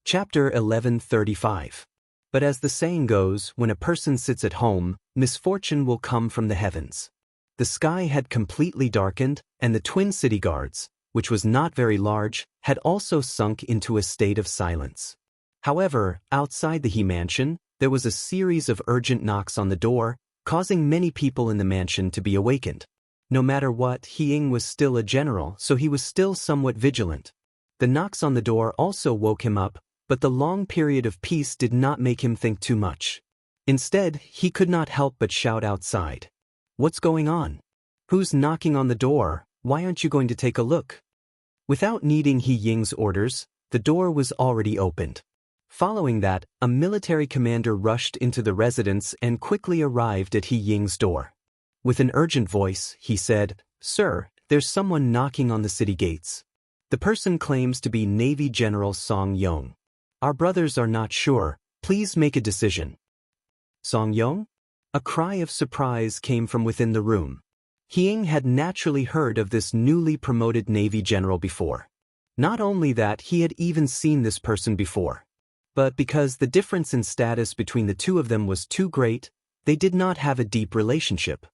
Chapter 1135. But as the saying goes, when a person sits at home, misfortune will come from the heavens. The sky had completely darkened, and the twin city guards, which was not very large, had also sunk into a state of silence. However, outside the He mansion, there was a series of urgent knocks on the door, causing many people in the mansion to be awakened. No matter what, He Ying was still a general, so he was still somewhat vigilant. The knocks on the door also woke him up, but the long period of peace did not make him think too much. Instead, he could not help but shout outside. "What's going on? Who's knocking on the door? Why aren't you going to take a look?" Without needing He Ying's orders, the door was already opened. Following that, a military commander rushed into the residence and quickly arrived at He Ying's door. With an urgent voice, he said, "Sir, there's someone knocking on the city gates." The person claims to be Navy General Song Yong. "Our brothers are not sure. Please make a decision." "Song Yong?" A cry of surprise came from within the room. He Ying had naturally heard of this newly promoted Navy general before. Not only that, he had even seen this person before. But because the difference in status between the two of them was too great, they did not have a deep relationship.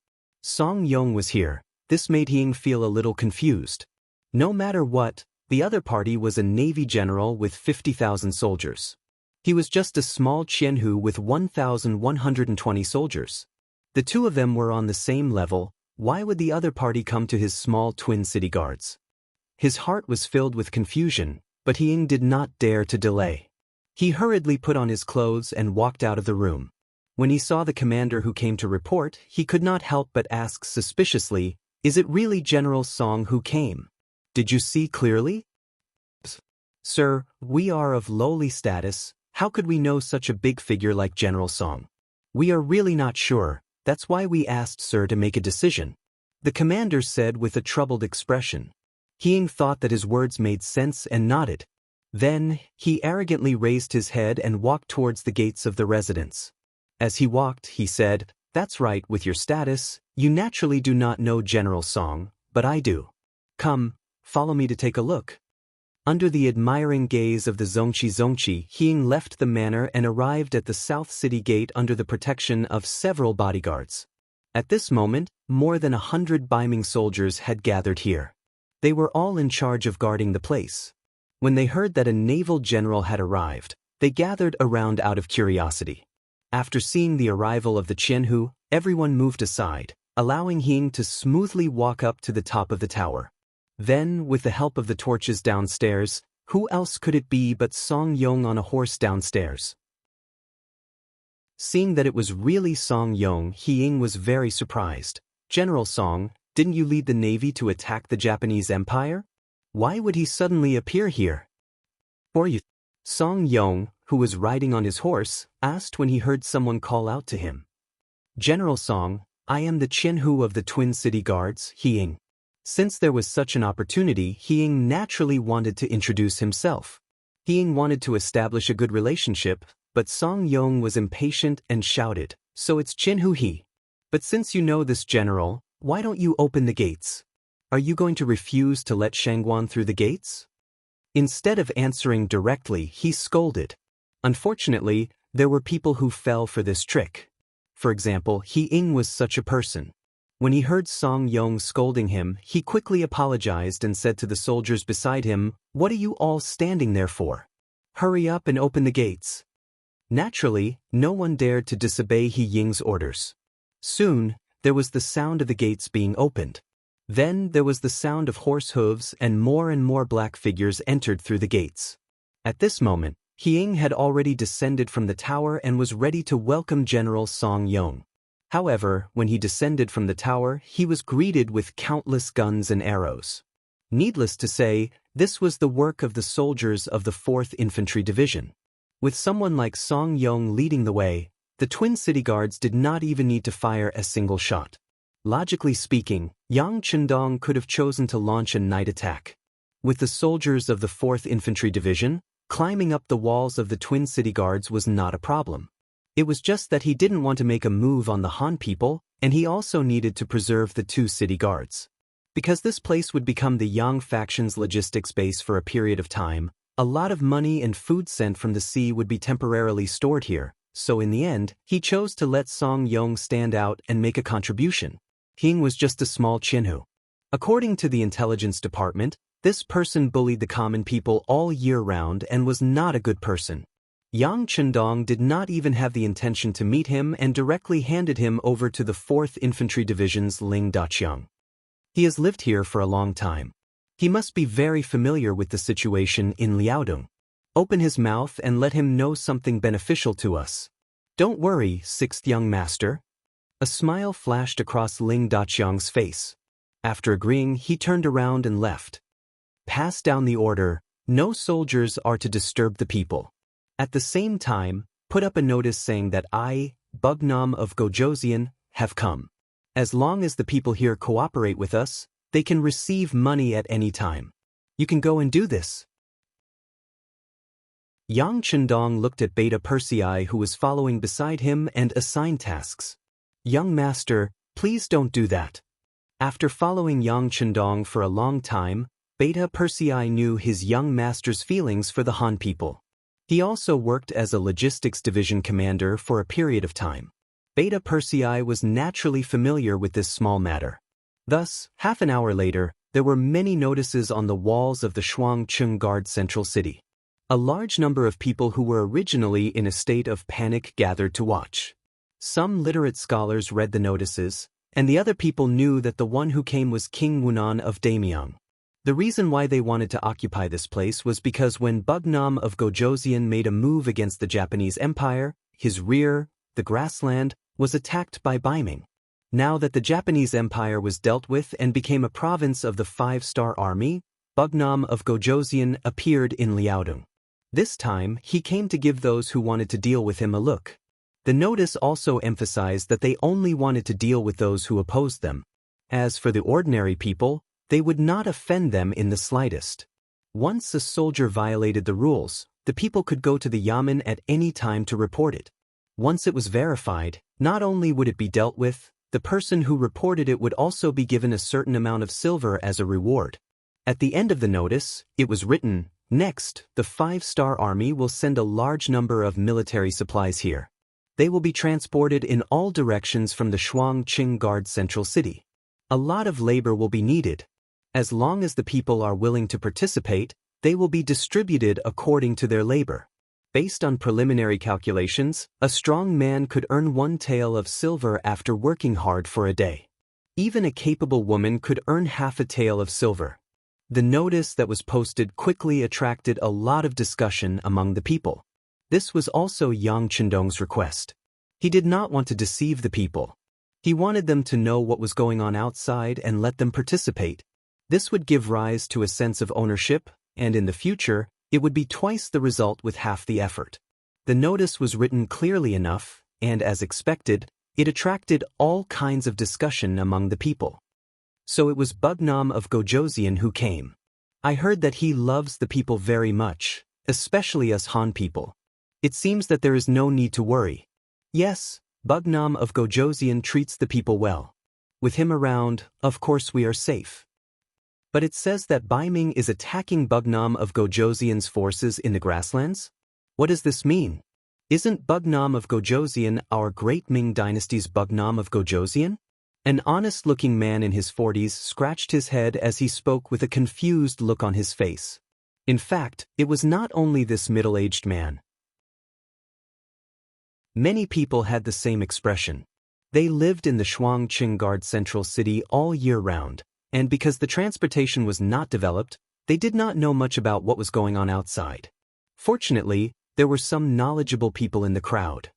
Song Yong was here. This made He Ying feel a little confused. No matter what, the other party was a Navy general with 50,000 soldiers. He was just a small Qianhu with 1,120 soldiers. The two of them were on the same level. Why would the other party come to his small twin city guards? His heart was filled with confusion, but He Ying did not dare to delay. He hurriedly put on his clothes and walked out of the room. When he saw the commander who came to report, he could not help but ask suspiciously, "Is it really General Song who came? Did you see clearly?" "Sir, we are of lowly status. How could we know such a big figure like General Song? We are really not sure. That's why we asked Sir to make a decision," the commander said with a troubled expression. He Ying thought that his words made sense and nodded. Then, he arrogantly raised his head and walked towards the gates of the residence. As he walked, he said, "That's right, with your status, you naturally do not know General Song, but I do. Come, follow me to take a look." Under the admiring gaze of the Zongqi, He Ying left the manor and arrived at the South City Gate under the protection of several bodyguards. At this moment, more than 100 Baiming soldiers had gathered here. They were all in charge of guarding the place. When they heard that a naval general had arrived, they gathered around out of curiosity. After seeing the arrival of the Qianhu, everyone moved aside, allowing He Ying to smoothly walk up to the top of the tower. Then, with the help of the torches downstairs, who else could it be but Song Yong on a horse downstairs? Seeing that it was really Song Yong, He Ying was very surprised. "General Song, didn't you lead the navy to attack the Japanese Empire? Why would he suddenly appear here?" "Or you?" Song Yong, who was riding on his horse, asked when he heard someone call out to him. "General Song, I am the Qianhu of the Twin City Guards, He Ying." Since there was such an opportunity, He Ying naturally wanted to introduce himself. He Ying wanted to establish a good relationship, but Song Yong was impatient and shouted, "So it's Qianhu He. But since you know this general, why don't you open the gates? Are you going to refuse to let Shangguan through the gates?" Instead of answering directly, he scolded. Unfortunately, there were people who fell for this trick. For example, He Ying was such a person. When he heard Song Yong scolding him, he quickly apologized and said to the soldiers beside him, "What are you all standing there for? Hurry up and open the gates." Naturally, no one dared to disobey He Ying's orders. Soon, there was the sound of the gates being opened. Then there was the sound of horse hooves and more black figures entered through the gates. At this moment, He Ying had already descended from the tower and was ready to welcome General Song Yong. However, when he descended from the tower, he was greeted with countless guns and arrows. Needless to say, this was the work of the soldiers of the 4th Infantry Division. With someone like Song Yong leading the way, the Twin City Guards did not even need to fire a single shot. Logically speaking, Yang Chendong could have chosen to launch a night attack. With the soldiers of the 4th Infantry Division, climbing up the walls of the Twin City Guards was not a problem. It was just that he didn't want to make a move on the Han people, and he also needed to preserve the 2 city guards. Because this place would become the Yang faction's logistics base for a period of time, A lot of money and food sent from the sea would be temporarily stored here, so in the end, he chose to let Song Yong stand out and make a contribution. Hing was just a small chinhu. According to the intelligence department, this person bullied the common people all year round and was not a good person. Yang Chendong did not even have the intention to meet him and directly handed him over to the 4th Infantry Division's Ling Daqiang. He has lived here for a long time. He must be very familiar with the situation in Liaodong. Open his mouth and let him know something beneficial to us. Don't worry, 6th young master. A smile flashed across Ling Daqiang's face. After agreeing, he turned around and left. Pass down the order, no soldiers are to disturb the people. At the same time, put up a notice saying that I, Bugnam of Gojosian, have come. As long as the people here cooperate with us, they can receive money at any time. You can go and do this. Yang Chendong looked at Beta Persei who was following beside him and assigned tasks. Young master, please don't do that. After following Yang Chendong for a long time, Beta Persei knew his young master's feelings for the Han people. He also worked as a logistics division commander for a period of time. Beta Persei was naturally familiar with this small matter. Thus, half an hour later, there were many notices on the walls of the Shuangcheng Guard Central City. A large number of people who were originally in a state of panic gathered to watch. Some literate scholars read the notices, and the other people knew that the one who came was King Wunan of Damyang. The reason why they wanted to occupy this place was because when Bugnam of Gojosian made a move against the Japanese Empire, his rear, the grassland, was attacked by Baiming. Now that the Japanese Empire was dealt with and became a province of the 5-star army, Bugnam of Gojosian appeared in Liaodong. This time, he came to give those who wanted to deal with him a look. The notice also emphasized that they only wanted to deal with those who opposed them. As for the ordinary people, they would not offend them in the slightest. Once a soldier violated the rules, the people could go to the yamen at any time to report it. Once it was verified, not only would it be dealt with, the person who reported it would also be given a certain amount of silver as a reward. At the end of the notice, it was written, "Next, the 5-star army will send a large number of military supplies here. They will be transported in all directions from the Shuangcheng Guard Central City. A lot of labor will be needed. As long as the people are willing to participate, they will be distributed according to their labor. Based on preliminary calculations, a strong man could earn 1 tael of silver after working hard for a day. Even a capable woman could earn half a tael of silver." The notice that was posted quickly attracted a lot of discussion among the people. This was also Yang Chendong's request. He did not want to deceive the people. He wanted them to know what was going on outside and let them participate. This would give rise to a sense of ownership, and in the future, it would be twice the result with half the effort. The notice was written clearly enough, and as expected, it attracted all kinds of discussion among the people. So it was Bugnam of Gojosian who came. I heard that he loves the people very much, especially us Han people. It seems that there is no need to worry. Yes, Bugnam of Gojosian treats the people well. With him around, of course we are safe. But it says that Baiming is attacking Bugnam of Gojosian's forces in the grasslands? What does this mean? Isn't Bugnam of Gojosian our great Ming dynasty's Bugnam of Gojosian? An honest-looking man in his 40s scratched his head as he spoke with a confused look on his face. In fact, it was not only this middle-aged man. Many people had the same expression. They lived in the Shuangcheng Guard Central City all year round. And because the transportation was not developed, they did not know much about what was going on outside. Fortunately, there were some knowledgeable people in the crowd.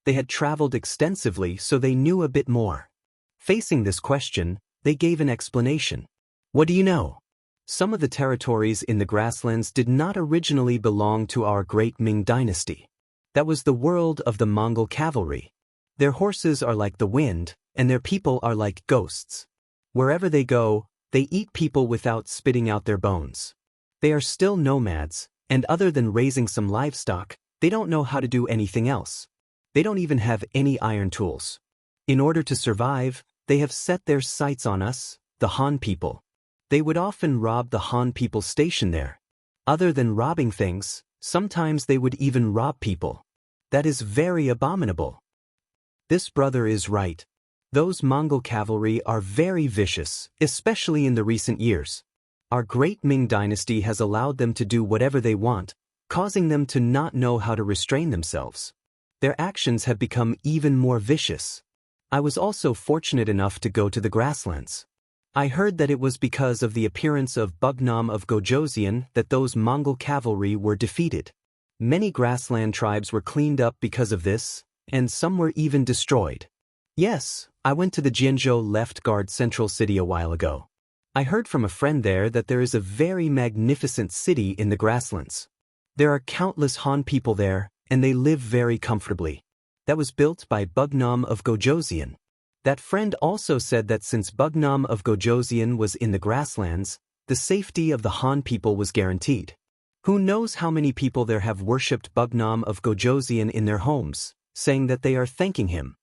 They had traveled extensively, so they knew a bit more. Facing this question, they gave an explanation. What do you know? Some of the territories in the grasslands did not originally belong to our great Ming dynasty. That was the world of the Mongol cavalry. Their horses are like the wind, and their people are like ghosts. Wherever they go, they eat people without spitting out their bones. They are still nomads, and other than raising some livestock, they don't know how to do anything else. They don't even have any iron tools. In order to survive, they have set their sights on us, the Han people. They would often rob the Han people stationed there. Other than robbing things, sometimes they would even rob people. That is very abominable. This brother is right. Those Mongol cavalry are very vicious, especially in the recent years. Our great Ming dynasty has allowed them to do whatever they want, causing them to not know how to restrain themselves. Their actions have become even more vicious. I was also fortunate enough to go to the grasslands. I heard that it was because of the appearance of Bugnam of Gojoseon that those Mongol cavalry were defeated. Many grassland tribes were cleaned up because of this, and some were even destroyed. Yes, I went to the Jianzhou Left Guard Central City a while ago. I heard from a friend there that there is a very magnificent city in the grasslands. There are countless Han people there, and they live very comfortably. That was built by Bugnam of Gojoseon. That friend also said that since Bugnam of Gojoseon was in the grasslands, the safety of the Han people was guaranteed. Who knows how many people there have worshipped Bugnam of Gojoseon in their homes, saying that they are thanking him.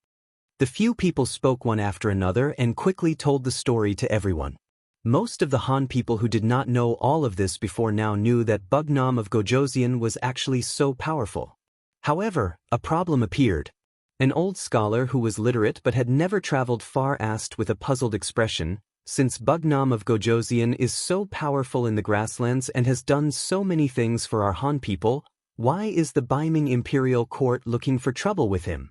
The few people spoke one after another and quickly told the story to everyone. Most of the Han people who did not know all of this before now knew that Bugnam of Gojoseon was actually so powerful. However, a problem appeared. An old scholar who was literate but had never traveled far asked with a puzzled expression, since Bugnam of Gojoseon is so powerful in the grasslands and has done so many things for our Han people, why is the Baiming imperial court looking for trouble with him?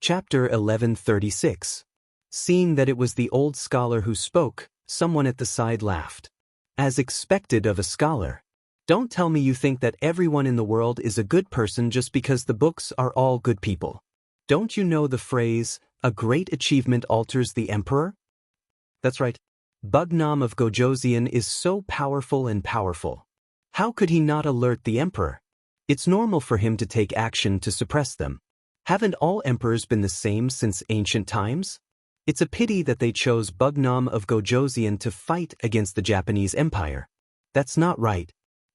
Chapter 1136. Seeing that it was the old scholar who spoke, someone at the side laughed. As expected of a scholar. Don't tell me you think that everyone in the world is a good person just because the books are all good people. Don't you know the phrase, a great achievement alters the emperor? That's right. Bugnam of Gojoseon is so powerful and powerful. How could he not alert the emperor? It's normal for him to take action to suppress them. Haven't all emperors been the same since ancient times? It's a pity that they chose Bugnam of Gojoseon to fight against the Japanese Empire. That's not right.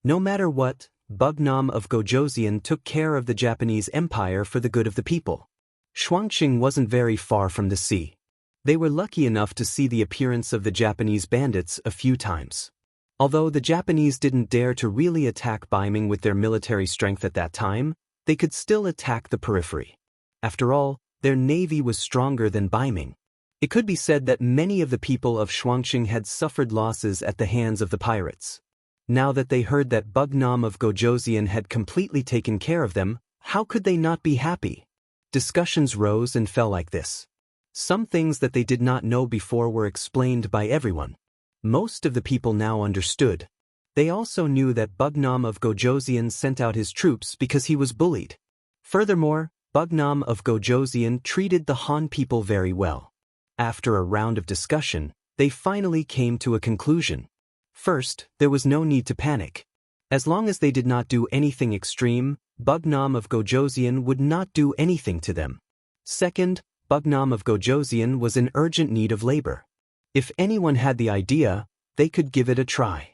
No matter what, Bugnam of Gojoseon took care of the Japanese Empire for the good of the people. Xianxia wasn't very far from the sea. They were lucky enough to see the appearance of the Japanese bandits a few times. Although the Japanese didn't dare to really attack Baiming with their military strength at that time, they could still attack the periphery. After all, their navy was stronger than Baiming. It could be said that many of the people of Xianxia had suffered losses at the hands of the pirates. Now that they heard that Bugnam of Gojoseon had completely taken care of them, how could they not be happy? Discussions rose and fell like this. Some things that they did not know before were explained by everyone. Most of the people now understood. They also knew that Bugnam of Gojoseon sent out his troops because he was bullied. Furthermore, Bugnam of Gojoseon treated the Han people very well. After a round of discussion, they finally came to a conclusion. First, there was no need to panic. As long as they did not do anything extreme, Bugnam of Gojoseon would not do anything to them. Second, Bugnam of Gojoseon was in urgent need of labor. If anyone had the idea, they could give it a try.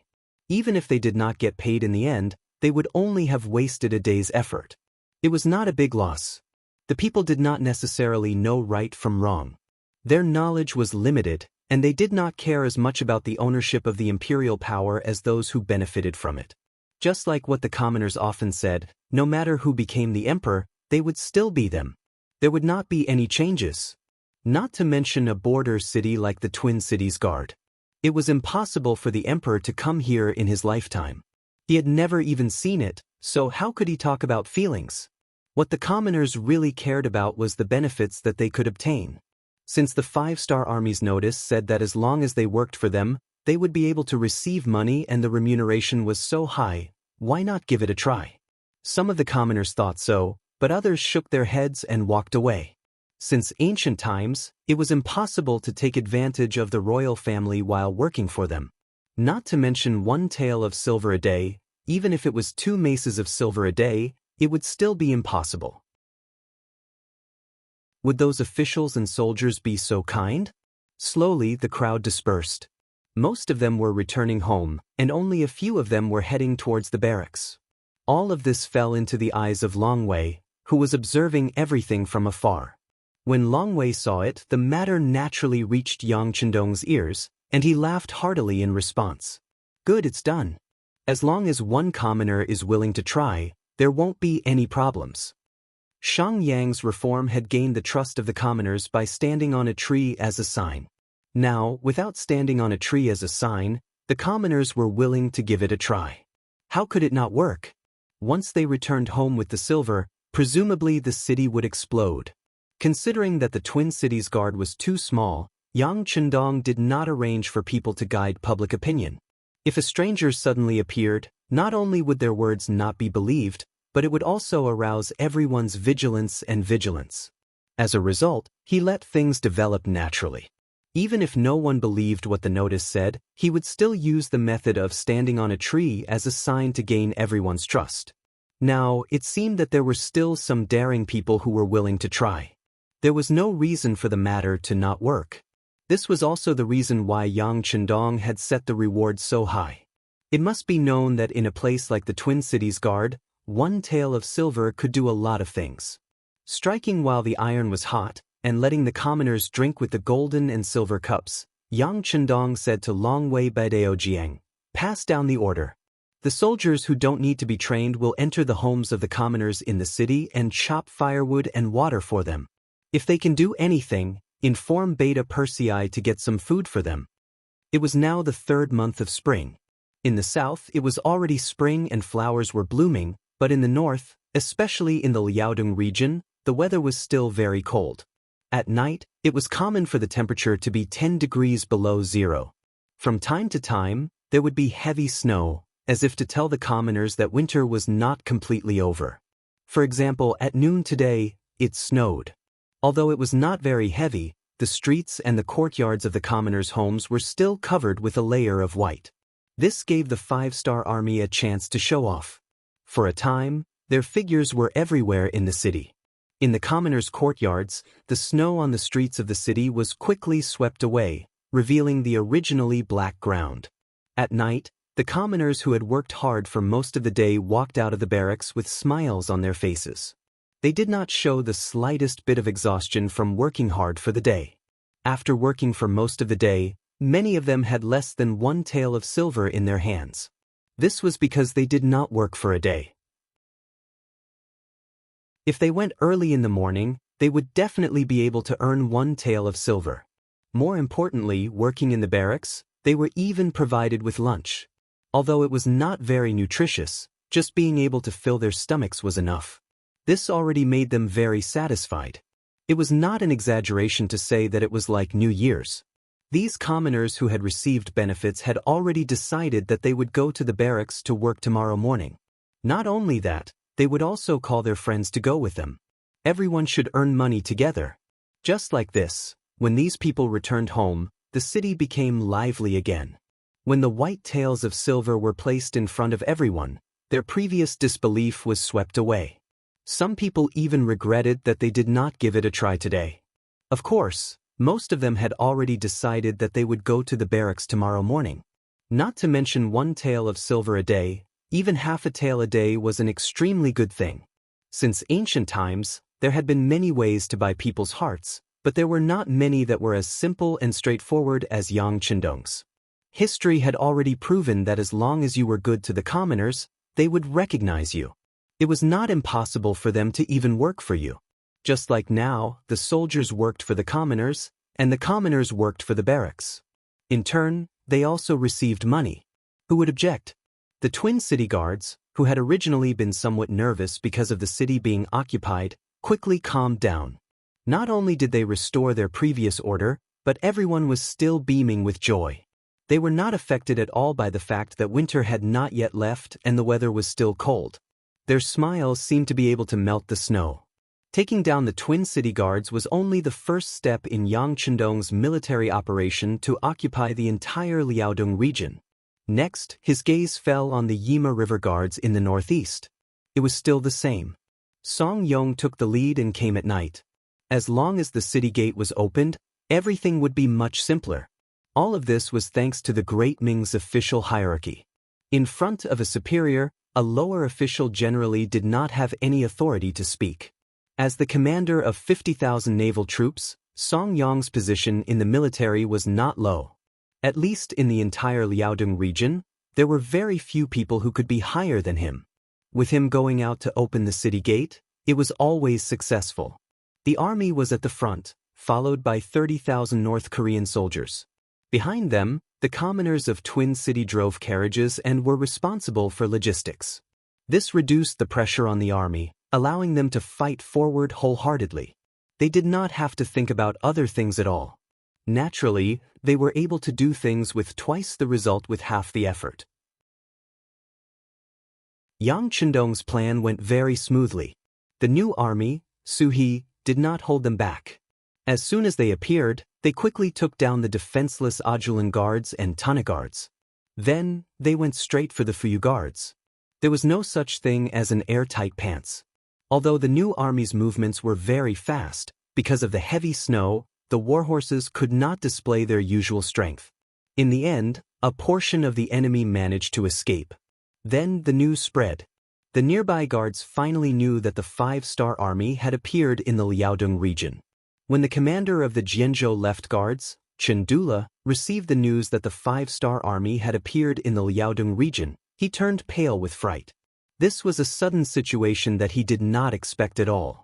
Even if they did not get paid in the end, they would only have wasted a day's effort. It was not a big loss. The people did not necessarily know right from wrong. Their knowledge was limited, and they did not care as much about the ownership of the imperial power as those who benefited from it. Just like what the commoners often said, no matter who became the emperor, they would still be them. There would not be any changes. Not to mention a border city like the Twin Cities Guard. It was impossible for the emperor to come here in his lifetime. He had never even seen it, so how could he talk about feelings? What the commoners really cared about was the benefits that they could obtain. Since the 5-star Army's notice said that as long as they worked for them, they would be able to receive money and the remuneration was so high, why not give it a try? Some of the commoners thought so, but others shook their heads and walked away. Since ancient times, it was impossible to take advantage of the royal family while working for them. Not to mention 1 tael of silver a day, even if it was 2 maces of silver a day, it would still be impossible. Would those officials and soldiers be so kind? Slowly the crowd dispersed. Most of them were returning home, and only a few of them were heading towards the barracks. All of this fell into the eyes of Longwei, who was observing everything from afar. When Longwei saw it, the matter naturally reached Yang Chendong's ears, and he laughed heartily in response. Good, it's done. As long as one commoner is willing to try, there won't be any problems. Shang Yang's reform had gained the trust of the commoners by standing on a tree as a sign. Now, without standing on a tree as a sign, the commoners were willing to give it a try. How could it not work? Once they returned home with the silver, presumably the city would explode. Considering that the Twin Cities Guard was too small, Yang Chendong did not arrange for people to guide public opinion. If a stranger suddenly appeared, not only would their words not be believed, but it would also arouse everyone's vigilance and vigilance. As a result, he let things develop naturally. Even if no one believed what the notice said, he would still use the method of standing on a tree as a sign to gain everyone's trust. Now, it seemed that there were still some daring people who were willing to try. There was no reason for the matter to not work. This was also the reason why Yang Chendong had set the reward so high. It must be known that in a place like the Twin Cities Guard, one tael of silver could do a lot of things. Striking while the iron was hot, and letting the commoners drink with the golden and silver cups, Yang Chendong said to Long Wei Baidao Jiang, "Pass down the order. The soldiers who don't need to be trained will enter the homes of the commoners in the city and chop firewood and water for them. If they can do anything, inform Beta Persei to get some food for them." It was now the 3rd month of spring. In the south, it was already spring and flowers were blooming, but in the north, especially in the Liaodong region, the weather was still very cold. At night, it was common for the temperature to be 10 degrees below zero. From time to time, there would be heavy snow, as if to tell the commoners that winter was not completely over. For example, at noon today, it snowed. Although it was not very heavy, the streets and the courtyards of the commoners' homes were still covered with a layer of white. This gave the 5-star army a chance to show off. For a time, their figures were everywhere in the city. In the commoners' courtyards, the snow on the streets of the city was quickly swept away, revealing the originally black ground. At night, the commoners who had worked hard for most of the day walked out of the barracks with smiles on their faces. They did not show the slightest bit of exhaustion from working hard for the day. After working for most of the day, many of them had less than one tael of silver in their hands. This was because they did not work for a day. If they went early in the morning, they would definitely be able to earn one tael of silver. More importantly, working in the barracks, they were even provided with lunch. Although it was not very nutritious, just being able to fill their stomachs was enough. This already made them very satisfied. It was not an exaggeration to say that it was like New Year's. These commoners who had received benefits had already decided that they would go to the barracks to work tomorrow morning. Not only that, they would also call their friends to go with them. Everyone should earn money together. Just like this, when these people returned home, the city became lively again. When the white taels of silver were placed in front of everyone, their previous disbelief was swept away. Some people even regretted that they did not give it a try today. Of course, most of them had already decided that they would go to the barracks tomorrow morning. Not to mention one tael of silver a day, even half a tael a day was an extremely good thing. Since ancient times, there had been many ways to buy people's hearts, but there were not many that were as simple and straightforward as Yang Chendong's. History had already proven that as long as you were good to the commoners, they would recognize you. It was not impossible for them to even work for you. Just like now, the soldiers worked for the commoners, and the commoners worked for the barracks. In turn, they also received money. Who would object? The Twin City Guards, who had originally been somewhat nervous because of the city being occupied, quickly calmed down. Not only did they restore their previous order, but everyone was still beaming with joy. They were not affected at all by the fact that winter had not yet left and the weather was still cold. Their smiles seemed to be able to melt the snow. Taking down the Twin City Guards was only the first step in Yang Chendong's military operation to occupy the entire Liaodong region. Next, his gaze fell on the Yima River Guards in the northeast. It was still the same. Song Yong took the lead and came at night. As long as the city gate was opened, everything would be much simpler. All of this was thanks to the Great Ming's official hierarchy. In front of a superior, a lower official generally did not have any authority to speak. As the commander of 50,000 naval troops, Song Yong's position in the military was not low. At least in the entire Liaodong region, there were very few people who could be higher than him. With him going out to open the city gate, it was always successful. The army was at the front, followed by 30,000 North Korean soldiers. Behind them, the commoners of Twin City drove carriages and were responsible for logistics. This reduced the pressure on the army, allowing them to fight forward wholeheartedly. They did not have to think about other things at all. Naturally, they were able to do things with twice the result with half the effort. Yang Chendong's plan went very smoothly. The new army, Suhi, did not hold them back. As soon as they appeared, they quickly took down the defenseless Ajulan guards and Tana guards. Then, they went straight for the Fuyu guards. There was no such thing as an airtight pants. Although the new army's movements were very fast, because of the heavy snow, the warhorses could not display their usual strength. In the end, a portion of the enemy managed to escape. Then the news spread. The nearby guards finally knew that the 5-star army had appeared in the Liaodong region. When the commander of the Jianzhou left guards, Chen Dula, received the news that the 5-star army had appeared in the Liaodong region, he turned pale with fright. This was a sudden situation that he did not expect at all.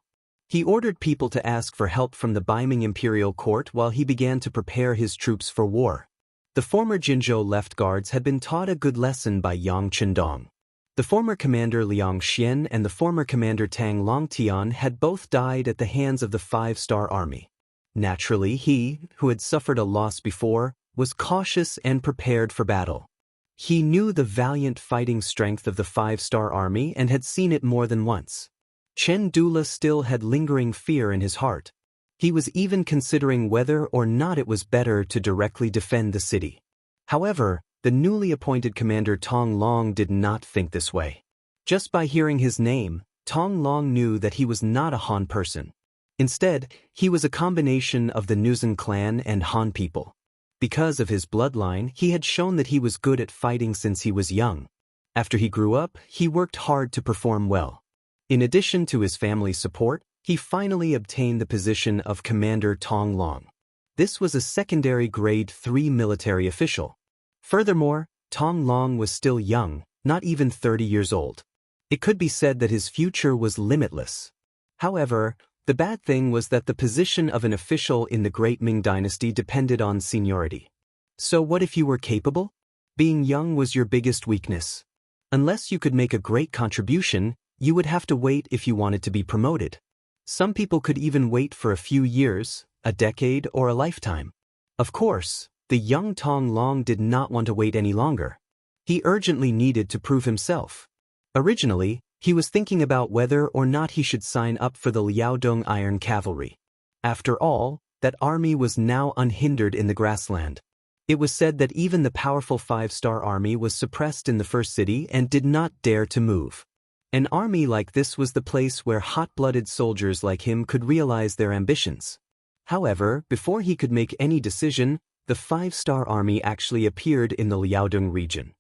He ordered people to ask for help from the Beiming imperial court while he began to prepare his troops for war. The former Jinzhou left guards had been taught a good lesson by Yang Chendong. The former commander Liang Xian and the former commander Tang Longtian had both died at the hands of the 5-star army. Naturally, he, who had suffered a loss before, was cautious and prepared for battle. He knew the valiant fighting strength of the 5-star army and had seen it more than once. Chen Dula still had lingering fear in his heart. He was even considering whether or not it was better to directly defend the city. However, the newly appointed commander Tong Long did not think this way. Just by hearing his name, Tong Long knew that he was not a Han person. Instead, he was a combination of the Nuzan clan and Han people. Because of his bloodline, he had shown that he was good at fighting since he was young. After he grew up, he worked hard to perform well. In addition to his family's support, he finally obtained the position of Commander Tong Long. This was a secondary grade 3 military official. Furthermore, Tong Long was still young, not even 30 years old. It could be said that his future was limitless. However, the bad thing was that the position of an official in the Great Ming Dynasty depended on seniority. So what if you were capable? Being young was your biggest weakness. Unless you could make a great contribution, you would have to wait if you wanted to be promoted. Some people could even wait for a few years, a decade, or a lifetime. Of course, the young Tong Long did not want to wait any longer. He urgently needed to prove himself. Originally, he was thinking about whether or not he should sign up for the Liaodong Iron Cavalry. After all, that army was now unhindered in the grassland. It was said that even the powerful 5-star army was suppressed in the first city and did not dare to move. An army like this was the place where hot-blooded soldiers like him could realize their ambitions. However, before he could make any decision, the 5-star army actually appeared in the Liaodong region.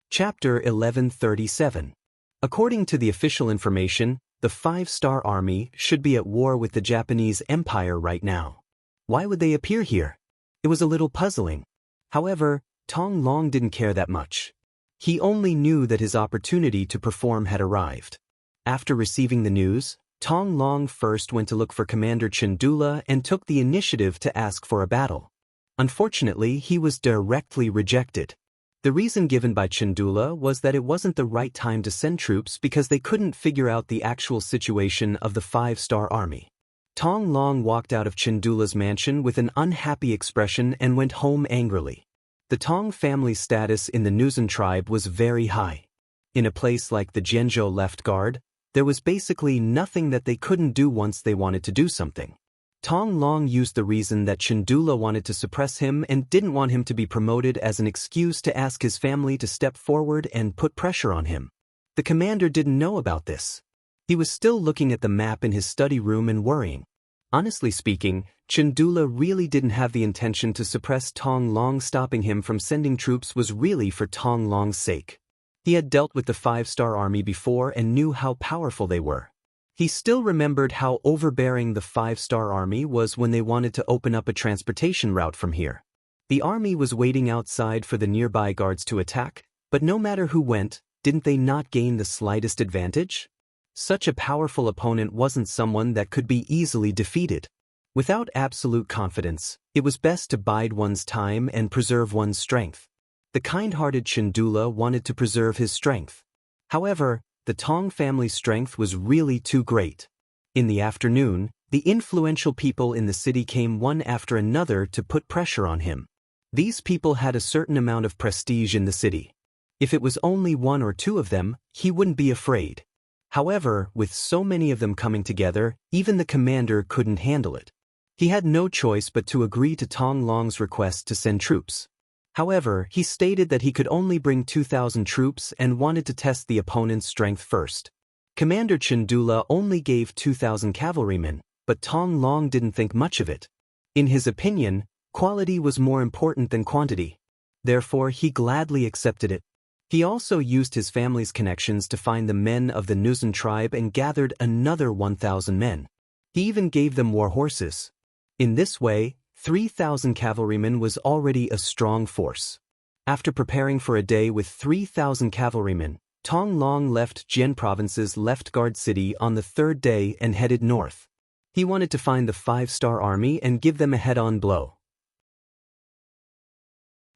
Chapter 1137. According to the official information, the 5-star army should be at war with the Japanese Empire right now. Why would they appear here? It was a little puzzling. However, Tong Long didn't care that much. He only knew that his opportunity to perform had arrived. After receiving the news, Tong Long first went to look for Commander Chen Dula and took the initiative to ask for a battle. Unfortunately, he was directly rejected. The reason given by Chen Dula was that it wasn't the right time to send troops because they couldn't figure out the actual situation of the 5-star army. Tong Long walked out of Chen Dula's mansion with an unhappy expression and went home angrily. The Tong family's status in the Nuzan tribe was very high. In a place like the Jianzhou left guard, there was basically nothing that they couldn't do once they wanted to do something. Tong Long used the reason that Chen Dula wanted to suppress him and didn't want him to be promoted as an excuse to ask his family to step forward and put pressure on him. The commander didn't know about this. He was still looking at the map in his study room and worrying. Honestly speaking, Chen Dula really didn't have the intention to suppress Tong Long. Stopping him from sending troops was really for Tong Long's sake. He had dealt with the 5-star army before and knew how powerful they were. He still remembered how overbearing the 5-star army was when they wanted to open up a transportation route from here. The army was waiting outside for the nearby guards to attack, but no matter who went, didn't they not gain the slightest advantage? Such a powerful opponent wasn't someone that could be easily defeated. Without absolute confidence, it was best to bide one's time and preserve one's strength. The kind-hearted Chandula wanted to preserve his strength. However, the Tong family's strength was really too great. In the afternoon, the influential people in the city came one after another to put pressure on him. These people had a certain amount of prestige in the city. If it was only one or two of them, he wouldn't be afraid. However, with so many of them coming together, even the commander couldn't handle it. He had no choice but to agree to Tong Long's request to send troops. However, he stated that he could only bring 2,000 troops and wanted to test the opponent's strength first. Commander Chandula only gave 2,000 cavalrymen, but Tong Long didn't think much of it. In his opinion, quality was more important than quantity. Therefore, he gladly accepted it. He also used his family's connections to find the men of the Nuzan tribe and gathered another 1,000 men. He even gave them war horses. In this way, 3,000 cavalrymen was already a strong force. After preparing for a day with 3,000 cavalrymen, Tong Long left Jian Province's left guard city on the third day and headed north. He wanted to find the 5-star army and give them a head-on blow.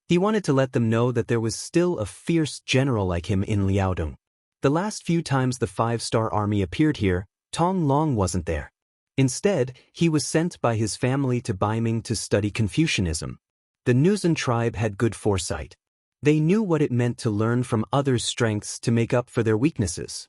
He wanted to let them know that there was still a fierce general like him in Liaodong. The last few times the 5-star army appeared here, Tong Long wasn't there. Instead, he was sent by his family to Baiming to study Confucianism. The Nuzan tribe had good foresight. They knew what it meant to learn from others' strengths to make up for their weaknesses.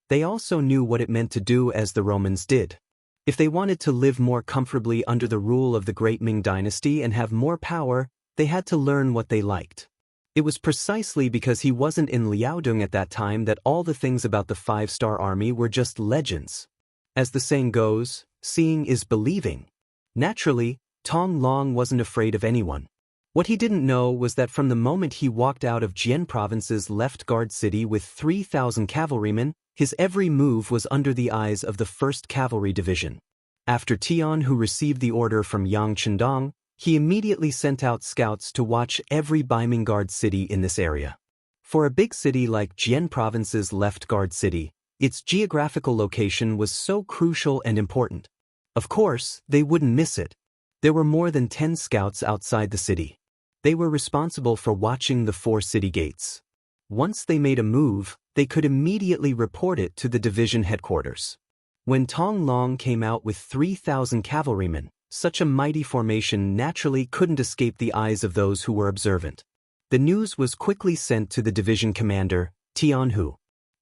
They also knew what it meant to do as the Romans did. If they wanted to live more comfortably under the rule of the great Ming dynasty and have more power, they had to learn what they liked. It was precisely because he wasn't in Liaodong at that time that all the things about the 5-star army were just legends. As the saying goes, seeing is believing. Naturally, Tong Long wasn't afraid of anyone. What he didn't know was that from the moment he walked out of Jian Province's left guard city with 3,000 cavalrymen, his every move was under the eyes of the 1st Cavalry Division. After Tian, who received the order from Yang Chendong, he immediately sent out scouts to watch every Baiming Guard city in this area. For a big city like Jian Province's left guard city, its geographical location was so crucial and important. Of course, they wouldn't miss it. There were more than 10 scouts outside the city. They were responsible for watching the 4 city gates. Once they made a move, they could immediately report it to the division headquarters. When Tong Long came out with 3,000 cavalrymen, such a mighty formation naturally couldn't escape the eyes of those who were observant. The news was quickly sent to the division commander, Tian Hu.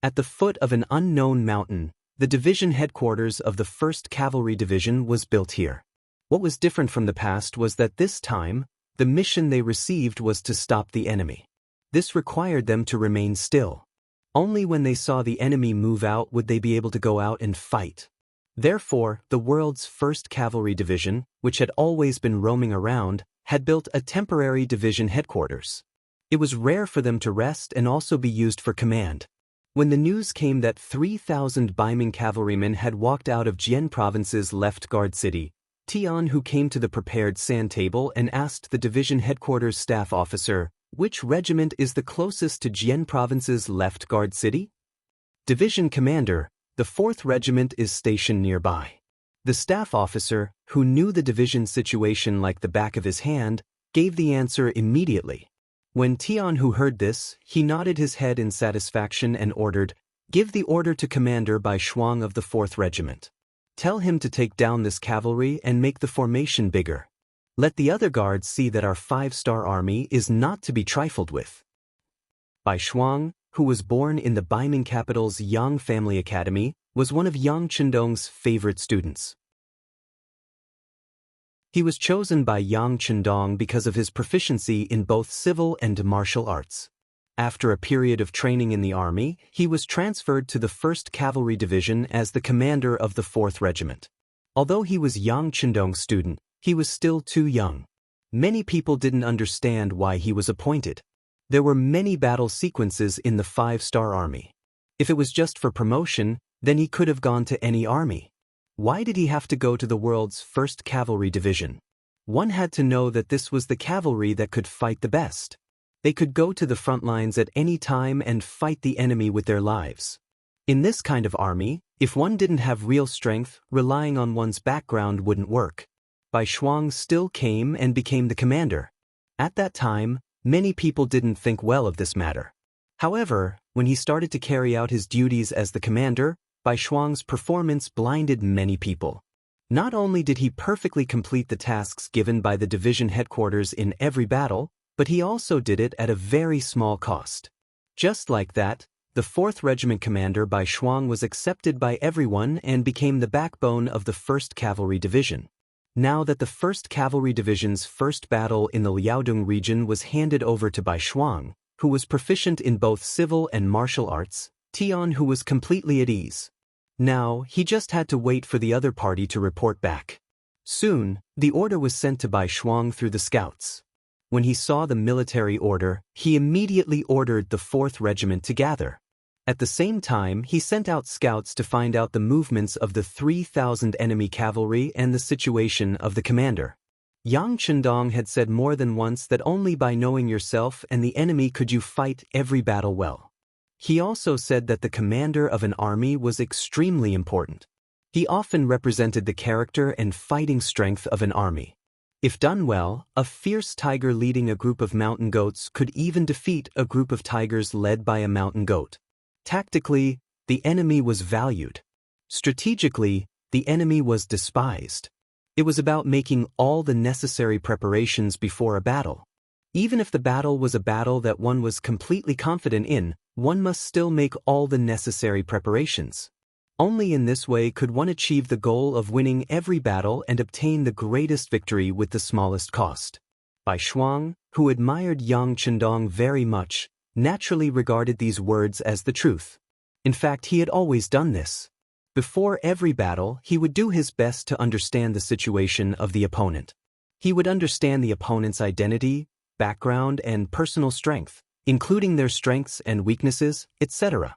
At the foot of an unknown mountain, the division headquarters of the 1st Cavalry Division was built here. What was different from the past was that this time, the mission they received was to stop the enemy. This required them to remain still. Only when they saw the enemy move out would they be able to go out and fight. Therefore, the world's 1st Cavalry Division, which had always been roaming around, had built a temporary division headquarters. It was rare for them to rest and also be used for command. When the news came that 3,000 Baiming cavalrymen had walked out of Jian Province's left guard city, Tian Hu came to the prepared sand table and asked the division headquarters staff officer, "Which regiment is the closest to Jian Province's left guard city?" "Division commander, the 4th Regiment is stationed nearby." The staff officer, who knew the division's situation like the back of his hand, gave the answer immediately. When Tian Hu heard this, he nodded his head in satisfaction and ordered, "Give the order to Commander Bai Shuang of the 4th Regiment. Tell him to take down this cavalry and make the formation bigger. Let the other guards see that our 5-star army is not to be trifled with." Bai Shuang, who was born in the Baiming capital's Yang Family Academy, was one of Yang Chendong's favorite students. He was chosen by Yang Chendong because of his proficiency in both civil and martial arts. After a period of training in the army, he was transferred to the 1st Cavalry Division as the commander of the 4th Regiment. Although he was Yang Chendong's student, he was still too young. Many people didn't understand why he was appointed. There were many battle sequences in the 5-star army. If it was just for promotion, Then he could have gone to any army. Why did he have to go to the world's first cavalry division? One had to know that this was the cavalry that could fight the best. They could go to the front lines at any time and fight the enemy with their lives. In this kind of army, if one didn't have real strength, relying on one's background wouldn't work. Bai Shuang still came and became the commander. At that time, many people didn't think well of this matter. However, when he started to carry out his duties as the commander, Bai Shuang's performance blinded many people. Not only did he perfectly complete the tasks given by the division headquarters in every battle, but he also did it at a very small cost. Just like that, the 4th Regiment commander Bai Shuang was accepted by everyone and became the backbone of the 1st Cavalry Division. Now that the 1st Cavalry Division's first battle in the Liaodong region was handed over to Bai Shuang, who was proficient in both civil and martial arts, Tian who was completely at ease. Now, he just had to wait for the other party to report back. Soon, the order was sent to Bai Shuang through the scouts. When he saw the military order, he immediately ordered the 4th Regiment to gather. At the same time, he sent out scouts to find out the movements of the 3,000 enemy cavalry and the situation of the commander. Yang Chendong had said more than once that only by knowing yourself and the enemy could you fight every battle well. He also said that the commander of an army was extremely important. He often represented the character and fighting strength of an army. If done well, a fierce tiger leading a group of mountain goats could even defeat a group of tigers led by a mountain goat. Tactically, the enemy was valued. Strategically, the enemy was despised. It was about making all the necessary preparations before a battle. Even if the battle was a battle that one was completely confident in, one must still make all the necessary preparations. Only in this way could one achieve the goal of winning every battle and obtain the greatest victory with the smallest cost. Bai Shuang, who admired Yang Chendong very much, naturally regarded these words as the truth. In fact, he had always done this. Before every battle, he would do his best to understand the situation of the opponent. He would understand the opponent's identity, background, and personal strength, including their strengths and weaknesses, etc.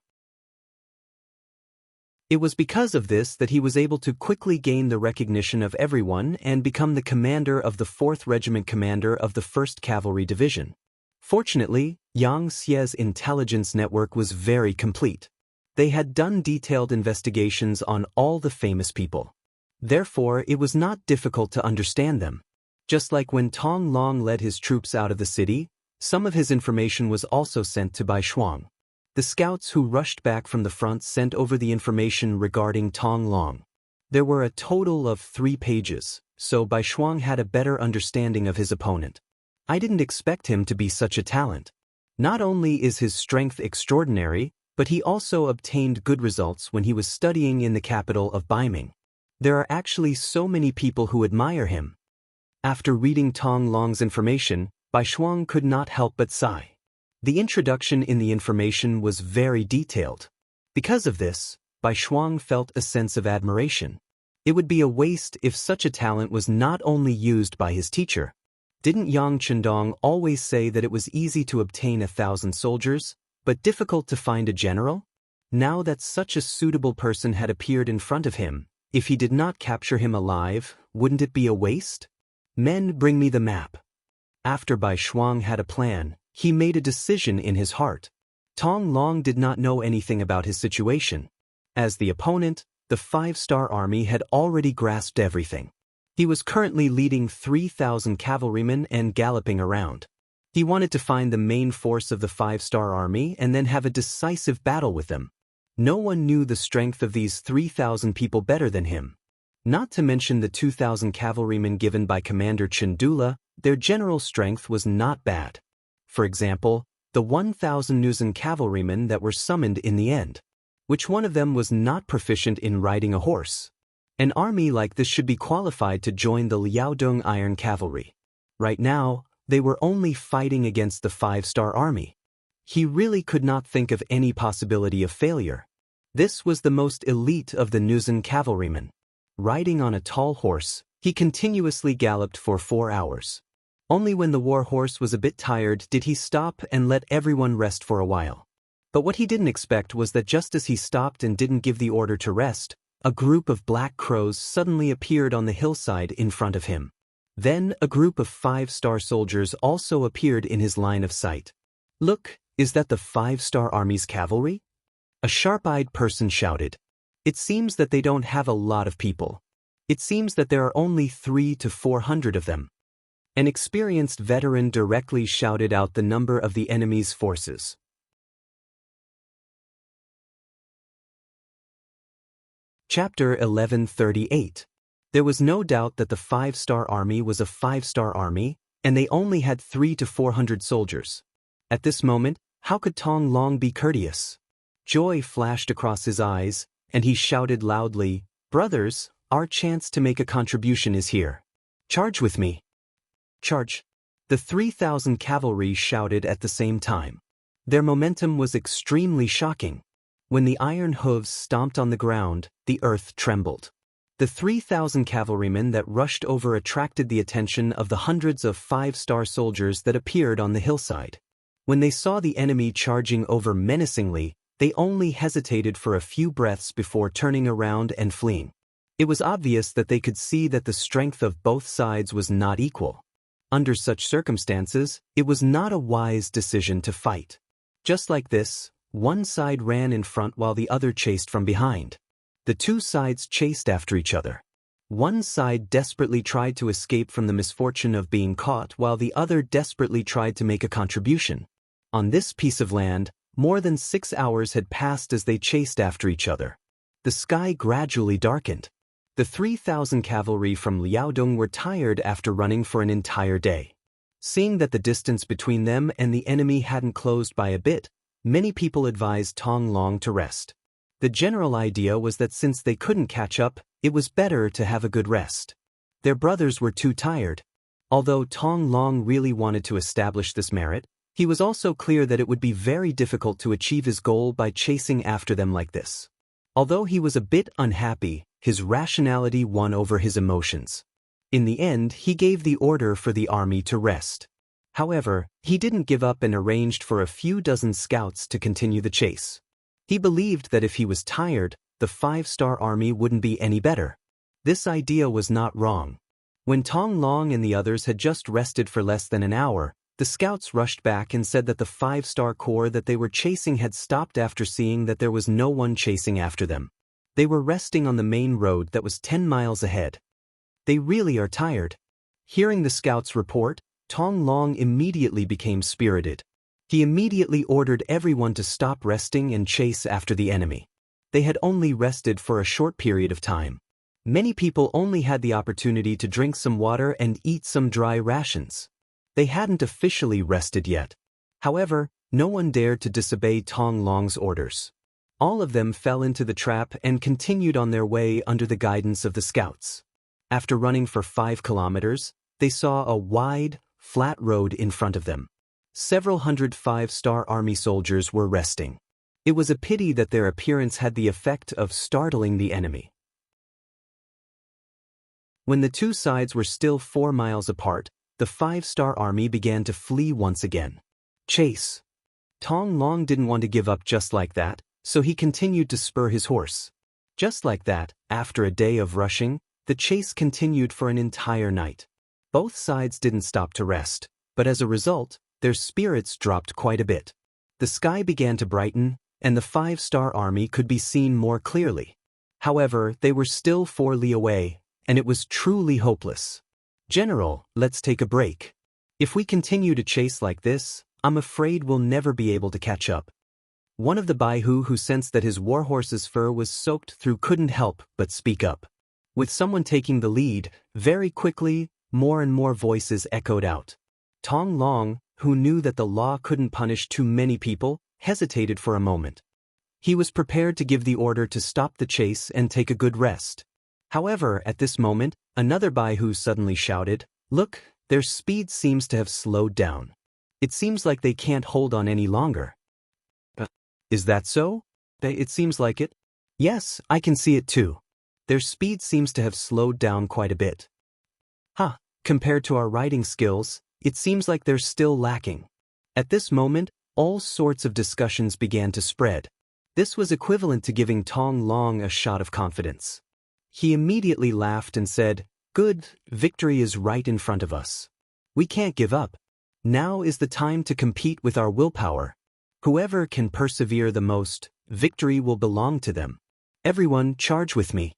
It was because of this that he was able to quickly gain the recognition of everyone and become the commander of the 4th Regiment commander of the 1st Cavalry Division. Fortunately, Yang Xie's intelligence network was very complete. They had done detailed investigations on all the famous people. Therefore, it was not difficult to understand them. Just like when Tong Long led his troops out of the city, some of his information was also sent to Bai Shuang. The scouts who rushed back from the front sent over the information regarding Tong Long. There were a total of 3 pages, so Bai Shuang had a better understanding of his opponent. I didn't expect him to be such a talent. Not only is his strength extraordinary, but he also obtained good results when he was studying in the capital of Baiming. There are actually so many people who admire him. After reading Tong Long's information, Bai Shuang could not help but sigh. The introduction in the information was very detailed. Because of this, Bai Shuang felt a sense of admiration. It would be a waste if such a talent was not only used by his teacher. Didn't Yang Chendong always say that it was easy to obtain 1,000 soldiers, but difficult to find a general? Now that such a suitable person had appeared in front of him, if he did not capture him alive, wouldn't it be a waste? Men, bring me the map. After Bai Shuang had a plan, he made a decision in his heart. Tong Long did not know anything about his situation. As the opponent, the 5-star army had already grasped everything. He was currently leading 3,000 cavalrymen and galloping around. He wanted to find the main force of the 5-star army and then have a decisive battle with them. No one knew the strength of these 3,000 people better than him. Not to mention the 2,000 cavalrymen given by Commander Chindula, their general strength was not bad. For example, the 1,000 Nuzan cavalrymen that were summoned in the end. Which one of them was not proficient in riding a horse? An army like this should be qualified to join the Liaodong Iron Cavalry. Right now, they were only fighting against the 5-star army. He really could not think of any possibility of failure. This was the most elite of the Nuzan cavalrymen. Riding on a tall horse, he continuously galloped for 4 hours. Only when the war horse was a bit tired did he stop and let everyone rest for a while. But what he didn't expect was that just as he stopped and didn't give the order to rest, a group of black crows suddenly appeared on the hillside in front of him. Then a group of 5-star soldiers also appeared in his line of sight. "Look, is that the 5-star army's cavalry?" A sharp-eyed person shouted. "It seems that they don't have a lot of people. It seems that there are only 300 to 400 of them." An experienced veteran directly shouted out the number of the enemy's forces. Chapter 1138. There was no doubt that the 5-star army was a 5-star army, and they only had 300 to 400 soldiers. At this moment, how could Tong Long be courteous? Joy flashed across his eyes, and he shouted loudly, "Brothers, our chance to make a contribution is here. Charge with me." "Charge!" The 3,000 cavalry shouted at the same time. Their momentum was extremely shocking. When the iron hooves stomped on the ground, the earth trembled. The 3,000 cavalrymen that rushed over attracted the attention of the hundreds of 5-star soldiers that appeared on the hillside. When they saw the enemy charging over menacingly, they only hesitated for a few breaths before turning around and fleeing. It was obvious that they could see that the strength of both sides was not equal. Under such circumstances, it was not a wise decision to fight. Just like this, one side ran in front while the other chased from behind. The two sides chased after each other. One side desperately tried to escape from the misfortune of being caught while the other desperately tried to make a contribution. On this piece of land, more than 6 hours had passed as they chased after each other. The sky gradually darkened. The 3,000 cavalry from Liaodong were tired after running for an entire day. Seeing that the distance between them and the enemy hadn't closed by a bit, many people advised Tong Long to rest. The general idea was that since they couldn't catch up, it was better to have a good rest. Their brothers were too tired. Although Tong Long really wanted to establish this merit, he was also clear that it would be very difficult to achieve his goal by chasing after them like this. Although he was a bit unhappy, his rationality won over his emotions. In the end, he gave the order for the army to rest. However, he didn't give up and arranged for a few dozen scouts to continue the chase. He believed that if he was tired, the 5-star army wouldn't be any better. This idea was not wrong. When Tong Long and the others had just rested for less than an hour, the scouts rushed back and said that the 5-star corps that they were chasing had stopped after seeing that there was no one chasing after them. They were resting on the main road that was 10 miles ahead. "They really are tired." Hearing the scouts' report, Tong Long immediately became spirited. He immediately ordered everyone to stop resting and chase after the enemy. They had only rested for a short period of time. Many people only had the opportunity to drink some water and eat some dry rations. They hadn't officially rested yet. However, no one dared to disobey Tong Long's orders. All of them fell into the trap and continued on their way under the guidance of the scouts. After running for 5 kilometers, they saw a wide, flat road in front of them. Several hundred 5-star army soldiers were resting. It was a pity that their appearance had the effect of startling the enemy. When the two sides were still 4 miles apart, the 5-star army began to flee once again. Chase. Tong Long didn't want to give up just like that, so he continued to spur his horse. Just like that, after a day of rushing, the chase continued for an entire night. Both sides didn't stop to rest, but as a result, their spirits dropped quite a bit. The sky began to brighten, and the 5-star army could be seen more clearly. However, they were still 4 li away, and it was truly hopeless. "General, let's take a break. If we continue to chase like this, I'm afraid we'll never be able to catch up." One of the Baihu who sensed that his warhorse's fur was soaked through couldn't help but speak up. With someone taking the lead, very quickly, more and more voices echoed out. Tong Long, who knew that the law couldn't punish too many people, hesitated for a moment. He was prepared to give the order to stop the chase and take a good rest. However, at this moment, another Baihu suddenly shouted, "Look, their speed seems to have slowed down. It seems like they can't hold on any longer." "Is that so?" "It seems like it." "Yes, I can see it too. Their speed seems to have slowed down quite a bit." Compared to our riding skills, it seems like they're still lacking." At this moment, all sorts of discussions began to spread. This was equivalent to giving Tong Long a shot of confidence. He immediately laughed and said, "Good, victory is right in front of us. We can't give up. Now is the time to compete with our willpower. Whoever can persevere the most, victory will belong to them. Everyone, charge with me."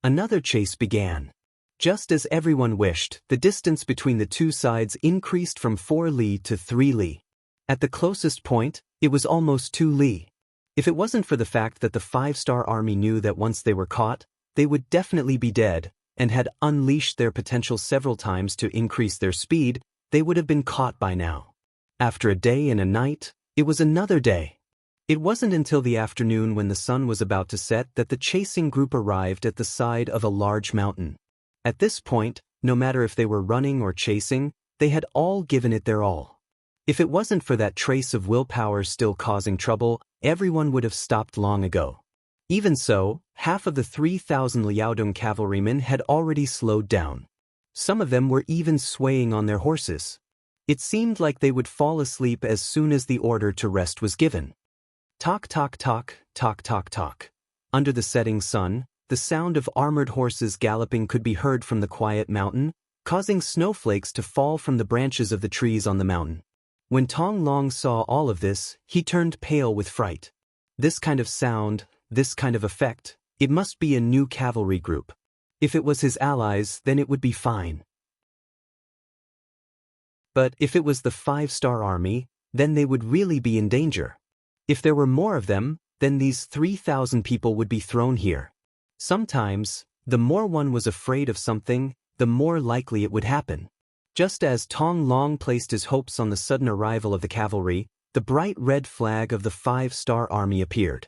Another chase began. Just as everyone wished, the distance between the two sides increased from 4 li to 3 li. At the closest point, it was almost 2 li. If it wasn't for the fact that the 5-star army knew that once they were caught, they would definitely be dead, and had unleashed their potential several times to increase their speed, they would have been caught by now. After a day and a night, it was another day. It wasn't until the afternoon when the sun was about to set that the chasing group arrived at the side of a large mountain. At this point, no matter if they were running or chasing, they had all given it their all. If it wasn't for that trace of willpower still causing trouble, everyone would have stopped long ago. Even so, half of the 3,000 Liaodong cavalrymen had already slowed down. Some of them were even swaying on their horses. It seemed like they would fall asleep as soon as the order to rest was given. Talk, talk, talk, talk, talk, talk. Under the setting sun, the sound of armored horses galloping could be heard from the quiet mountain, causing snowflakes to fall from the branches of the trees on the mountain. When Tong Long saw all of this, he turned pale with fright. This kind of sound, this kind of effect, it must be a new cavalry group. If it was his allies, then it would be fine. But if it was the 5-star army, then they would really be in danger. If there were more of them, then these 3,000 people would be thrown here. Sometimes, the more one was afraid of something, the more likely it would happen. Just as Tong Long placed his hopes on the sudden arrival of the cavalry, the bright red flag of the 5-star army appeared.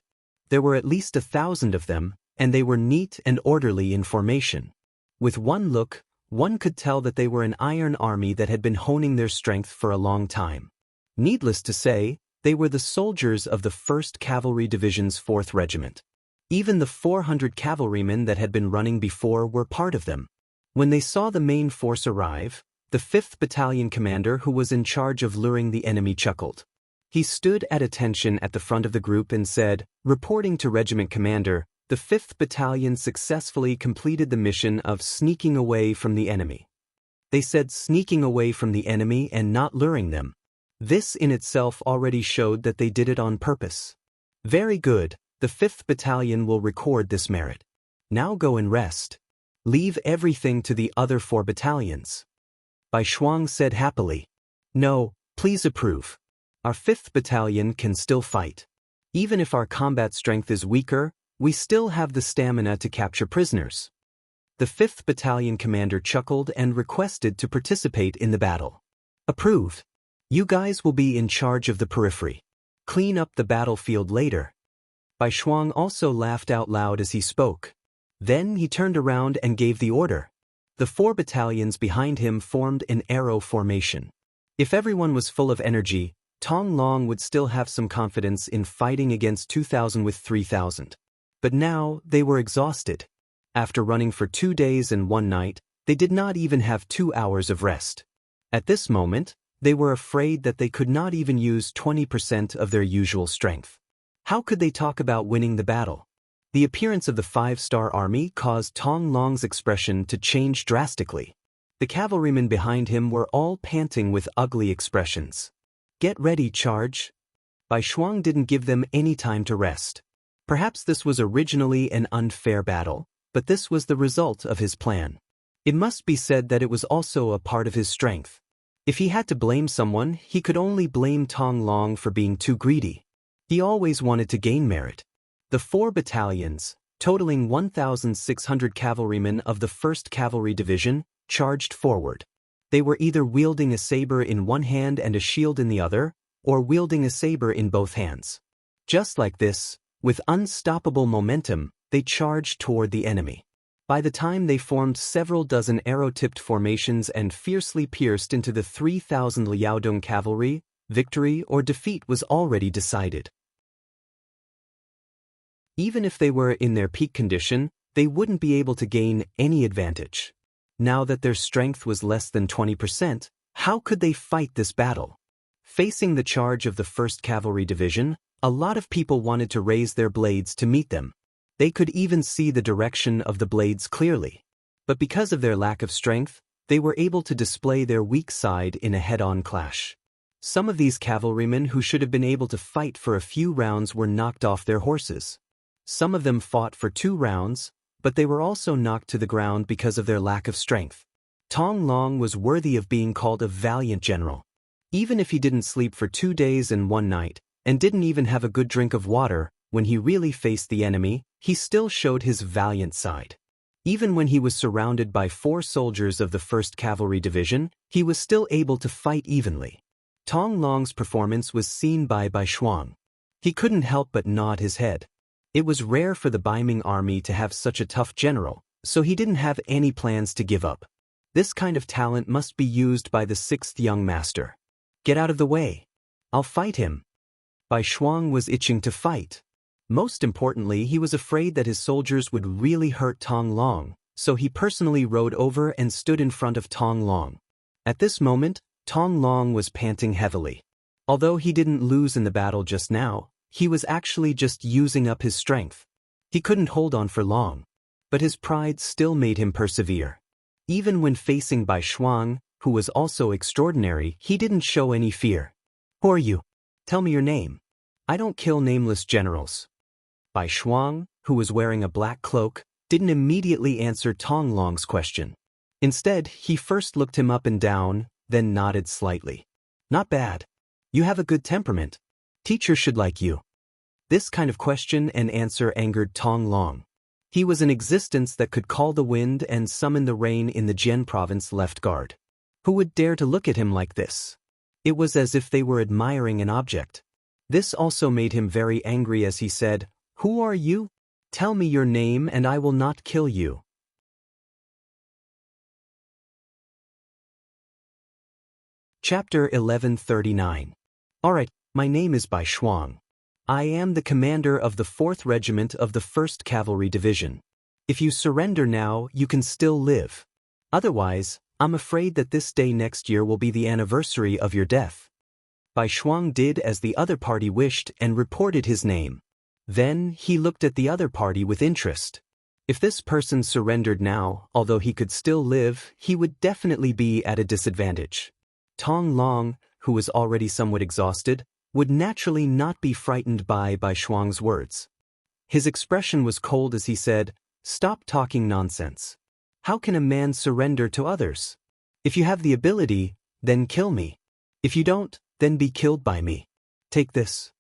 There were at least 1,000 of them, and they were neat and orderly in formation. With one look, one could tell that they were an iron army that had been honing their strength for a long time. Needless to say, they were the soldiers of the 1st Cavalry Division's 4th Regiment. Even the 400 cavalrymen that had been running before were part of them. When they saw the main force arrive, the 5th Battalion commander who was in charge of luring the enemy chuckled. He stood at attention at the front of the group and said, reporting to regiment commander, the 5th Battalion successfully completed the mission of sneaking away from the enemy. They said sneaking away from the enemy and not luring them. This in itself already showed that they did it on purpose. Very good, the 5th Battalion will record this merit. Now go and rest. Leave everything to the other 4 battalions. Bai Shuang said happily. No, please approve. Our 5th Battalion can still fight. Even if our combat strength is weaker, we still have the stamina to capture prisoners. The 5th Battalion commander chuckled and requested to participate in the battle. Approved. You guys will be in charge of the periphery. Clean up the battlefield later. Bai Shuang also laughed out loud as he spoke. Then he turned around and gave the order. The 4 battalions behind him formed an arrow formation. If everyone was full of energy, Tong Long would still have some confidence in fighting against 2,000 with 3,000. But now they were exhausted. After running for 2 days and 1 night, they did not even have 2 hours of rest. At this moment, they were afraid that they could not even use 20% of their usual strength. How could they talk about winning the battle? The appearance of the 5-star army caused Tong Long's expression to change drastically. The cavalrymen behind him were all panting with ugly expressions. Get ready, charge. Bai Shuang didn't give them any time to rest. Perhaps this was originally an unfair battle, but this was the result of his plan. It must be said that it was also a part of his strength. If he had to blame someone, he could only blame Tong Long for being too greedy. He always wanted to gain merit. The 4 battalions, totaling 1,600 cavalrymen of the 1st Cavalry Division, charged forward. They were either wielding a saber in one hand and a shield in the other, or wielding a saber in both hands. Just like this, with unstoppable momentum, they charged toward the enemy. By the time they formed several dozen arrow-tipped formations and fiercely pierced into the 3,000 Liaodong cavalry, victory or defeat was already decided. Even if they were in their peak condition, they wouldn't be able to gain any advantage. Now that their strength was less than 20%, how could they fight this battle? Facing the charge of the 1st Cavalry Division, a lot of people wanted to raise their blades to meet them. They could even see the direction of the blades clearly. But because of their lack of strength, they were able to display their weak side in a head-on clash. Some of these cavalrymen who should have been able to fight for a few rounds were knocked off their horses. Some of them fought for 2 rounds, but they were also knocked to the ground because of their lack of strength. Tong Long was worthy of being called a valiant general. Even if he didn't sleep for 2 days and 1 night, and didn't even have a good drink of water, when he really faced the enemy, he still showed his valiant side. Even when he was surrounded by 4 soldiers of the 1st Cavalry Division, he was still able to fight evenly. Tong Long's performance was seen by Bai Shuang. He couldn't help but nod his head. It was rare for the Baiming army to have such a tough general, so he didn't have any plans to give up. This kind of talent must be used by the 6th young master. Get out of the way. I'll fight him. Bai Shuang was itching to fight. Most importantly, he was afraid that his soldiers would really hurt Tong Long, so he personally rode over and stood in front of Tong Long. At this moment, Tong Long was panting heavily. Although he didn't lose in the battle just now, he was actually just using up his strength. He couldn't hold on for long. But his pride still made him persevere. Even when facing Bai Shuang, who was also extraordinary, he didn't show any fear. Who are you? Tell me your name. I don't kill nameless generals. Bai Shuang, who was wearing a black cloak, didn't immediately answer Tong Long's question. Instead, he first looked him up and down, then nodded slightly. Not bad. You have a good temperament. Teachers should like you. This kind of question and answer angered Tong Long. He was an existence that could call the wind and summon the rain in the Jian province left guard. Who would dare to look at him like this? It was as if they were admiring an object. This also made him very angry as he said, "Who are you? Tell me your name and I will not kill you." Chapter 1139. Alright, my name is Bai Shuang. I am the commander of the 4th Regiment of the 1st Cavalry Division. If you surrender now, you can still live. Otherwise, I'm afraid that this day next year will be the anniversary of your death. Bai Shuang did as the other party wished and reported his name. Then, he looked at the other party with interest. If this person surrendered now, although he could still live, he would definitely be at a disadvantage. Tong Long, who was already somewhat exhausted, would naturally not be frightened by Bai Shuang's words. His expression was cold as he said, "Stop talking nonsense. How can a man surrender to others? If you have the ability, then kill me. If you don't, then be killed by me. Take this."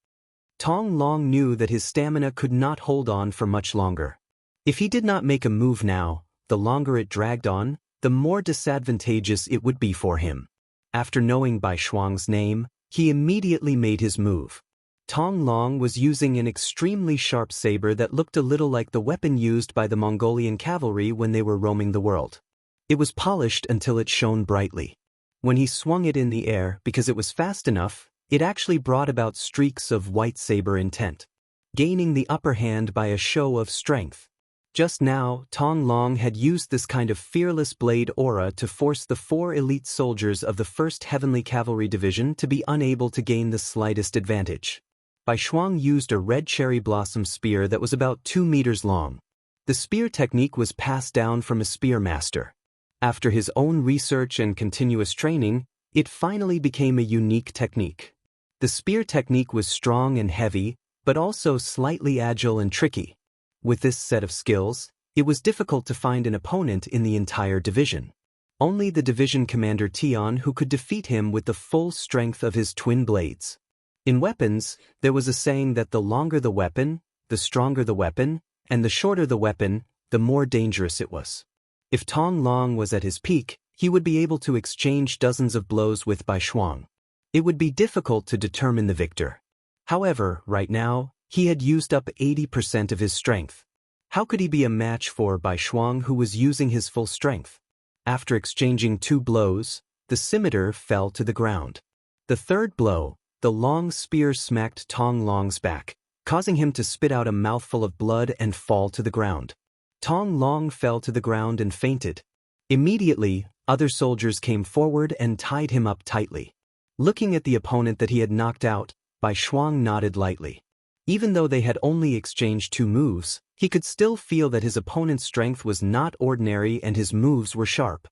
Tong Long knew that his stamina could not hold on for much longer. If he did not make a move now, the longer it dragged on, the more disadvantageous it would be for him. After knowing Bai Shuang's name, he immediately made his move. Tong Long was using an extremely sharp saber that looked a little like the weapon used by the Mongolian cavalry when they were roaming the world. It was polished until it shone brightly. When he swung it in the air, because it was fast enough, it actually brought about streaks of white saber intent, gaining the upper hand by a show of strength. Just now, Tong Long had used this kind of fearless blade aura to force the 4 elite soldiers of the 1st Heavenly Cavalry Division to be unable to gain the slightest advantage. Bai Shuang used a red cherry blossom spear that was about 2 meters long. The spear technique was passed down from a spear master. After his own research and continuous training, it finally became a unique technique. The spear technique was strong and heavy, but also slightly agile and tricky. With this set of skills, it was difficult to find an opponent in the entire division. Only the division commander Tian who could defeat him with the full strength of his twin blades. In weapons, there was a saying that the longer the weapon, the stronger the weapon, and the shorter the weapon, the more dangerous it was. If Tong Long was at his peak, he would be able to exchange dozens of blows with Bai Shuang. It would be difficult to determine the victor. However, right now, he had used up 80% of his strength. How could he be a match for Bai Shuang who was using his full strength? After exchanging 2 blows, the scimitar fell to the ground. The third blow, the long spear smacked Tong Long's back, causing him to spit out a mouthful of blood and fall to the ground. Tong Long fell to the ground and fainted. Immediately, other soldiers came forward and tied him up tightly. Looking at the opponent that he had knocked out, Bai Shuang nodded lightly. Even though they had only exchanged 2 moves, he could still feel that his opponent's strength was not ordinary and his moves were sharp.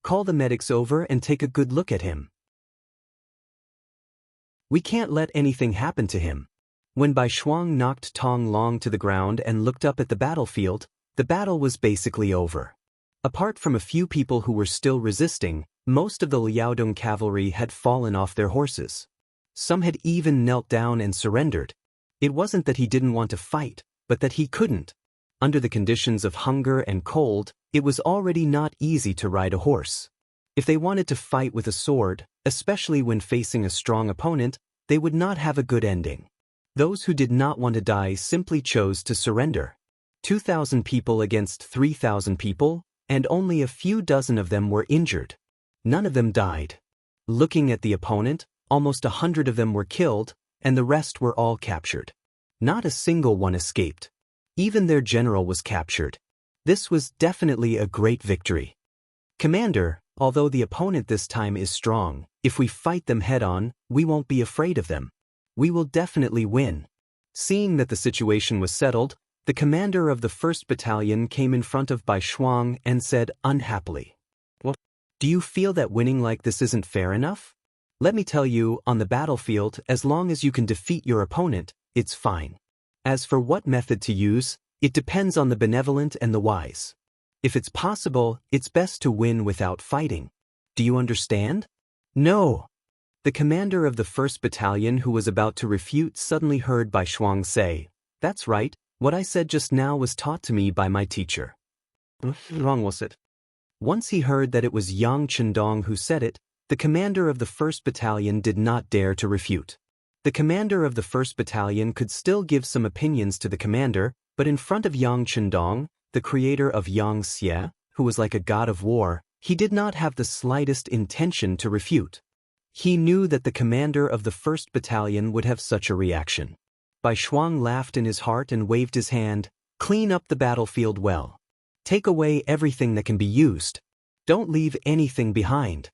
Call the medics over and take a good look at him. We can't let anything happen to him. When Bai Shuang knocked Tong Long to the ground and looked up at the battlefield, the battle was basically over. Apart from a few people who were still resisting, most of the Liaodong cavalry had fallen off their horses. Some had even knelt down and surrendered. It wasn't that he didn't want to fight, but that he couldn't. Under the conditions of hunger and cold, it was already not easy to ride a horse. If they wanted to fight with a sword, especially when facing a strong opponent, they would not have a good ending. Those who did not want to die simply chose to surrender. 2,000 people against 3,000 people, and only a few dozen of them were injured. None of them died. Looking at the opponent, almost 100 of them were killed, and the rest were all captured. Not a single one escaped. Even their general was captured. This was definitely a great victory. Commander, although the opponent this time is strong, if we fight them head-on, we won't be afraid of them. We will definitely win. Seeing that the situation was settled, the commander of the 1st Battalion came in front of Bai Shuang and said unhappily, "What? Do you feel that winning like this isn't fair enough? Let me tell you, on the battlefield, as long as you can defeat your opponent, it's fine. As for what method to use, it depends on the benevolent and the wise. If it's possible, it's best to win without fighting. Do you understand?" "No." The commander of the 1st Battalion, who was about to refute, suddenly heard Bai Shuang say, "That's right, what I said just now was taught to me by my teacher." Wrong was it? Once he heard that it was Yang Chendong who said it, the commander of the 1st Battalion did not dare to refute. The commander of the 1st Battalion could still give some opinions to the commander, but in front of Yang Chendong, the creator of Xianxia, who was like a god of war, he did not have the slightest intention to refute. He knew that the commander of the 1st Battalion would have such a reaction. Bai Shuang laughed in his heart and waved his hand. "Clean up the battlefield well. Take away everything that can be used. Don't leave anything behind."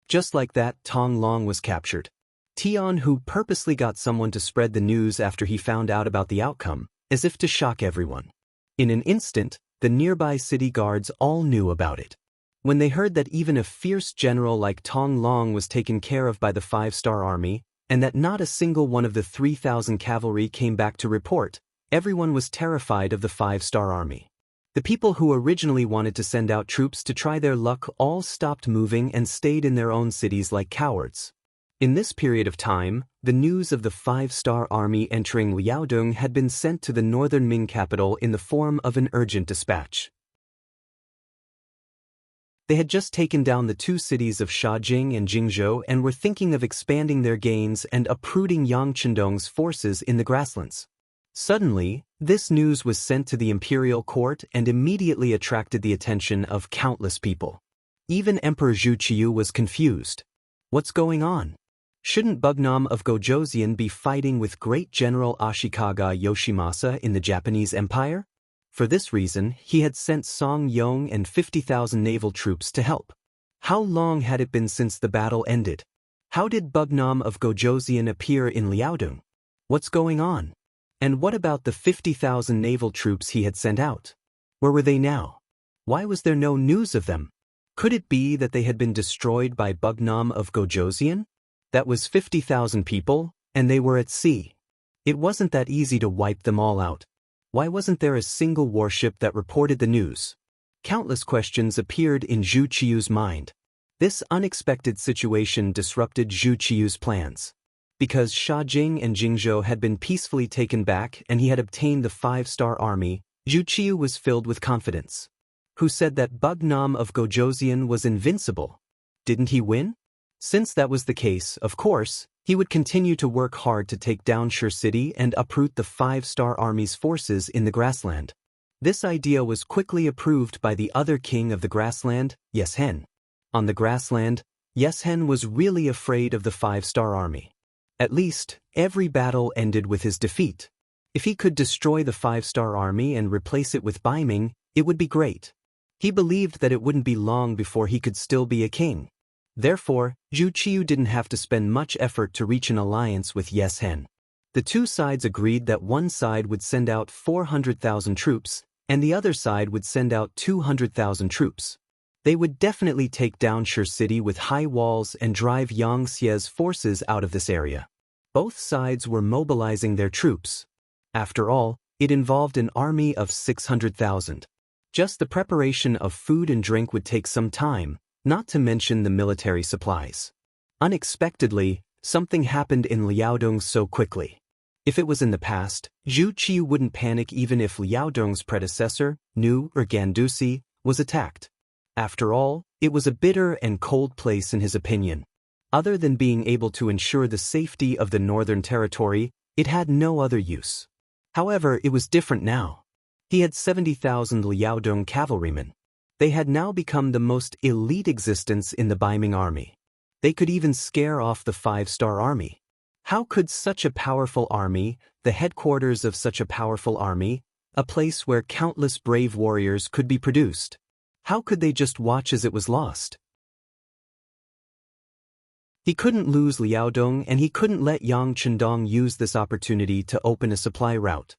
Just like that, Tong Long was captured. Tian Hu purposely got someone to spread the news after he found out about the outcome, as if to shock everyone. In an instant, the nearby city guards all knew about it. When they heard that even a fierce general like Tong Long was taken care of by the 5-star army, and that not a single one of the 3,000 cavalry came back to report, everyone was terrified of the 5-star army. The people who originally wanted to send out troops to try their luck all stopped moving and stayed in their own cities like cowards. In this period of time, the news of the 5-star army entering Liaodong had been sent to the northern Ming capital in the form of an urgent dispatch. They had just taken down the 2 cities of Shajing and Jingzhou and were thinking of expanding their gains and uprooting Yang Chendong's forces in the grasslands. Suddenly, this news was sent to the imperial court and immediately attracted the attention of countless people. Even Emperor Zhu Qiu was confused. What's going on? Shouldn't Bugnam of Gojoseon be fighting with great General Ashikaga Yoshimasa in the Japanese Empire? For this reason, he had sent Song Yong and 50,000 naval troops to help. How long had it been since the battle ended? How did Bugnam of Gojoseon appear in Liaodong? What's going on? And what about the 50,000 naval troops he had sent out? Where were they now? Why was there no news of them? Could it be that they had been destroyed by Bugnam of Gojoseon? That was 50,000 people, and they were at sea. It wasn't that easy to wipe them all out. Why wasn't there a single warship that reported the news? Countless questions appeared in Zhu Qiu's mind. This unexpected situation disrupted Zhu Qiu's plans. Because Shajing and Jingzhou had been peacefully taken back and he had obtained the 5-star army, Zhu Qiu was filled with confidence. Who said that Bugnam of Gojoseon was invincible? Didn't he win? Since that was the case, of course, he would continue to work hard to take down Shi City and uproot the 5-star army's forces in the grassland. This idea was quickly approved by the other king of the grassland, Yeshen. On the grassland, Yeshen was really afraid of the 5-star army. At least, every battle ended with his defeat. If he could destroy the 5-star army and replace it with Baiming, it would be great. He believed that it wouldn't be long before he could still be a king. Therefore, Zhu Qiu didn't have to spend much effort to reach an alliance with Yes Hen. The two sides agreed that one side would send out 400,000 troops, and the other side would send out 200,000 troops. They would definitely take down Shi City with high walls and drive Yang Xie's forces out of this area. Both sides were mobilizing their troops. After all, it involved an army of 600,000. Just the preparation of food and drink would take some time, not to mention the military supplies. Unexpectedly, something happened in Liaodong so quickly. If it was in the past, Zhu Qiu wouldn't panic even if Liaodong's predecessor, Nu or Gandusi, was attacked. After all, it was a bitter and cold place in his opinion. Other than being able to ensure the safety of the northern territory, it had no other use. However, it was different now. He had 70,000 Liaodong cavalrymen. They had now become the most elite existence in the Baiming army. They could even scare off the 5-star army. How could such a powerful army, the headquarters of such a powerful army, a place where countless brave warriors could be produced, how could they just watch as it was lost? He couldn't lose Liaodong, and he couldn't let Yang Chendong use this opportunity to open a supply route.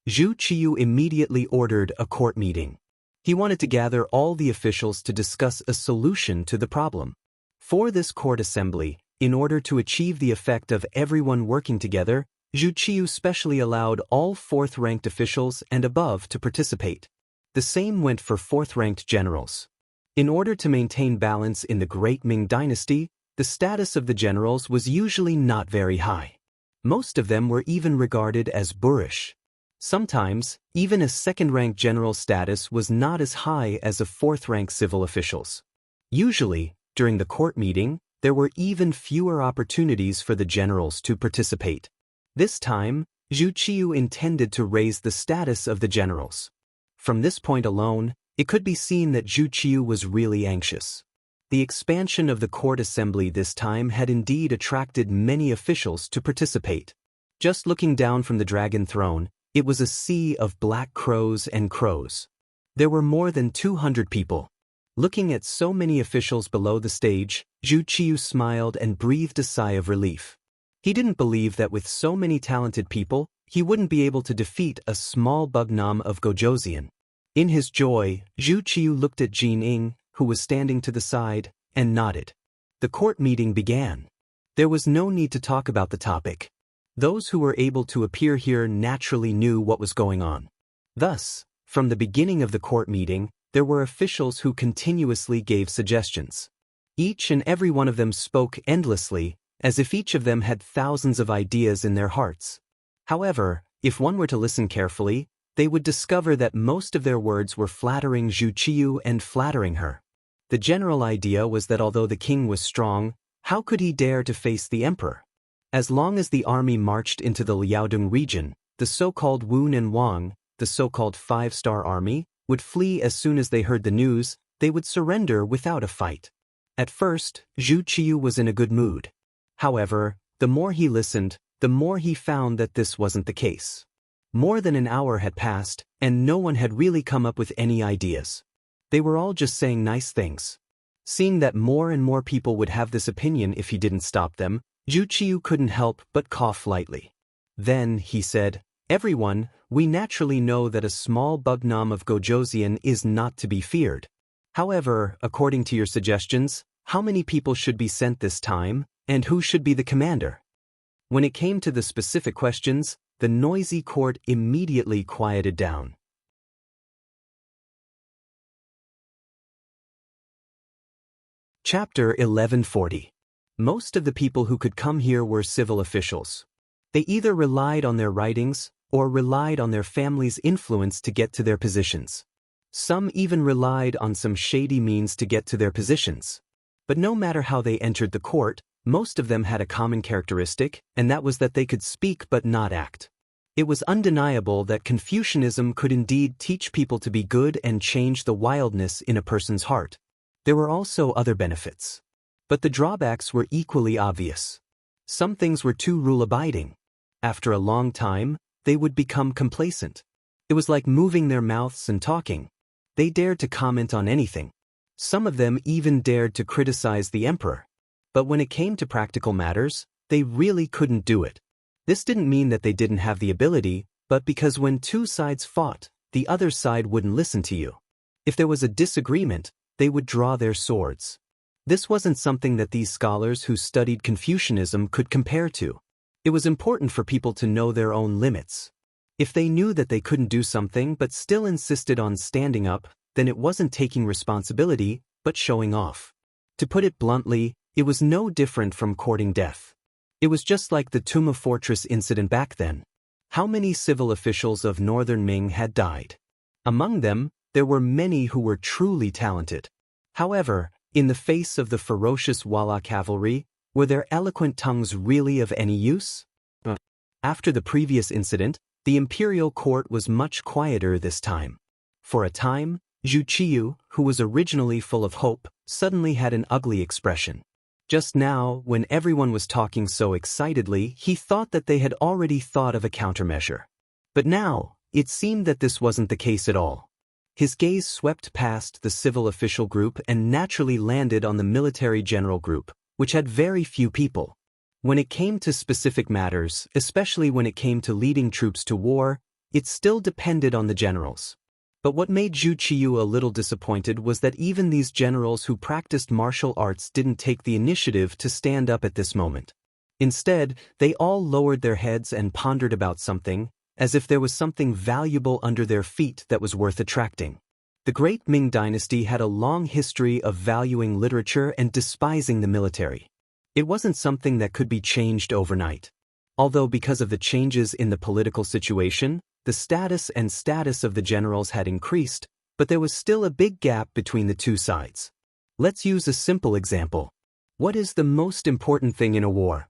Zhu Qiu immediately ordered a court meeting. He wanted to gather all the officials to discuss a solution to the problem. For this court assembly, in order to achieve the effect of everyone working together, Zhu Qiu specially allowed all 4th-ranked officials and above to participate. The same went for 4th-ranked generals. In order to maintain balance in the Great Ming Dynasty, the status of the generals was usually not very high. Most of them were even regarded as boorish. Sometimes, even a 2nd-rank general status was not as high as a 4th-rank civil officials. Usually, during the court meeting, there were even fewer opportunities for the generals to participate. This time, Zhu Qiu intended to raise the status of the generals. From this point alone, it could be seen that Zhu Qiu was really anxious. The expansion of the court assembly this time had indeed attracted many officials to participate. Just looking down from the dragon throne, it was a sea of black crows and crows. There were more than 200 people. Looking at so many officials below the stage, Zhu Qiu smiled and breathed a sigh of relief. He didn't believe that with so many talented people, he wouldn't be able to defeat a small bugnam of Gojosian. In his joy, Zhu Qiu looked at Jin Ying, who was standing to the side, and nodded. The court meeting began. There was no need to talk about the topic. Those who were able to appear here naturally knew what was going on. Thus, from the beginning of the court meeting, there were officials who continuously gave suggestions. Each and every one of them spoke endlessly, as if each of them had thousands of ideas in their hearts. However, if one were to listen carefully, they would discover that most of their words were flattering Zhu Qiu and flattering her. The general idea was that although the king was strong, how could he dare to face the emperor? As long as the army marched into the Liaodong region, the so-called Wu and Wang, the so-called 5-star army, would flee as soon as they heard the news. They would surrender without a fight. At first, Zhu Qiu was in a good mood. However, the more he listened, the more he found that this wasn't the case. More than an hour had passed, and no one had really come up with any ideas. They were all just saying nice things. Seeing that more and more people would have this opinion if he didn't stop them, Zhu Qiu couldn't help but cough lightly. Then, he said, "Everyone, we naturally know that a small bugnam of Gojosian is not to be feared. However, according to your suggestions, how many people should be sent this time, and who should be the commander?" When it came to the specific questions, the noisy court immediately quieted down. Chapter 1140. Most of the people who could come here were civil officials. They either relied on their writings or relied on their family's influence to get to their positions. Some even relied on some shady means to get to their positions. But no matter how they entered the court, most of them had a common characteristic, and that was that they could speak but not act. It was undeniable that Confucianism could indeed teach people to be good and change the wildness in a person's heart. There were also other benefits. But the drawbacks were equally obvious. Some things were too rule-abiding. After a long time, they would become complacent. It was like moving their mouths and talking. They dared to comment on anything. Some of them even dared to criticize the emperor. But when it came to practical matters, they really couldn't do it. This didn't mean that they didn't have the ability, but because when two sides fought, the other side wouldn't listen to you. If there was a disagreement, they would draw their swords. This wasn't something that these scholars who studied Confucianism could compare to. It was important for people to know their own limits. If they knew that they couldn't do something but still insisted on standing up, then it wasn't taking responsibility, but showing off. To put it bluntly, it was no different from courting death. It was just like the Tuma Fortress incident back then. How many civil officials of northern Ming had died? Among them, there were many who were truly talented. However, in the face of the ferocious Walla cavalry, were their eloquent tongues really of any use? After the previous incident, the imperial court was much quieter this time. For a time, Zhu Qiyu, who was originally full of hope, suddenly had an ugly expression. Just now, when everyone was talking so excitedly, he thought that they had already thought of a countermeasure. But now, it seemed that this wasn't the case at all. His gaze swept past the civil official group and naturally landed on the military general group, which had very few people. When it came to specific matters, especially when it came to leading troops to war, it still depended on the generals. But what made Zhu Qiyu a little disappointed was that even these generals who practiced martial arts didn't take the initiative to stand up at this moment. Instead, they all lowered their heads and pondered about something, as if there was something valuable under their feet that was worth attracting. The great Ming dynasty had a long history of valuing literature and despising the military. It wasn't something that could be changed overnight. Although because of the changes in the political situation, the status of the generals had increased, but there was still a big gap between the two sides. Let's use a simple example. What is the most important thing in a war?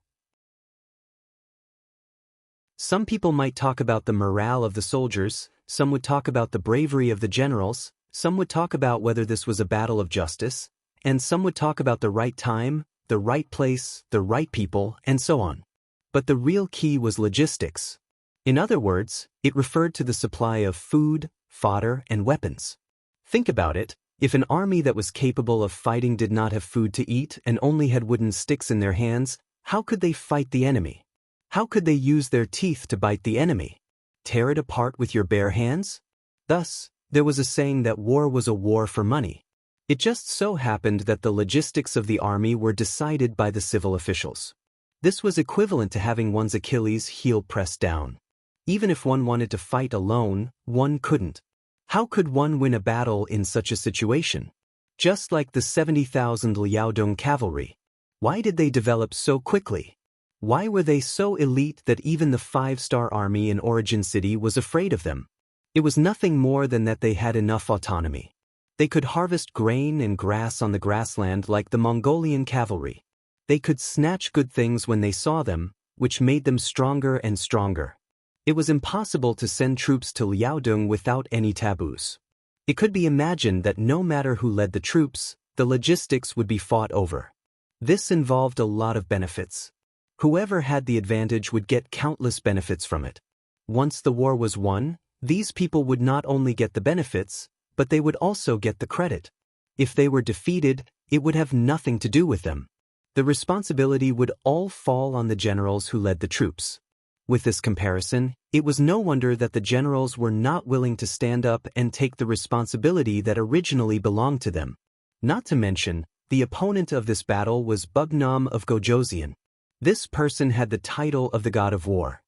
Some people might talk about the morale of the soldiers, some would talk about the bravery of the generals, some would talk about whether this was a battle of justice, and some would talk about the right time, the right place, the right people, and so on. But the real key was logistics. In other words, it referred to the supply of food, fodder, and weapons. Think about it, if an army that was capable of fighting did not have food to eat and only had wooden sticks in their hands, how could they fight the enemy? How could they use their teeth to bite the enemy? Tear it apart with your bare hands? Thus, there was a saying that war was a war for money. It just so happened that the logistics of the army were decided by the civil officials. This was equivalent to having one's Achilles heel pressed down. Even if one wanted to fight alone, one couldn't. How could one win a battle in such a situation? Just like the 70,000 Liaodong cavalry. Why did they develop so quickly? Why were they so elite that even the 5-star army in Origin City was afraid of them? It was nothing more than that they had enough autonomy. They could harvest grain and grass on the grassland like the Mongolian cavalry. They could snatch good things when they saw them, which made them stronger and stronger. It was impossible to send troops to Liaodong without any taboos. It could be imagined that no matter who led the troops, the logistics would be fought over. This involved a lot of benefits. Whoever had the advantage would get countless benefits from it. Once the war was won, these people would not only get the benefits, but they would also get the credit. If they were defeated, it would have nothing to do with them. The responsibility would all fall on the generals who led the troops. With this comparison, it was no wonder that the generals were not willing to stand up and take the responsibility that originally belonged to them. Not to mention, the opponent of this battle was Bugnam of Gojoseon. This person had the title of the god of war.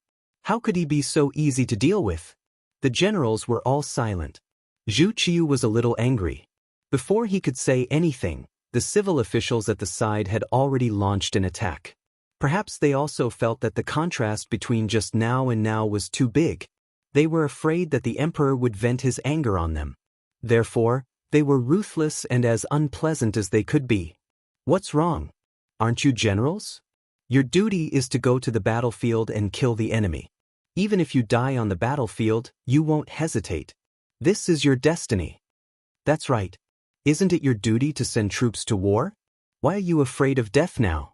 How could he be so easy to deal with? The generals were all silent. Zhu Qiyu was a little angry. Before he could say anything, the civil officials at the side had already launched an attack. Perhaps they also felt that the contrast between just now and now was too big. They were afraid that the emperor would vent his anger on them. Therefore, they were ruthless and as unpleasant as they could be. What's wrong? Aren't you generals? Your duty is to go to the battlefield and kill the enemy. Even if you die on the battlefield, you won't hesitate. This is your destiny. That's right. Isn't it your duty to send troops to war? Why are you afraid of death now?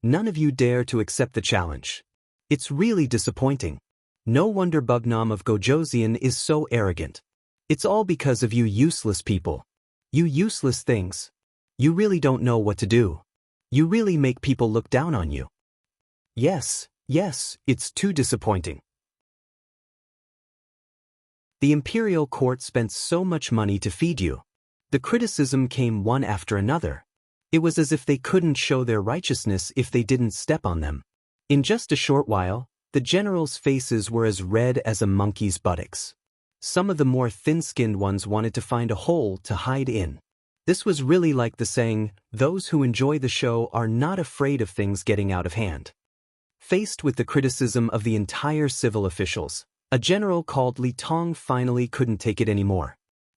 None of you dare to accept the challenge. It's really disappointing. No wonder Bugnam of Gojoseon is so arrogant. It's all because of you useless people. You useless things. You really don't know what to do. You really make people look down on you. Yes, it's too disappointing. The imperial court spent so much money to feed you. The criticism came one after another. It was as if they couldn't show their righteousness if they didn't step on them. In just a short while, the generals' faces were as red as a monkey's buttocks. Some of the more thin-skinned ones wanted to find a hole to hide in. This was really like the saying, "Those who enjoy the show are not afraid of things getting out of hand." Faced with the criticism of the entire civil officials, a general called Li Tong finally couldn't take it anymore.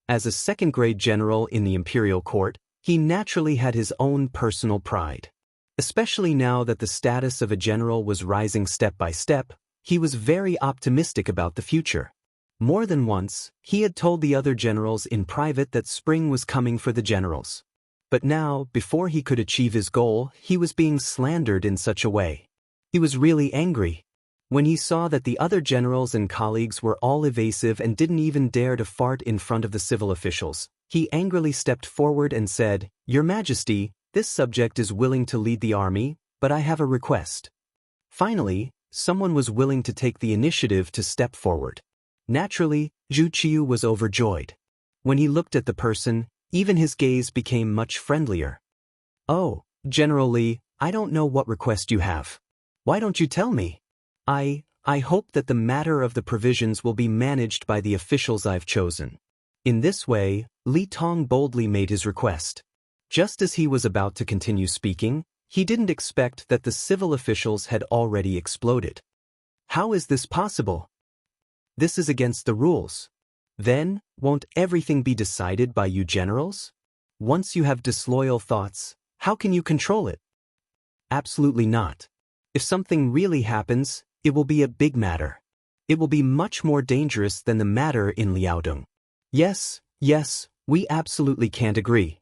As a second-grade general in the imperial court, he naturally had his own personal pride. Especially now that the status of a general was rising step by step, he was very optimistic about the future. More than once, he had told the other generals in private that spring was coming for the generals. But now, before he could achieve his goal, he was being slandered in such a way. He was really angry. When he saw that the other generals and colleagues were all evasive and didn't even dare to fart in front of the civil officials, he angrily stepped forward and said, "Your Majesty, this subject is willing to lead the army, but I have a request." Finally, someone was willing to take the initiative to step forward. Naturally, Zhu Qiu was overjoyed. When he looked at the person, even his gaze became much friendlier. "Oh, General Li, I don't know what request you have. Why don't you tell me? I hope that the matter of the provisions will be managed by the officials I've chosen." In this way, Li Tong boldly made his request. Just as he was about to continue speaking, he didn't expect that the civil officials had already exploded. "How is this possible? This is against the rules. Then, won't everything be decided by you generals? Once you have disloyal thoughts, how can you control it?" "Absolutely not. If something really happens, it will be a big matter. It will be much more dangerous than the matter in Liaodong." Yes, we absolutely can't agree."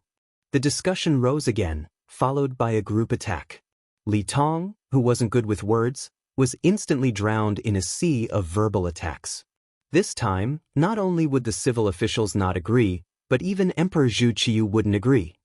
The discussion rose again, followed by a group attack. Li Tong, who wasn't good with words, was instantly drowned in a sea of verbal attacks. This time, not only would the civil officials not agree, but even Emperor Zhu Qiu wouldn't agree.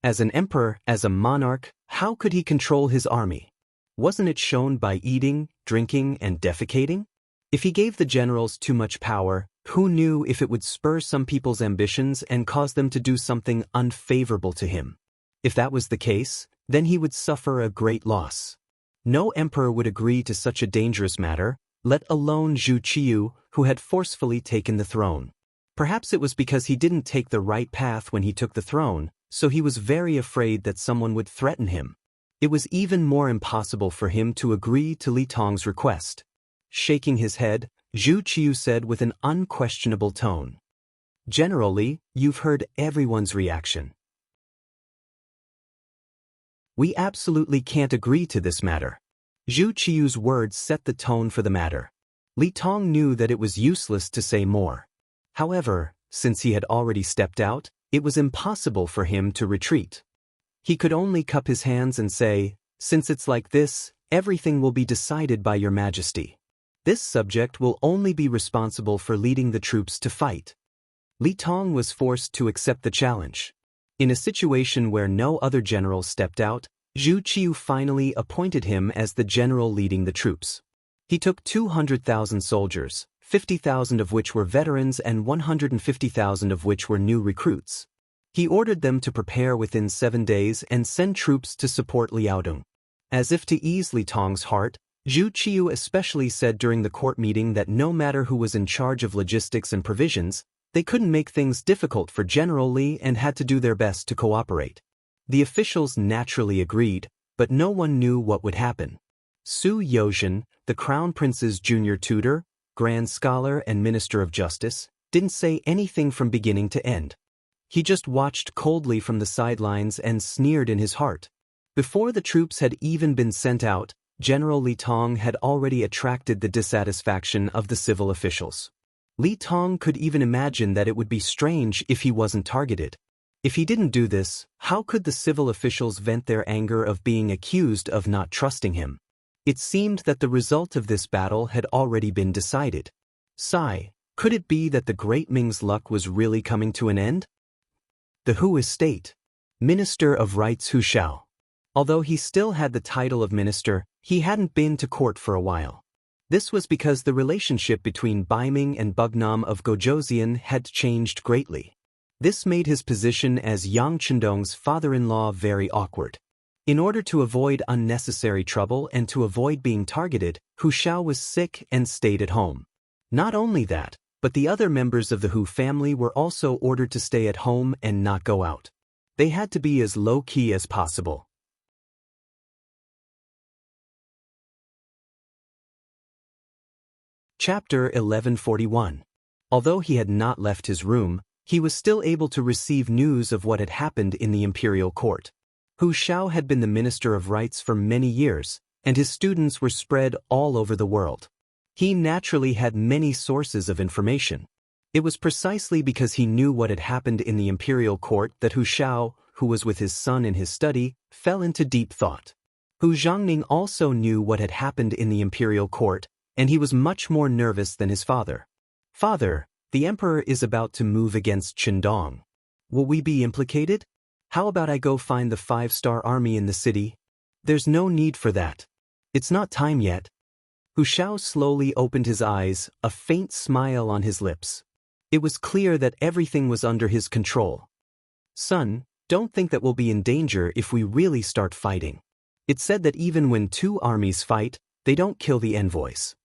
As an emperor, as a monarch, how could he control his army? Wasn't it shown by eating, drinking, and defecating? If he gave the generals too much power, who knew if it would spur some people's ambitions and cause them to do something unfavorable to him? If that was the case, then he would suffer a great loss. No emperor would agree to such a dangerous matter, let alone Zhu Qiu, who had forcefully taken the throne. Perhaps it was because he didn't take the right path when he took the throne, so he was very afraid that someone would threaten him. It was even more impossible for him to agree to Li Tong's request. Shaking his head, Zhu Qiu said with an unquestionable tone, "General Li, you've heard everyone's reaction. We absolutely can't agree to this matter." Zhu Qiu's words set the tone for the matter. Li Tong knew that it was useless to say more. However, since he had already stepped out, it was impossible for him to retreat. He could only cup his hands and say, "Since it's like this, everything will be decided by Your Majesty. This subject will only be responsible for leading the troops to fight." Li Tong was forced to accept the challenge. In a situation where no other general stepped out, Zhu Qiu finally appointed him as the general leading the troops. He took 200,000 soldiers, 50,000 of which were veterans and 150,000 of which were new recruits. He ordered them to prepare within 7 days and send troops to support Liaodong. As if to ease Li Tong's heart, Zhu Qiu especially said during the court meeting that no matter who was in charge of logistics and provisions, they couldn't make things difficult for General Li and had to do their best to cooperate. The officials naturally agreed, but no one knew what would happen. Su Yozhen, the Crown Prince's junior tutor, Grand Scholar and Minister of Justice, didn't say anything from beginning to end. He just watched coldly from the sidelines and sneered in his heart. Before the troops had even been sent out, General Li Tong had already attracted the dissatisfaction of the civil officials. Li Tong could even imagine that it would be strange if he wasn't targeted. If he didn't do this, how could the civil officials vent their anger of being accused of not trusting him? It seemed that the result of this battle had already been decided. Sigh, could it be that the Great Ming's luck was really coming to an end? The Hu estate. Minister of Rights Hu Shao. Although he still had the title of minister, he hadn't been to court for a while. This was because the relationship between Baiming and Bugnam of Gojoseon had changed greatly. This made his position as Yang Chendong's father-in-law very awkward. In order to avoid unnecessary trouble and to avoid being targeted, Hu Shao was sick and stayed at home. Not only that, but the other members of the Hu family were also ordered to stay at home and not go out. They had to be as low-key as possible. Chapter 1141. Although he had not left his room, he was still able to receive news of what had happened in the imperial court. Hu Shao had been the Minister of Rites for many years, and his students were spread all over the world. He naturally had many sources of information. It was precisely because he knew what had happened in the imperial court that Hu Shao, who was with his son in his study, fell into deep thought. Hu Zhangning also knew what had happened in the imperial court, and he was much more nervous than his father. "Father, the emperor is about to move against Chendong. Will we be implicated? How about I go find the 5-star army in the city?" "There's no need for that. It's not time yet." Hu Shao slowly opened his eyes, a faint smile on his lips. It was clear that everything was under his control. "Son, don't think that we'll be in danger if we really start fighting. It's said that even when 2 armies fight, they don't kill the envoys."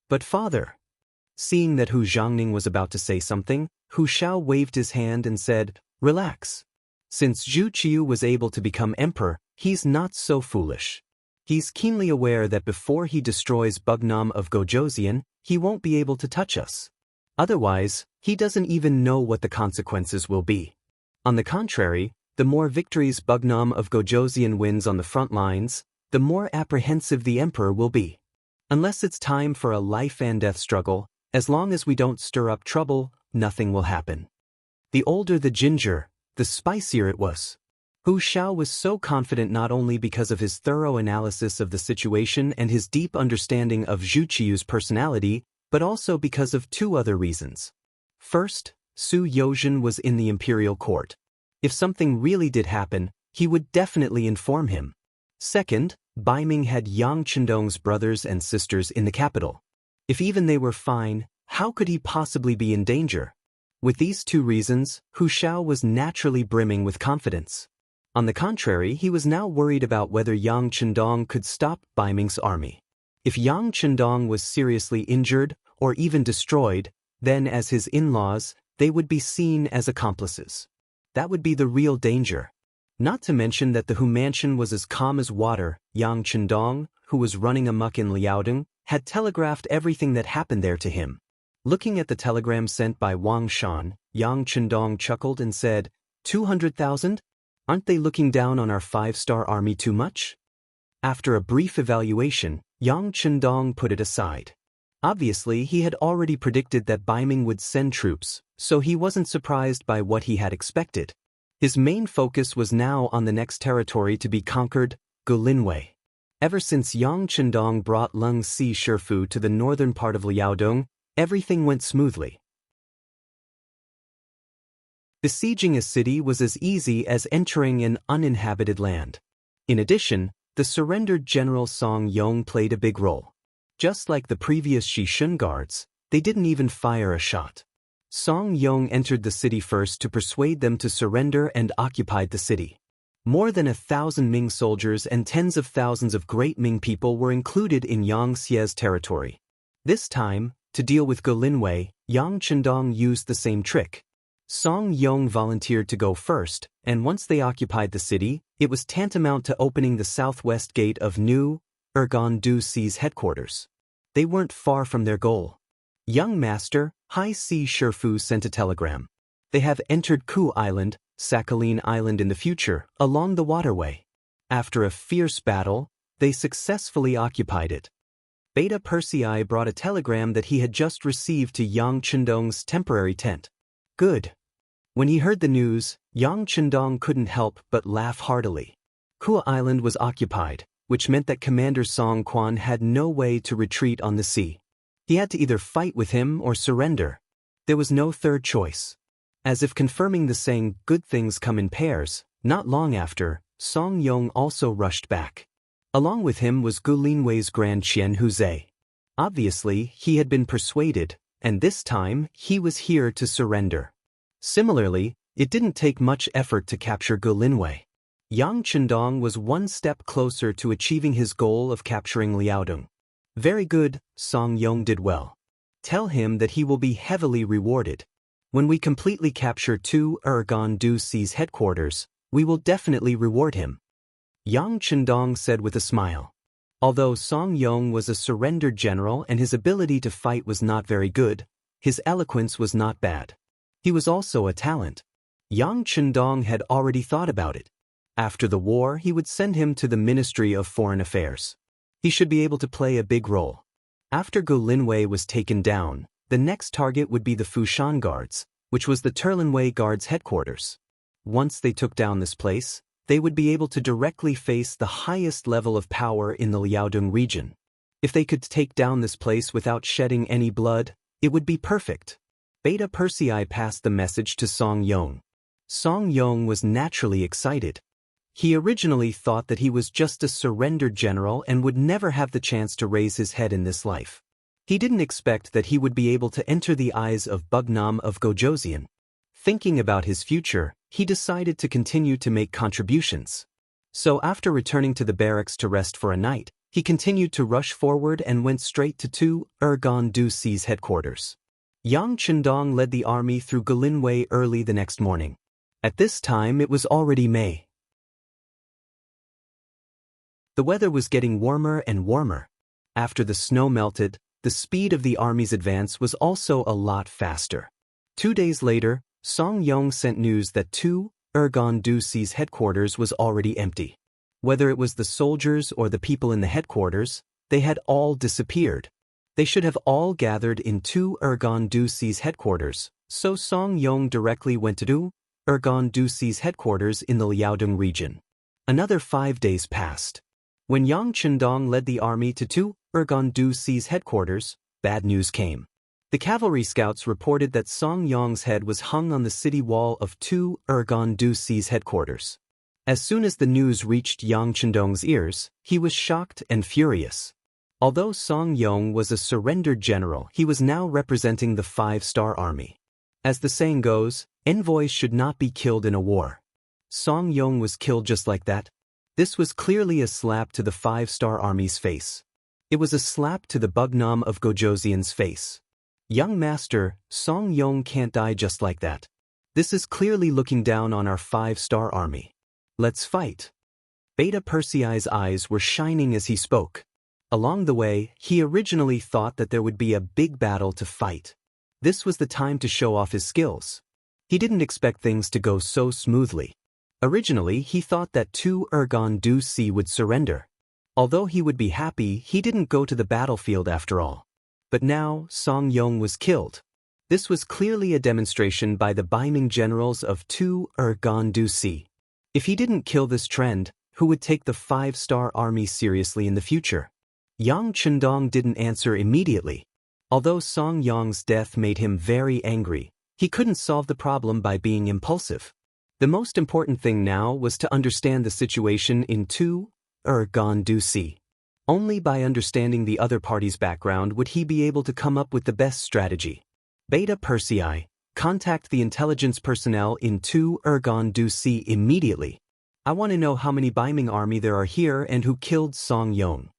"But father..." Seeing that Hu Zhangning was about to say something, Hu Shao waved his hand and said, "Relax. Since Zhu Qiu was able to become emperor, he's not so foolish. He's keenly aware that before he destroys Bugnam of Gojoseon, he won't be able to touch us. Otherwise, he doesn't even know what the consequences will be. On the contrary, the more victories Bugnam of Gojoseon wins on the front lines, the more apprehensive the emperor will be. Unless it's time for a life-and-death struggle, as long as we don't stir up trouble, nothing will happen." The older the ginger, the spicier it was. Hu Shao was so confident not only because of his thorough analysis of the situation and his deep understanding of Zhu Qiu's personality, but also because of 2 other reasons. First, Su Yozhen was in the imperial court. If something really did happen, he would definitely inform him. Second, Baiming had Yang Chendong's brothers and sisters in the capital. If even they were fine, how could he possibly be in danger? With these 2 reasons, Hu Shao was naturally brimming with confidence. On the contrary, he was now worried about whether Yang Chendong could stop Baiming's army. If Yang Chendong was seriously injured or even destroyed, then as his in-laws, they would be seen as accomplices. That would be the real danger. Not to mention that the Hu mansion was as calm as water. Yang Chendong, who was running amok in Liaodong, had telegraphed everything that happened there to him. Looking at the telegram sent by Wang Shan, Yang Chendong chuckled and said, 200,000? Aren't they looking down on our 5-star army too much? After a brief evaluation, Yang Chendong put it aside. Obviously, he had already predicted that Baiming would send troops, so he wasn't surprised by what he had expected. His main focus was now on the next territory to be conquered, Gulinwei. Ever since Yang Chendong brought Lung Si Shifu to the northern part of Liaodong, everything went smoothly. Besieging a city was as easy as entering an uninhabited land. In addition, the surrendered General Song Yong played a big role. Just like the previous Shishun guards, they didn't even fire a shot. Song Yong entered the city first to persuade them to surrender and occupied the city. More than 1,000 Ming soldiers and tens of thousands of great Ming people were included in Yang Xie's territory. This time, to deal with Gulinwei, Yang Chendong used the same trick. Song Yong volunteered to go first, and once they occupied the city, it was tantamount to opening the southwest gate of New Ergon Du Si's headquarters. They weren't far from their goal. "Young master," Hai Si Shifu sent a telegram. "They have entered Ku Island, Sakhalin Island in the future, along the waterway. After a fierce battle, they successfully occupied it." Beta Persei brought a telegram that he had just received to Yang Chendong's temporary tent. Good. When he heard the news, Yang Chendong couldn't help but laugh heartily. Ku Island was occupied, which meant that Commander Song Quan had no way to retreat on the sea. He had to either fight with him or surrender. There was no third choice. As if confirming the saying, "good things come in pairs," not long after, Song Yong also rushed back. Along with him was Gu Linwei's grand Qian Huzhe. Obviously, he had been persuaded, and this time, he was here to surrender. Similarly, it didn't take much effort to capture Gu Linwei. Yang Chendong was one step closer to achieving his goal of capturing Liaodong. Very good, Song Yong did well. Tell him that he will be heavily rewarded. When we completely capture Tu Ergon Du Si's headquarters, we will definitely reward him. Yang Chendong said with a smile. Although Song Yong was a surrendered general and his ability to fight was not very good, his eloquence was not bad. He was also a talent. Yang Chendong had already thought about it. After the war, he would send him to the Ministry of Foreign Affairs. He should be able to play a big role. After Gu Linwei was taken down, the next target would be the Fushan Guards, which was the Turlinwei Guards' headquarters. Once they took down this place, they would be able to directly face the highest level of power in the Liaodong region. If they could take down this place without shedding any blood, it would be perfect. Beta Persei passed the message to Song Yong. Song Yong was naturally excited. He originally thought that he was just a surrendered general and would never have the chance to raise his head in this life. He didn't expect that he would be able to enter the eyes of Bugnam of Gojoseon. Thinking about his future, he decided to continue to make contributions. So after returning to the barracks to rest for a night, he continued to rush forward and went straight to Tu Ergon Du Si's headquarters. Yang Chendong led the army through Gu Linwei early the next morning. At this time it was already May. The weather was getting warmer and warmer. After the snow melted, the speed of the army's advance was also a lot faster. 2 days later, Song Yong sent news that Tu Ergon Du Si's headquarters was already empty. Whether it was the soldiers or the people in the headquarters, they had all disappeared. They should have all gathered in Tu Ergon Du Si's headquarters, so Song Yong directly went to Tu Ergon Du Si's headquarters in the Liaodong region. Another 5 days passed. When Yang Chendong led the army to Tu Ergon Du Si's headquarters, bad news came. The cavalry scouts reported that Song Yong's head was hung on the city wall of Tu Ergon Du Si's headquarters. As soon as the news reached Yang Chendong's ears, he was shocked and furious. Although Song Yong was a surrendered general, he was now representing the 5-star army. As the saying goes, envoys should not be killed in a war. Song Yong was killed just like that. This was clearly a slap to the 5-star army's face. It was a slap to the Bugnam of Gojoseon's face. Young master, Song Yong can't die just like that. This is clearly looking down on our 5-star army. Let's fight. Beta Persei's eyes were shining as he spoke. Along the way, he originally thought that there would be a big battle to fight. This was the time to show off his skills. He didn't expect things to go so smoothly. Originally, he thought that Tu Ergon Du Si would surrender. Although he would be happy, he didn't go to the battlefield after all. But now, Song Yong was killed. This was clearly a demonstration by the Baiming generals of Tu Ergon Du Si. If he didn't kill this trend, who would take the 5-star army seriously in the future? Yang Chendong didn't answer immediately. Although Song Yong's death made him very angry, he couldn't solve the problem by being impulsive. The most important thing now was to understand the situation in Tu Ergon Du Si. Only by understanding the other party's background would he be able to come up with the best strategy. Beta Persei, contact the intelligence personnel in Tu Ergon Du Si immediately. I want to know how many Baiming army there are here and who killed Song Yong.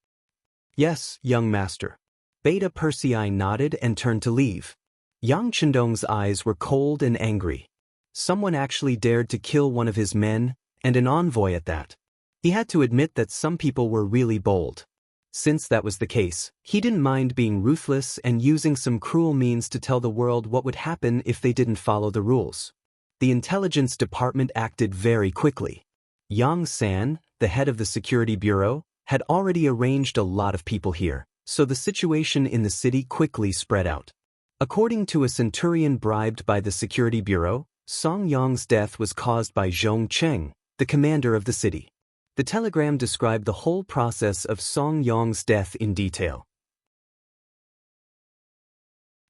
Yes, young master. Beta Persei nodded and turned to leave. Yang Chendong's eyes were cold and angry. Someone actually dared to kill one of his men, and an envoy at that. He had to admit that some people were really bold. Since that was the case, he didn't mind being ruthless and using some cruel means to tell the world what would happen if they didn't follow the rules. The intelligence department acted very quickly. Yang San, the head of the security bureau, had already arranged a lot of people here, so the situation in the city quickly spread out. According to a centurion bribed by the security bureau, Song Yong's death was caused by Zhong Cheng, the commander of the city. The telegram described the whole process of Song Yong's death in detail.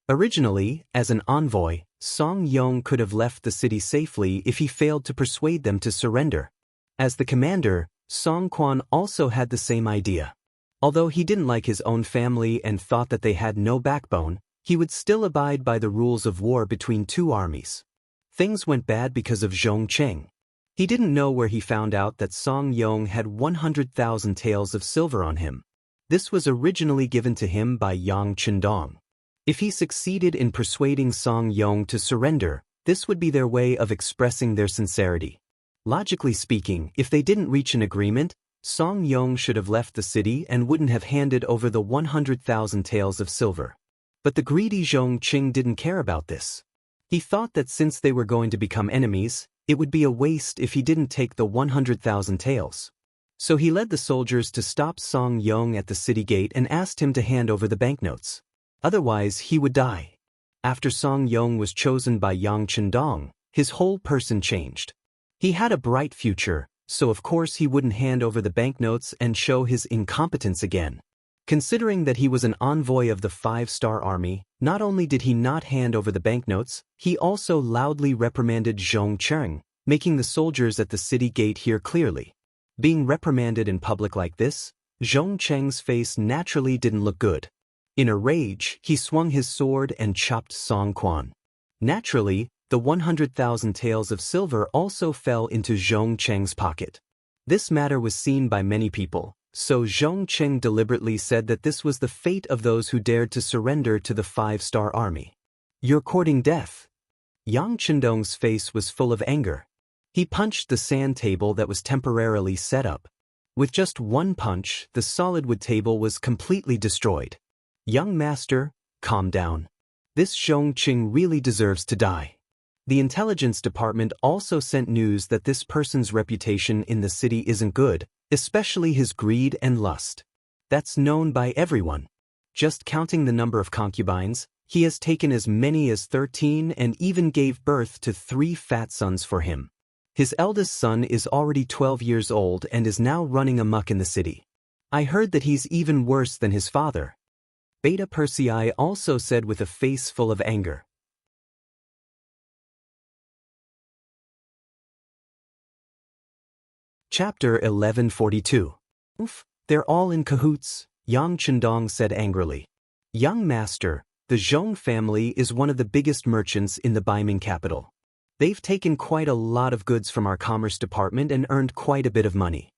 Originally, as an envoy, Song Yong could have left the city safely if he failed to persuade them to surrender. As the commander, Song Quan also had the same idea. Although he didn't like his own family and thought that they had no backbone, he would still abide by the rules of war between two armies. Things went bad because of Zhong Cheng. He didn't know where he found out that Song Yong had 100,000 taels of silver on him. This was originally given to him by Yang Chendong. If he succeeded in persuading Song Yong to surrender, this would be their way of expressing their sincerity. Logically speaking, if they didn't reach an agreement, Song Yong should have left the city and wouldn't have handed over the 100,000 taels of silver. But the greedy Zhong Qing didn't care about this. He thought that since they were going to become enemies, it would be a waste if he didn't take the 100,000 taels. So he led the soldiers to stop Song Yong at the city gate and asked him to hand over the banknotes. Otherwise, he would die. After Song Yong was chosen by Yang Chendong, his whole person changed. He had a bright future, so of course he wouldn't hand over the banknotes and show his incompetence again. Considering that he was an envoy of the 5-star army, not only did he not hand over the banknotes, he also loudly reprimanded Zhong Cheng, making the soldiers at the city gate hear clearly. Being reprimanded in public like this, Zhong Cheng's face naturally didn't look good. In a rage, he swung his sword and chopped Song Quan. Naturally, the 100,000 taels of silver also fell into Zhong Cheng's pocket. This matter was seen by many people, so Zhong Cheng deliberately said that this was the fate of those who dared to surrender to the 5-star army. "You're courting death." Yang Chendong's face was full of anger. He punched the sand table that was temporarily set up. With just one punch, the solid wood table was completely destroyed. "Young master, calm down. This Zhong Qing really deserves to die." The intelligence department also sent news that this person's reputation in the city isn't good, especially his greed and lust. That's known by everyone. Just counting the number of concubines, he has taken as many as 13 and even gave birth to 3 fat sons for him. His eldest son is already 12 years old and is now running amok in the city. I heard that he's even worse than his father. Beta Persei also said with a face full of anger. Chapter 1142. "Oof, they're all in cahoots," Yang Chendong said angrily. "Young master, the Zhong family is one of the biggest merchants in the Baiming capital. They've taken quite a lot of goods from our commerce department and earned quite a bit of money.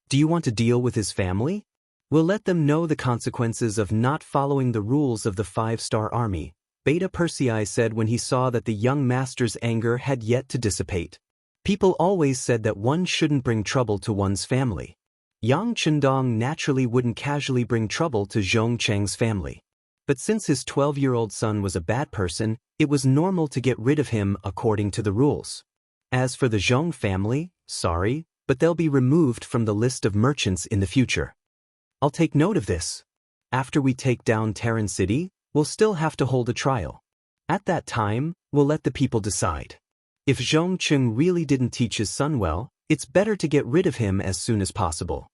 Do you want to deal with his family? We'll let them know the consequences of not following the rules of the 5-star army," Beta Persei said when he saw that the young master's anger had yet to dissipate. People always said that one shouldn't bring trouble to one's family. Yang Chendong naturally wouldn't casually bring trouble to Zhong Cheng's family. But since his 12-year-old son was a bad person, it was normal to get rid of him according to the rules. As for the Zhong family, sorry, but they'll be removed from the list of merchants in the future. I'll take note of this. After we take down Terran City, we'll still have to hold a trial. At that time, we'll let the people decide. If Zhong Cheng really didn't teach his son well, it's better to get rid of him as soon as possible.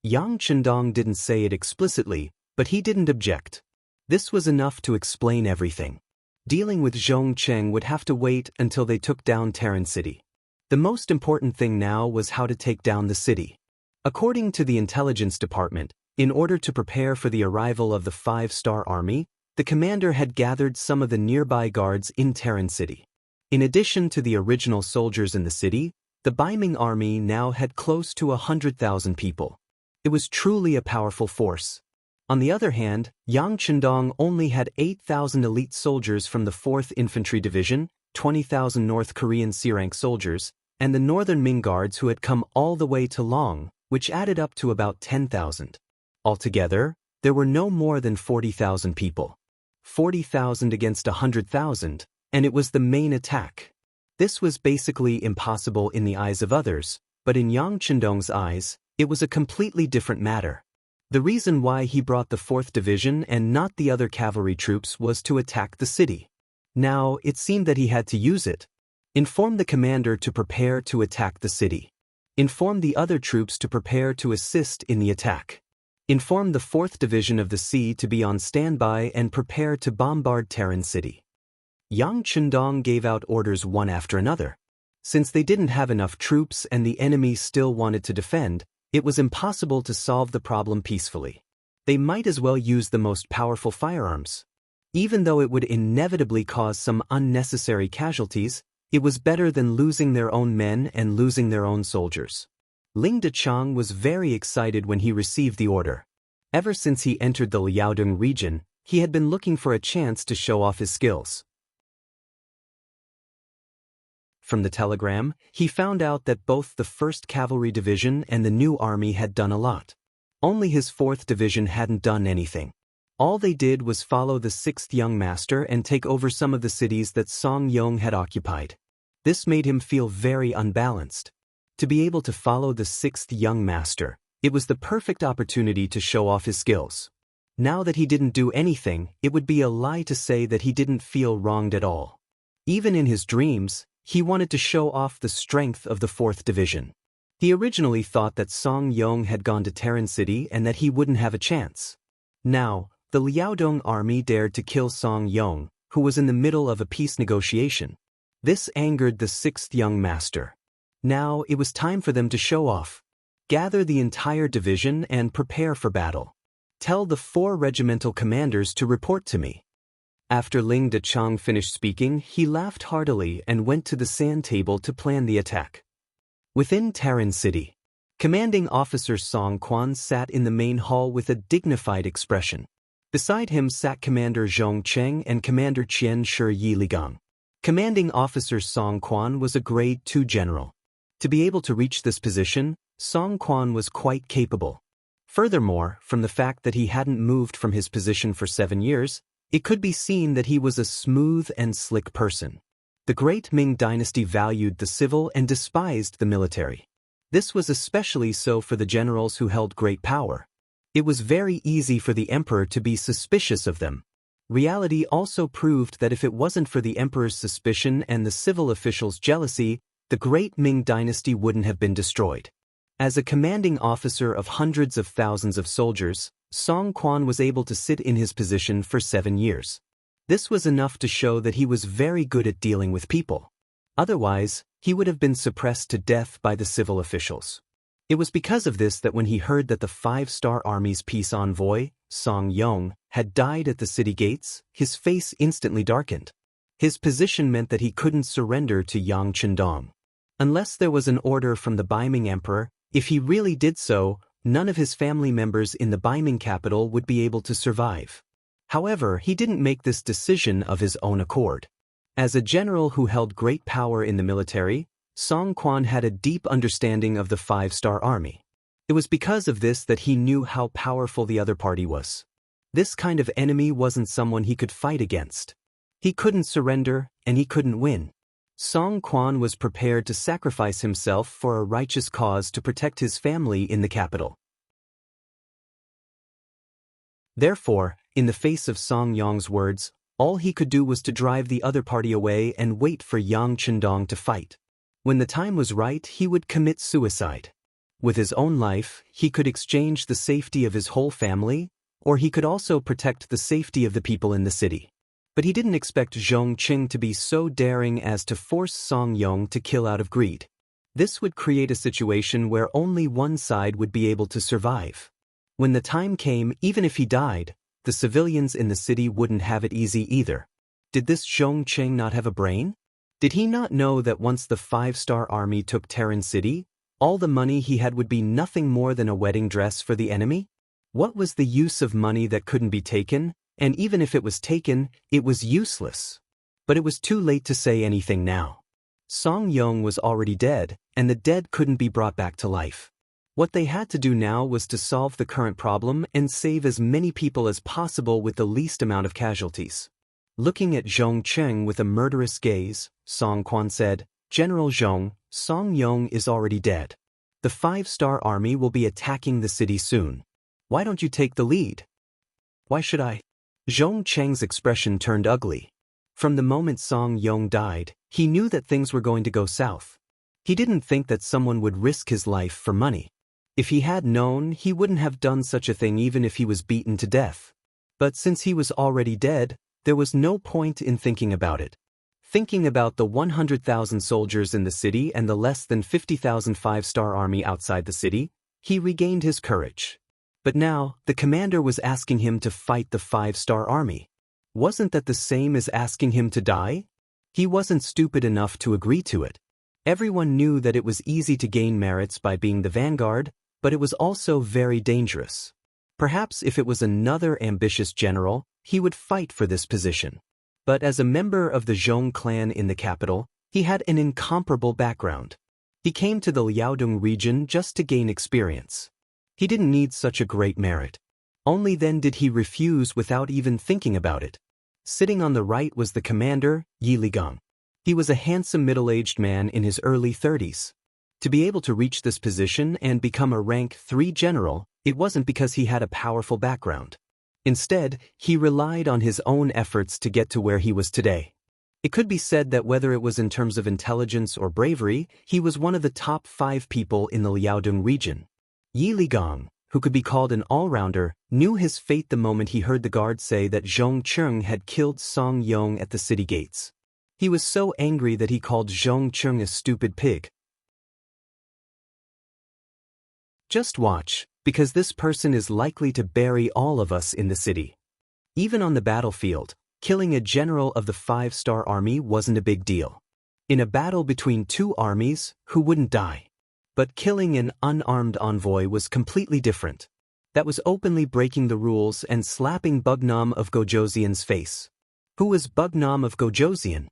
Yang Chendong didn't say it explicitly, but he didn't object. This was enough to explain everything. Dealing with Zhong Cheng would have to wait until they took down Terran City. The most important thing now was how to take down the city. According to the intelligence department, in order to prepare for the arrival of the 5-star army, the commander had gathered some of the nearby guards in Terran City. In addition to the original soldiers in the city, the Baiming army now had close to 100,000 people. It was truly a powerful force. On the other hand, Yang Chendong only had 8,000 elite soldiers from the 4th Infantry Division, 20,000 North Korean C-rank soldiers, and the Northern Ming Guards who had come all the way to Long, which added up to about 10,000. Altogether, there were no more than 40,000 people. 40,000 against 100,000, and it was the main attack. This was basically impossible in the eyes of others, but in Yang Chendong's eyes, it was a completely different matter. The reason why he brought the 4th Division and not the other cavalry troops was to attack the city. Now, it seemed that he had to use it. Inform the commander to prepare to attack the city. Inform the other troops to prepare to assist in the attack. Inform the 4th Division of the Sea to be on standby and prepare to bombard Terran City. Yang Chendong gave out orders one after another. Since they didn't have enough troops and the enemy still wanted to defend, it was impossible to solve the problem peacefully. They might as well use the most powerful firearms. Even though it would inevitably cause some unnecessary casualties, it was better than losing their own men and losing their own soldiers. Ling Dechang was very excited when he received the order. Ever since he entered the Liaodong region, he had been looking for a chance to show off his skills. From the telegram, he found out that both the 1st Cavalry Division and the new army had done a lot. Only his 4th Division hadn't done anything. All they did was follow the 6th Young Master and take over some of the cities that Song Yong had occupied. This made him feel very unbalanced. To be able to follow the 6th Young Master, it was the perfect opportunity to show off his skills. Now that he didn't do anything, it would be a lie to say that he didn't feel wronged at all. Even in his dreams, he wanted to show off the strength of the 4th Division. He originally thought that Song Yong had gone to Terran City and that he wouldn't have a chance. Now, the Liaodong army dared to kill Song Yong, who was in the middle of a peace negotiation. This angered the 6th Young Master. Now it was time for them to show off. Gather the entire division and prepare for battle. Tell the 4 regimental commanders to report to me. After Ling Dechang finished speaking, he laughed heartily and went to the sand table to plan the attack. Within Terran City, Commanding Officer Song Quan sat in the main hall with a dignified expression. Beside him sat Commander Zhong Cheng and Commander Qian Shi Yi Ligang. Commanding Officer Song Quan was a Grade 2 general. To be able to reach this position, Song Quan was quite capable. Furthermore, from the fact that he hadn't moved from his position for 7 years, it could be seen that he was a smooth and slick person. The great Ming dynasty valued the civil and despised the military. This was especially so for the generals who held great power. It was very easy for the emperor to be suspicious of them. Reality also proved that if it wasn't for the emperor's suspicion and the civil officials' jealousy, the great Ming dynasty wouldn't have been destroyed. As a commanding officer of hundreds of thousands of soldiers, Song Quan was able to sit in his position for 7 years. This was enough to show that he was very good at dealing with people. Otherwise, he would have been suppressed to death by the civil officials. It was because of this that when he heard that the 5-star Army's peace envoy, Song Yong, had died at the city gates, his face instantly darkened. His position meant that he couldn't surrender to Yang Chendong. Unless there was an order from the Baiming Emperor, if he really did so, none of his family members in the Baiming capital would be able to survive. However, he didn't make this decision of his own accord. As a general who held great power in the military, Song Quan had a deep understanding of the 5-star army. It was because of this that he knew how powerful the other party was. This kind of enemy wasn't someone he could fight against. He couldn't surrender, and he couldn't win. Song Quan was prepared to sacrifice himself for a righteous cause to protect his family in the capital. Therefore, in the face of Song Yong's words, all he could do was to drive the other party away and wait for Yang Chendong to fight. When the time was right, he would commit suicide. With his own life, he could exchange the safety of his whole family, or he could also protect the safety of the people in the city. But he didn't expect Zhong Qing to be so daring as to force Song Yong to kill out of greed. This would create a situation where only one side would be able to survive. When the time came, even if he died, the civilians in the city wouldn't have it easy either. Did this Zhong Qing not have a brain? Did he not know that once the 5-star army took Terran City, all the money he had would be nothing more than a wedding dress for the enemy? What was the use of money that couldn't be taken? And even if it was taken, it was useless. But it was too late to say anything now. Song Yong was already dead, and the dead couldn't be brought back to life. What they had to do now was to solve the current problem and save as many people as possible with the least amount of casualties. Looking at Zhong Cheng with a murderous gaze, Song Quan said, "General Zhong, Song Yong is already dead. The 5-star army will be attacking the city soon. Why don't you take the lead?" "Why should I?" Zhong Cheng's expression turned ugly. From the moment Song Yong died, he knew that things were going to go south. He didn't think that someone would risk his life for money. If he had known, he wouldn't have done such a thing even if he was beaten to death. But since he was already dead, there was no point in thinking about it. Thinking about the 100,000 soldiers in the city and the less than 50,000 five-star army outside the city, he regained his courage. But now, the commander was asking him to fight the five-star army. Wasn't that the same as asking him to die? He wasn't stupid enough to agree to it. Everyone knew that it was easy to gain merits by being the vanguard, but it was also very dangerous. Perhaps if it was another ambitious general, he would fight for this position. But as a member of the Zhong clan in the capital, he had an incomparable background. He came to the Liaodong region just to gain experience. He didn't need such a great merit. Only then did he refuse without even thinking about it. Sitting on the right was the commander, Yi Ligang. He was a handsome middle-aged man in his early 30s. To be able to reach this position and become a rank 3 general, it wasn't because he had a powerful background. Instead, he relied on his own efforts to get to where he was today. It could be said that whether it was in terms of intelligence or bravery, he was one of the top 5 people in the Liaodong region. Yi Ligang, who could be called an all-rounder, knew his fate the moment he heard the guard say that Zhong Cheng had killed Song Yong at the city gates. He was so angry that he called Zhong Cheng a stupid pig. Just watch, because this person is likely to bury all of us in the city. Even on the battlefield, killing a general of the 5-star army wasn't a big deal. In a battle between 2 armies, who wouldn't die? But killing an unarmed envoy was completely different. That was openly breaking the rules and slapping Bugnam of Gojoseon's face. Who was Bugnam of Gojoseon?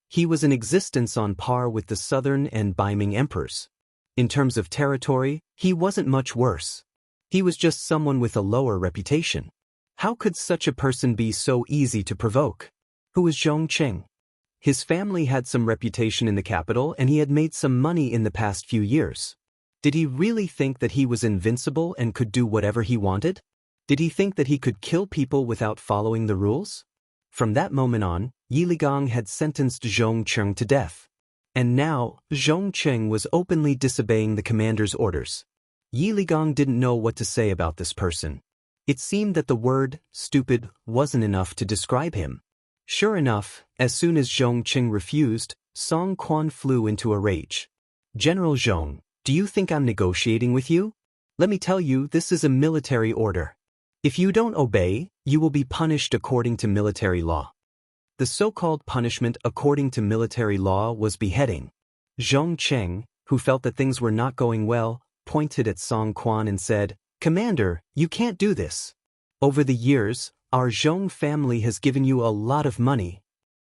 He was in existence on par with the southern and Baiming emperors. In terms of territory, he wasn't much worse. He was just someone with a lower reputation. How could such a person be so easy to provoke? Who was Zhong Cheng? His family had some reputation in the capital and he had made some money in the past few years. Did he really think that he was invincible and could do whatever he wanted? Did he think that he could kill people without following the rules? From that moment on, Yi Ligang had sentenced Zhong Cheng to death. And now, Zhong Cheng was openly disobeying the commander's orders. Yi Ligang didn't know what to say about this person. It seemed that the word, stupid, wasn't enough to describe him. Sure enough, as soon as Zhong Cheng refused, Song Quan flew into a rage. General Zhong, do you think I'm negotiating with you? Let me tell you, this is a military order. If you don't obey, you will be punished according to military law. The so-called punishment according to military law was beheading. Zhong Cheng, who felt that things were not going well, pointed at Song Quan and said, "Commander, you can't do this. Over the years, our Zhong family has given you a lot of money.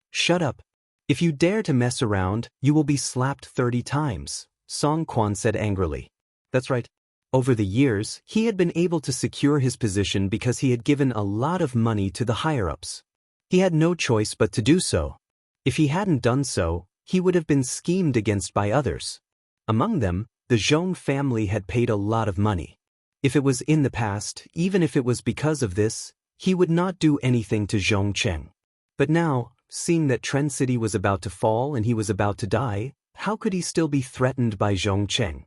Shut up. If you dare to mess around, you will be slapped 30 times, Song Quan said angrily. That's right. Over the years, he had been able to secure his position because he had given a lot of money to the higher-ups. He had no choice but to do so. If he hadn't done so, he would have been schemed against by others. Among them, the Zhong family had paid a lot of money. If it was in the past, even if it was because of this, he would not do anything to Zhong Cheng. But now, seeing that Tren City was about to fall and he was about to die, how could he still be threatened by Zhong Cheng?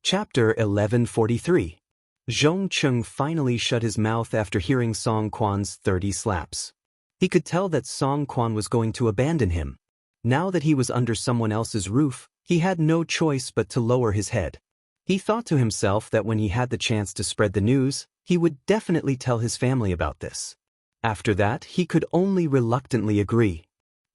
Chapter 1143. Zhong Cheng finally shut his mouth after hearing Song Quan's 30 slaps. He could tell that Song Quan was going to abandon him. Now that he was under someone else's roof, he had no choice but to lower his head. He thought to himself that when he had the chance to spread the news, he would definitely tell his family about this. After that, he could only reluctantly agree.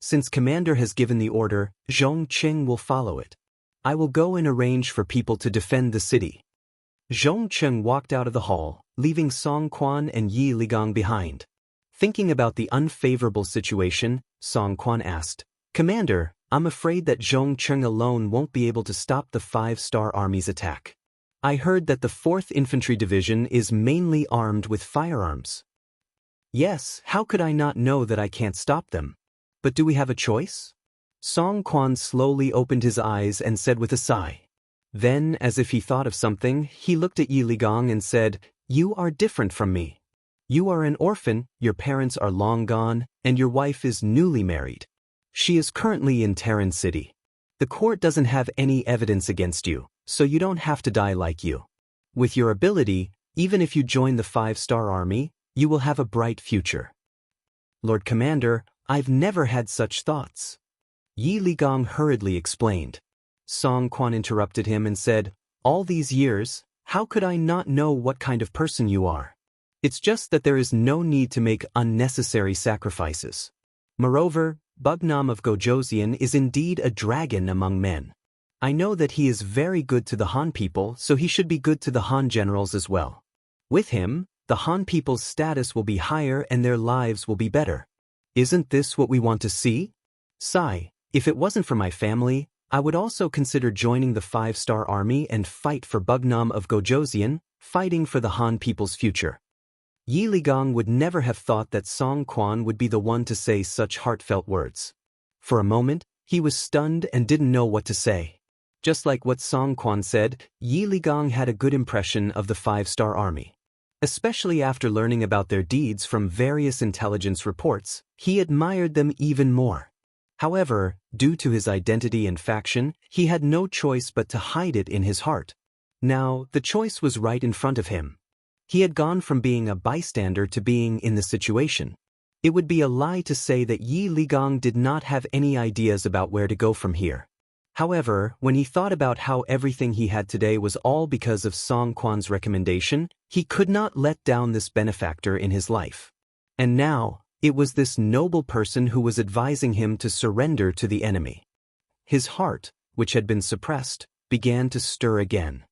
Since Commander has given the order, Zhong Cheng will follow it. I will go and arrange for people to defend the city. Zhong Cheng walked out of the hall, leaving Song Quan and Yi Ligang behind. Thinking about the unfavorable situation, Song Quan asked, Commander, I'm afraid that Zhong Cheng alone won't be able to stop the 5-star army's attack. I heard that the 4th Infantry Division is mainly armed with firearms. Yes, how could I not know that I can't stop them? But do we have a choice? Song Quan slowly opened his eyes and said with a sigh. Then, as if he thought of something, he looked at Yi Ligang and said, You are different from me. You are an orphan, your parents are long gone, and your wife is newly married. She is currently in Terran City. The court doesn't have any evidence against you, so you don't have to die like you. With your ability, even if you join the 5-star army, You will have a bright future. Lord Commander, I've never had such thoughts. Yi Ligong hurriedly explained. Song Quan interrupted him and said, all these years, how could I not know what kind of person you are? It's just that there is no need to make unnecessary sacrifices. Moreover, Bugnam of Gojoseon is indeed a dragon among men. I know that he is very good to the Han people, so he should be good to the Han generals as well. With him, the Han people's status will be higher and their lives will be better. Isn't this what we want to see? Sigh, if it wasn't for my family, I would also consider joining the 5-star army and fight for Bugnam of Gojoseon, fighting for the Han people's future. Yi Ligong would never have thought that Song Quan would be the one to say such heartfelt words. For a moment, he was stunned and didn't know what to say. Just like what Song Quan said, Yi Ligong had a good impression of the 5-star army. Especially after learning about their deeds from various intelligence reports, he admired them even more. However, due to his identity and faction, he had no choice but to hide it in his heart. Now, the choice was right in front of him. He had gone from being a bystander to being in the situation. It would be a lie to say that Yi Ligong did not have any ideas about where to go from here. However, when he thought about how everything he had today was all because of Song Quan's recommendation, he could not let down this benefactor in his life. And now, it was this noble person who was advising him to surrender to the enemy. His heart, which had been suppressed, began to stir again.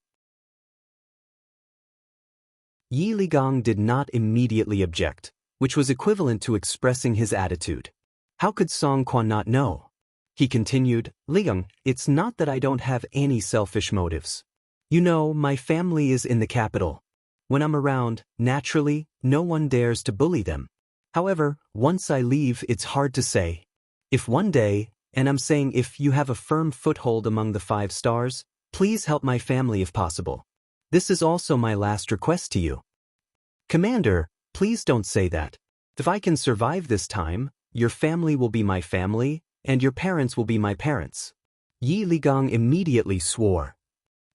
Yi Ligong did not immediately object, which was equivalent to expressing his attitude. How could Song Quan not know? He continued, Ligong, it's not that I don't have any selfish motives. You know, my family is in the capital. When I'm around, naturally, no one dares to bully them. However, once I leave, it's hard to say. If one day, and I'm saying if you have a firm foothold among the 5 stars, please help my family if possible. This is also my last request to you. Commander, please don't say that. If I can survive this time, your family will be my family, and your parents will be my parents. Yi Ligong immediately swore.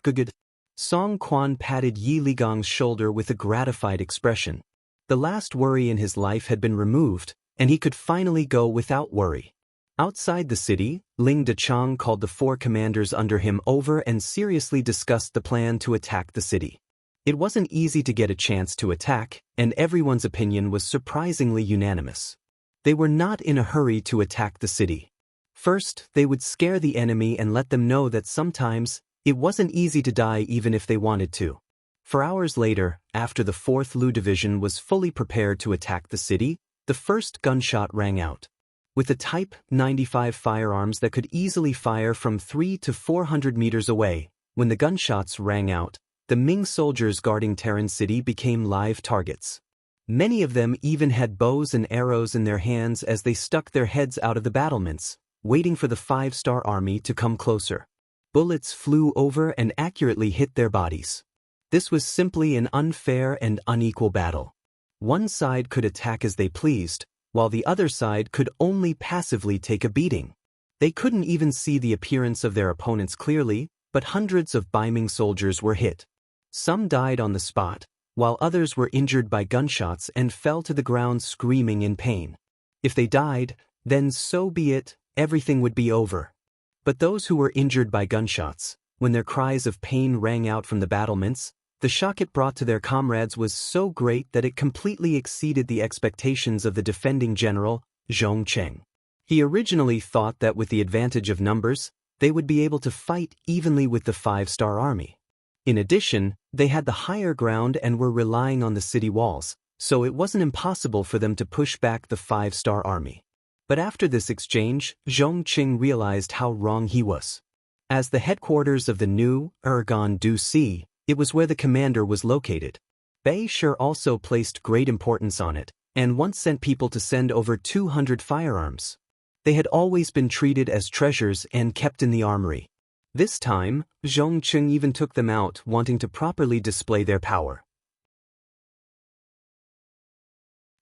Good. Song Quan patted Yi Ligong's shoulder with a gratified expression. The last worry in his life had been removed, and he could finally go without worry. Outside the city, Ling Dechang called the 4 commanders under him over and seriously discussed the plan to attack the city. It wasn't easy to get a chance to attack, and everyone's opinion was surprisingly unanimous. They were not in a hurry to attack the city. First, they would scare the enemy and let them know that sometimes, it wasn't easy to die even if they wanted to. For hours later, after the 4th Lu Division was fully prepared to attack the city, the first gunshot rang out. With the Type 95 firearms that could easily fire from 300 to 400 meters away, when the gunshots rang out, the Ming soldiers guarding Terran City became live targets. Many of them even had bows and arrows in their hands as they stuck their heads out of the battlements, waiting for the 5-star army to come closer. Bullets flew over and accurately hit their bodies. This was simply an unfair and unequal battle. One side could attack as they pleased, while the other side could only passively take a beating. They couldn't even see the appearance of their opponents clearly, but hundreds of Ming soldiers were hit. Some died on the spot, while others were injured by gunshots and fell to the ground screaming in pain. If they died, then so be it, everything would be over. But those who were injured by gunshots, when their cries of pain rang out from the battlements, the shock it brought to their comrades was so great that it completely exceeded the expectations of the defending general, Zhong Cheng. He originally thought that with the advantage of numbers, they would be able to fight evenly with the 5-star army. In addition, they had the higher ground and were relying on the city walls, so it wasn't impossible for them to push back the 5-star army. But after this exchange, Zhong Cheng realized how wrong he was. As the headquarters of the new Ergon Du Si, it was where the commander was located. Bei Shi also placed great importance on it, and once sent people to send over 200 firearms. They had always been treated as treasures and kept in the armory. This time, Zhong Cheng even took them out, wanting to properly display their power.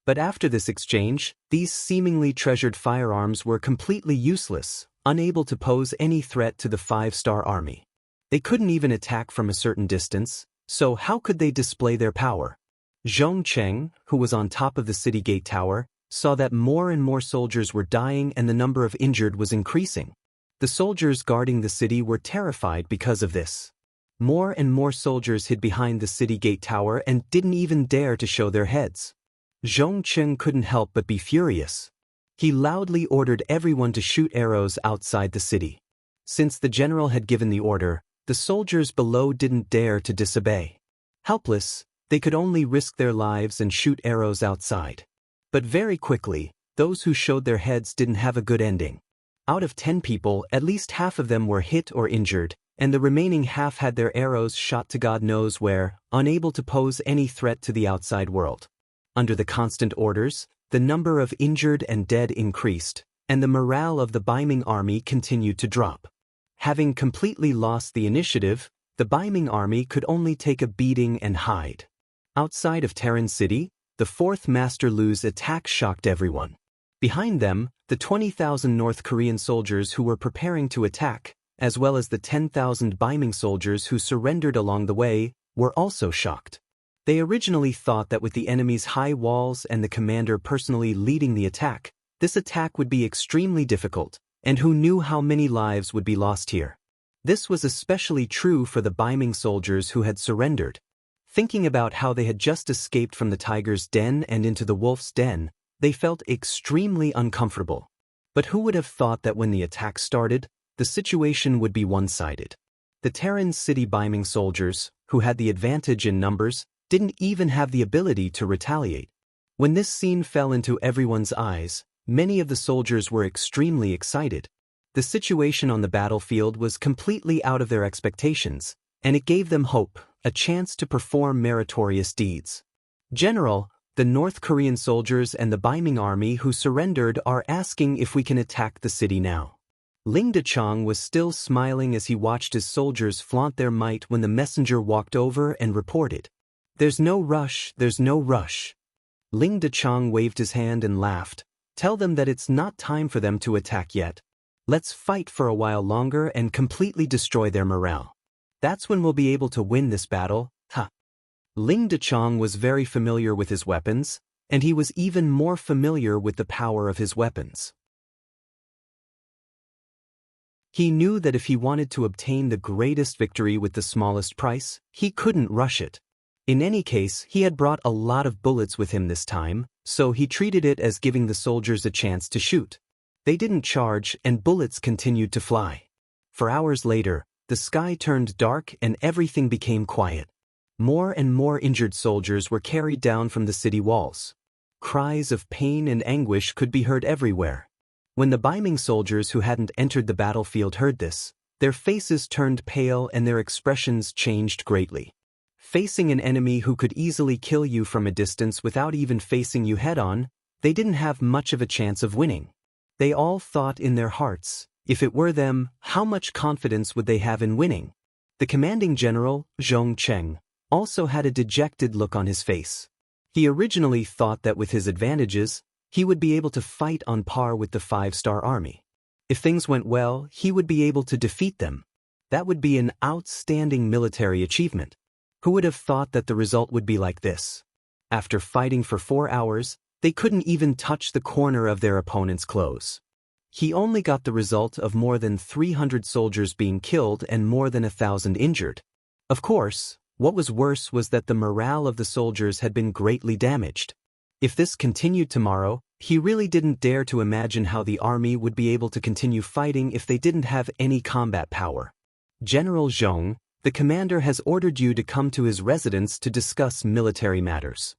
But after this exchange, these seemingly treasured firearms were completely useless, unable to pose any threat to the 5-star army. They couldn't even attack from a certain distance, so how could they display their power? Zhong Cheng, who was on top of the city gate tower, saw that more and more soldiers were dying and the number of injured was increasing. The soldiers guarding the city were terrified because of this. More and more soldiers hid behind the city gate tower and didn't even dare to show their heads. Zhong Cheng couldn't help but be furious. He loudly ordered everyone to shoot arrows outside the city. Since the general had given the order, the soldiers below didn't dare to disobey. Helpless, they could only risk their lives and shoot arrows outside. But very quickly, those who showed their heads didn't have a good ending. Out of 10 people, at least half of them were hit or injured, and the remaining half had their arrows shot to God knows where, unable to pose any threat to the outside world. Under the constant orders, the number of injured and dead increased, and the morale of the Baiming army continued to drop. Having completely lost the initiative, the Baiming army could only take a beating and hide. Outside of Terran City, the 4th Master Lu's attack shocked everyone. Behind them, the 20,000 North Korean soldiers who were preparing to attack, as well as the 10,000 Baiming soldiers who surrendered along the way, were also shocked. They originally thought that with the enemy's high walls and the commander personally leading the attack, this attack would be extremely difficult, and who knew how many lives would be lost here. This was especially true for the Baiming soldiers who had surrendered. Thinking about how they had just escaped from the tiger's den and into the wolf's den, they felt extremely uncomfortable. But who would have thought that when the attack started, the situation would be one-sided? The Terran City Baiming soldiers, who had the advantage in numbers, didn't even have the ability to retaliate. When this scene fell into everyone's eyes, many of the soldiers were extremely excited. The situation on the battlefield was completely out of their expectations, and it gave them hope, a chance to perform meritorious deeds. General, the North Korean soldiers and the Baiming army who surrendered are asking if we can attack the city now. Ling Dechang was still smiling as he watched his soldiers flaunt their might when the messenger walked over and reported, "There's no rush, there's no rush." Ling Dechang waved his hand and laughed. "Tell them that it's not time for them to attack yet. Let's fight for a while longer and completely destroy their morale. That's when we'll be able to win this battle, ha." Ling Dechang was very familiar with his weapons, and he was even more familiar with the power of his weapons. He knew that if he wanted to obtain the greatest victory with the smallest price, he couldn't rush it. In any case, he had brought a lot of bullets with him this time, so he treated it as giving the soldiers a chance to shoot. They didn't charge, and bullets continued to fly. For hours later, the sky turned dark and everything became quiet. More and more injured soldiers were carried down from the city walls. Cries of pain and anguish could be heard everywhere. When the Baiming soldiers who hadn't entered the battlefield heard this, their faces turned pale and their expressions changed greatly. Facing an enemy who could easily kill you from a distance without even facing you head-on, they didn't have much of a chance of winning. They all thought in their hearts, if it were them, how much confidence would they have in winning? The commanding general, Zhong Cheng, also had a dejected look on his face. He originally thought that with his advantages, he would be able to fight on par with the 5-star army. If things went well, he would be able to defeat them. That would be an outstanding military achievement. Who would have thought that the result would be like this? After fighting for 4 hours, they couldn't even touch the corner of their opponent's clothes. He only got the result of more than 300 soldiers being killed and more than 1,000 injured. Of course, what was worse was that the morale of the soldiers had been greatly damaged. If this continued tomorrow, he really didn't dare to imagine how the army would be able to continue fighting if they didn't have any combat power. General Zhong, the commander has ordered you to come to his residence to discuss military matters.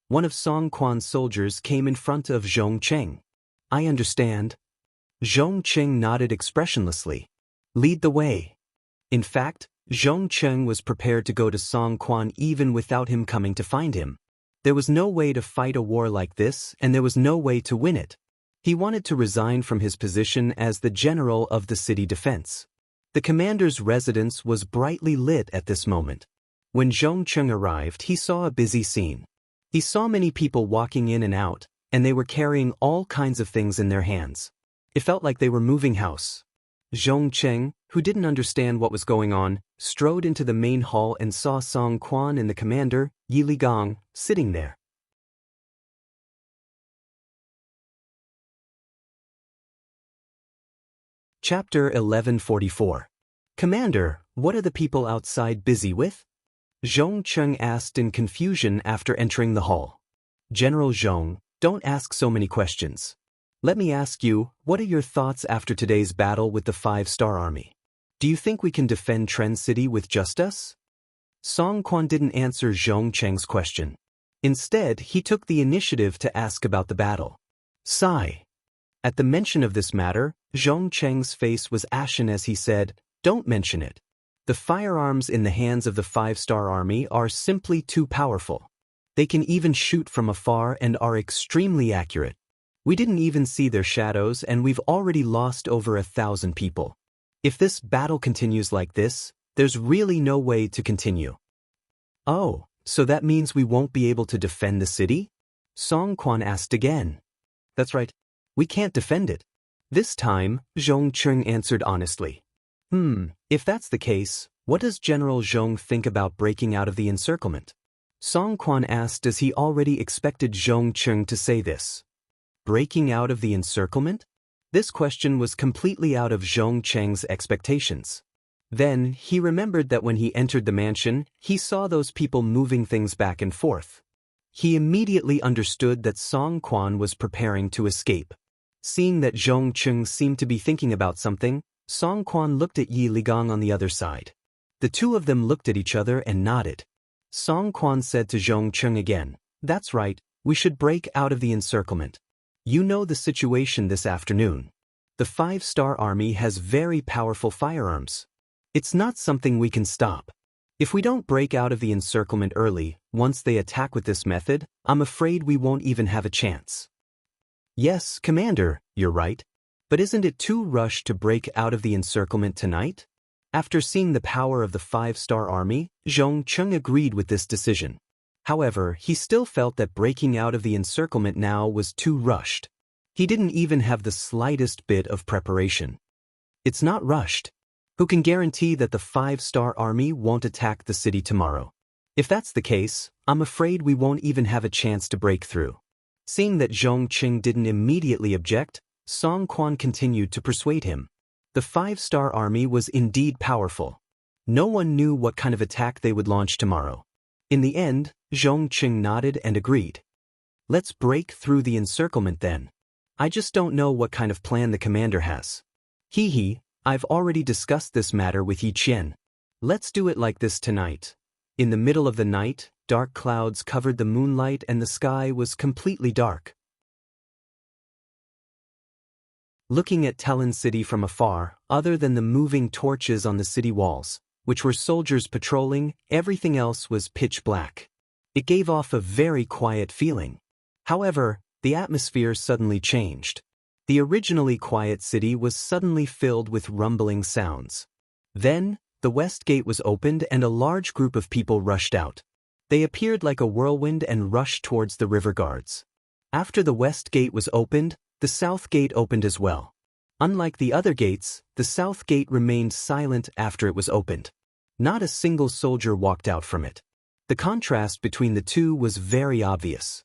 One of Song Quan's soldiers came in front of Zhong Cheng. I understand. Zhong Cheng nodded expressionlessly. Lead the way. In fact, Zhong Cheng was prepared to go to Song Quan even without him coming to find him. There was no way to fight a war like this, and there was no way to win it. He wanted to resign from his position as the general of the city defense. The commander's residence was brightly lit at this moment. When Zhong Cheng arrived, he saw a busy scene. He saw many people walking in and out, and they were carrying all kinds of things in their hands. It felt like they were moving house. Zhong Cheng, who didn't understand what was going on, strode into the main hall and saw Song Quan and the commander. Yi Ligang, sitting there. Chapter 1144. Commander, what are the people outside busy with? Zhong Cheng asked in confusion after entering the hall. General Zhong, don't ask so many questions. Let me ask you, what are your thoughts after today's battle with the 5-star army? Do you think we can defend Tren City with just us? Song Quan didn't answer Zhong Cheng's question. Instead, he took the initiative to ask about the battle. Sigh. At the mention of this matter, Zhong Cheng's face was ashen as he said, "Don't mention it. The firearms in the hands of the 5-star army are simply too powerful. They can even shoot from afar and are extremely accurate. We didn't even see their shadows and we've already lost over 1,000 people. If this battle continues like this, there's really no way to continue." Oh, so that means we won't be able to defend the city? Song Quan asked again. That's right. We can't defend it. This time, Zhong Cheng answered honestly. If that's the case, what does General Zhong think about breaking out of the encirclement? Song Quan asked as he already expected Zhong Cheng to say this. Breaking out of the encirclement? This question was completely out of Zhong Cheng's expectations. Then, he remembered that when he entered the mansion, he saw those people moving things back and forth. He immediately understood that Song Quan was preparing to escape. Seeing that Zhong Cheng seemed to be thinking about something, Song Quan looked at Yi Ligang on the other side. The two of them looked at each other and nodded. Song Quan said to Zhong Cheng again, "That's right, we should break out of the encirclement. You know the situation this afternoon. The 5-star army has very powerful firearms. It's not something we can stop. If we don't break out of the encirclement early, once they attack with this method, I'm afraid we won't even have a chance." Yes, Commander, you're right. But isn't it too rushed to break out of the encirclement tonight? After seeing the power of the 5-star army, Zhong Cheng agreed with this decision. However, he still felt that breaking out of the encirclement now was too rushed. He didn't even have the slightest bit of preparation. It's not rushed. Who can guarantee that the 5-star army won't attack the city tomorrow? If that's the case, I'm afraid we won't even have a chance to break through. Seeing that Zhong Cheng didn't immediately object, Song Quan continued to persuade him. The 5-star army was indeed powerful. No one knew what kind of attack they would launch tomorrow. In the end, Zhong Cheng nodded and agreed. Let's break through the encirclement then. I just don't know what kind of plan the commander has. I've already discussed this matter with Yi Qian. Let's do it like this tonight. In the middle of the night, dark clouds covered the moonlight and the sky was completely dark. Looking at Talon City from afar, other than the moving torches on the city walls, which were soldiers patrolling, everything else was pitch black. It gave off a very quiet feeling. However, the atmosphere suddenly changed. The originally quiet city was suddenly filled with rumbling sounds. Then, the west gate was opened and a large group of people rushed out. They appeared like a whirlwind and rushed towards the river guards. After the west gate was opened, the south gate opened as well. Unlike the other gates, the south gate remained silent after it was opened. Not a single soldier walked out from it. The contrast between the two was very obvious.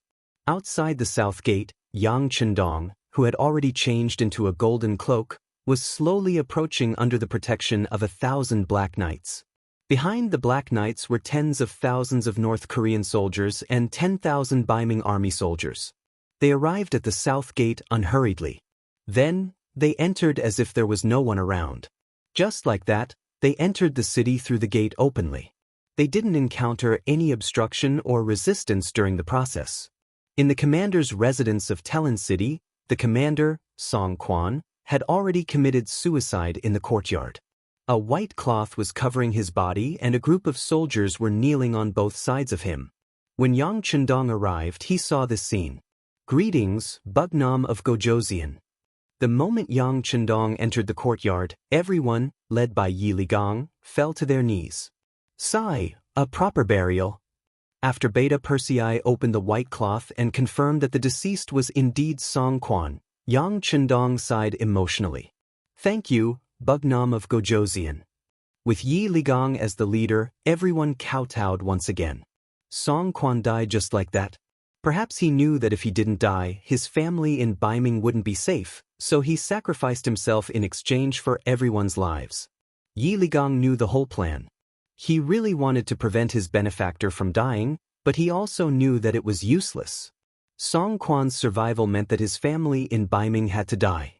Outside the south gate, Yang Chendong, who had already changed into a golden cloak, was slowly approaching under the protection of 1,000 Black Knights. Behind the Black Knights were tens of thousands of North Korean soldiers and 10,000 Beiming army soldiers. They arrived at the south gate unhurriedly. Then, they entered as if there was no one around. Just like that, they entered the city through the gate openly. They didn't encounter any obstruction or resistance during the process. In the commander's residence of Talon City, the commander, Song Quan, had already committed suicide in the courtyard. A white cloth was covering his body and a group of soldiers were kneeling on both sides of him. When Yang Chendong arrived, he saw this scene. "Greetings, Bugnam of Gojoseon." The moment Yang Chendong entered the courtyard, everyone, led by Yi Ligang, fell to their knees. Sigh, a proper burial. After Beta Persei opened the white cloth and confirmed that the deceased was indeed Song Quan, Yang Chendong sighed emotionally. "Thank you, Bugnam of Gojoseon." With Yi Ligang as the leader, everyone kowtowed once again. Song Quan died just like that? Perhaps he knew that if he didn't die, his family in Baiming wouldn't be safe, so he sacrificed himself in exchange for everyone's lives. Yi Ligang knew the whole plan. He really wanted to prevent his benefactor from dying, but he also knew that it was useless. Song Quan's survival meant that his family in Baiming had to die.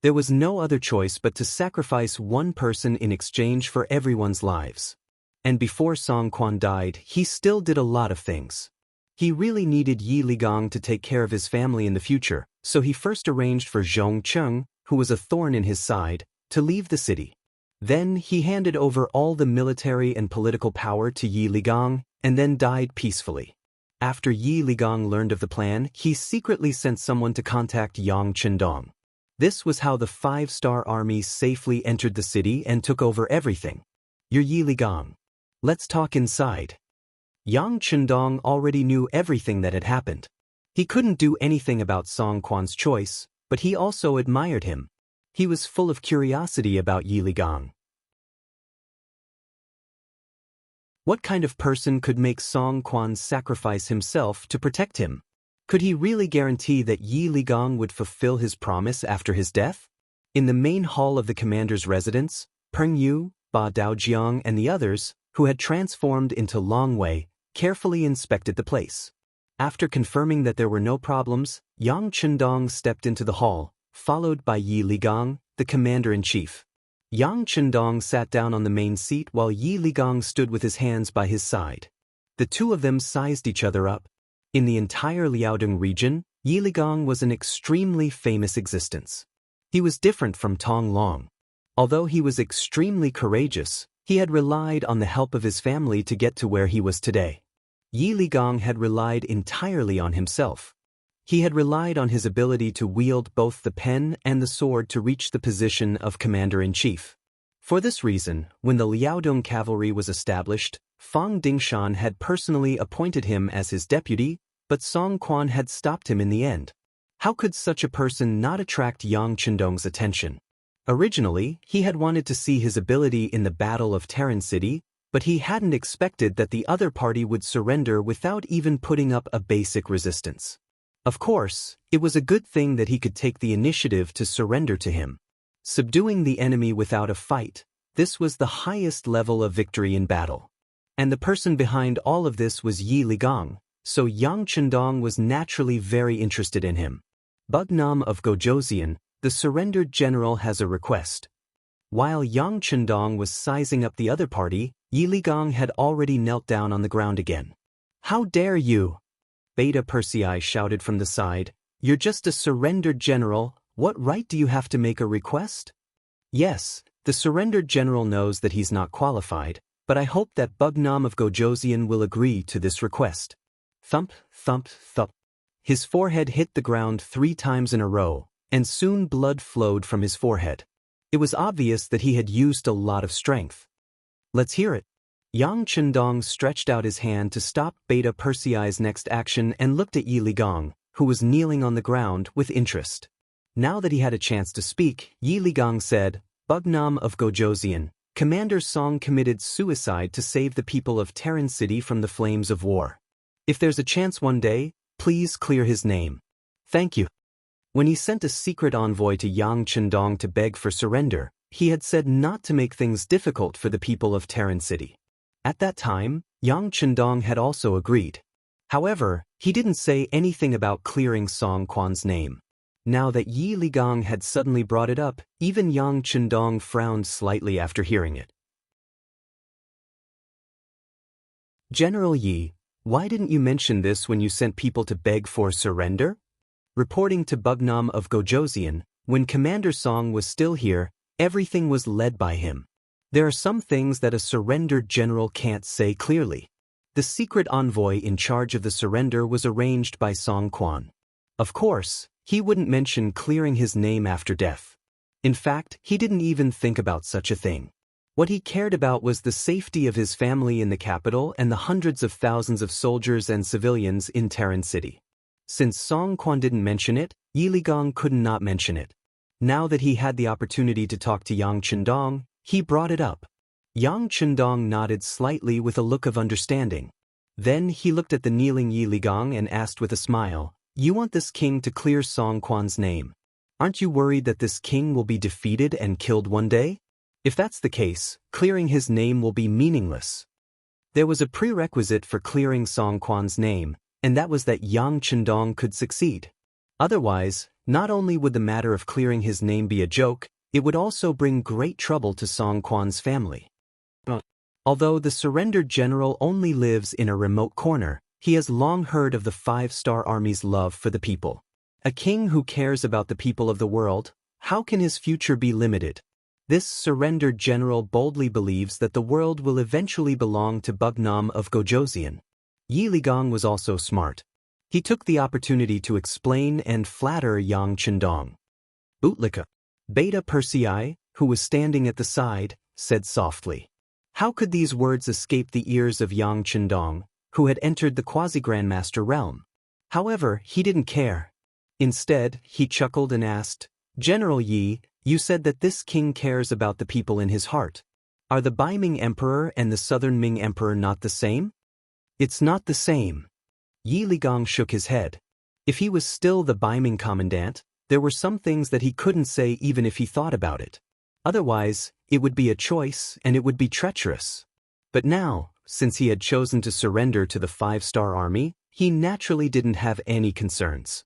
There was no other choice but to sacrifice one person in exchange for everyone's lives. And before Song Quan died, he still did a lot of things. He really needed Yi Ligang to take care of his family in the future, so he first arranged for Zhong Cheng, who was a thorn in his side, to leave the city. Then he handed over all the military and political power to Yi Ligang, and then died peacefully. After Yi Ligang learned of the plan, he secretly sent someone to contact Yang Chendong. This was how the 5-star army safely entered the city and took over everything. You're Yi Ligang. Let's talk inside. Yang Chendong already knew everything that had happened. He couldn't do anything about Song Quan's choice, but he also admired him. He was full of curiosity about Yi Ligang. What kind of person could make Song Quan sacrifice himself to protect him? Could he really guarantee that Yi Ligang would fulfill his promise after his death? In the main hall of the commander's residence, Peng Yu, Ba Daojiang and the others, who had transformed into Long Wei, carefully inspected the place. After confirming that there were no problems, Yang Chendong stepped into the hall, followed by Yi Ligang, the commander-in-chief. Yang Chendong sat down on the main seat while Yi Ligang stood with his hands by his side. The two of them sized each other up. In the entire Liaodong region, Yi Ligang was an extremely famous existence. He was different from Tong Long. Although he was extremely courageous, he had relied on the help of his family to get to where he was today. Yi Ligang had relied entirely on himself. He had relied on his ability to wield both the pen and the sword to reach the position of commander-in-chief. For this reason, when the Liaodong cavalry was established, Fang Dingshan had personally appointed him as his deputy, but Song Quan had stopped him in the end. How could such a person not attract Yang Chendong's attention? Originally, he had wanted to see his ability in the Battle of Terran City, but he hadn't expected that the other party would surrender without even putting up a basic resistance. Of course, it was a good thing that he could take the initiative to surrender to him. Subduing the enemy without a fight, this was the highest level of victory in battle. And the person behind all of this was Yi Ligang, so Yang Chendong was naturally very interested in him. Bugnam of Gojoseon, the surrendered general has a request. While Yang Chendong was sizing up the other party, Yi Ligang had already knelt down on the ground again. How dare you? Beta Persei shouted from the side. You're just a surrendered general, what right do you have to make a request? Yes, the surrendered general knows that he's not qualified, but I hope that Bugnam of Gojoseon will agree to this request. Thump, thump, thump. His forehead hit the ground 3 times in a row, and soon blood flowed from his forehead. It was obvious that he had used a lot of strength. Let's hear it. Yang Chendong stretched out his hand to stop Beta Persei's next action and looked at Yi Ligang, who was kneeling on the ground, with interest. Now that he had a chance to speak, Yi Ligang said, Bugnam of Gojoseon, Commander Song committed suicide to save the people of Terran City from the flames of war. If there's a chance one day, please clear his name. Thank you. When he sent a secret envoy to Yang Chendong to beg for surrender, he had said not to make things difficult for the people of Terran City. At that time, Yang Chendong had also agreed. However, he didn't say anything about clearing Song Quan's name. Now that Yi Ligang had suddenly brought it up, even Yang Chendong frowned slightly after hearing it. General Yi, why didn't you mention this when you sent people to beg for surrender? Reporting to Bugnam of Gojoseon, when Commander Song was still here, everything was led by him. There are some things that a surrendered general can't say clearly. The secret envoy in charge of the surrender was arranged by Song Quan. Of course, he wouldn't mention clearing his name after death. In fact, he didn't even think about such a thing. What he cared about was the safety of his family in the capital and the hundreds of thousands of soldiers and civilians in Terran City. Since Song Quan didn't mention it, Yi Ligang could not mention it. Now that he had the opportunity to talk to Yang Chendong, he brought it up. Yang Chendong nodded slightly with a look of understanding. Then he looked at the kneeling Yi Ligang and asked with a smile, "You want this king to clear Song Quan's name? Aren't you worried that this king will be defeated and killed one day? If that's the case, clearing his name will be meaningless." There was a prerequisite for clearing Song Quan's name, and that was that Yang Chendong could succeed. Otherwise, not only would the matter of clearing his name be a joke, it would also bring great trouble to Song Quan's family. Although the surrendered general only lives in a remote corner, he has long heard of the Five-Star Army's love for the people. A king who cares about the people of the world, how can his future be limited? This surrendered general boldly believes that the world will eventually belong to Bugnam of Gojoseon. Yi Ligang was also smart. He took the opportunity to explain and flatter Yang Chendong. Utlika. Beta Persei, who was standing at the side, said softly. How could these words escape the ears of Yang Chendong, who had entered the quasi-grandmaster realm? However, he didn't care. Instead, he chuckled and asked, "General Yi, you said that this king cares about the people in his heart. Are the Bai Ming Emperor and the Southern Ming Emperor not the same?" "It's not the same." Yi Ligang shook his head. If he was still the Bai Ming commandant, there were some things that he couldn't say even if he thought about it. Otherwise, it would be a choice and it would be treacherous. But now, since he had chosen to surrender to the Five-Star Army, he naturally didn't have any concerns.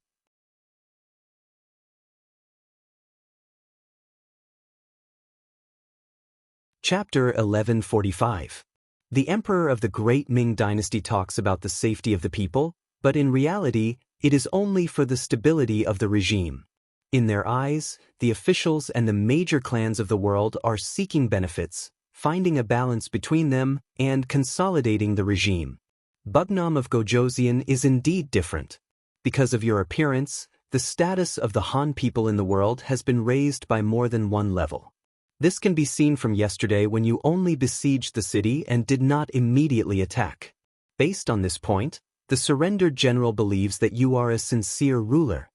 Chapter 1145. The Emperor of the Great Ming Dynasty talks about the safety of the people, but in reality, it is only for the stability of the regime. In their eyes, the officials and the major clans of the world are seeking benefits, finding a balance between them, and consolidating the regime. Bugnam of Gojoseon is indeed different. Because of your appearance, the status of the Han people in the world has been raised by more than one level. This can be seen from yesterday when you only besieged the city and did not immediately attack. Based on this point, the surrendered general believes that you are a sincere ruler.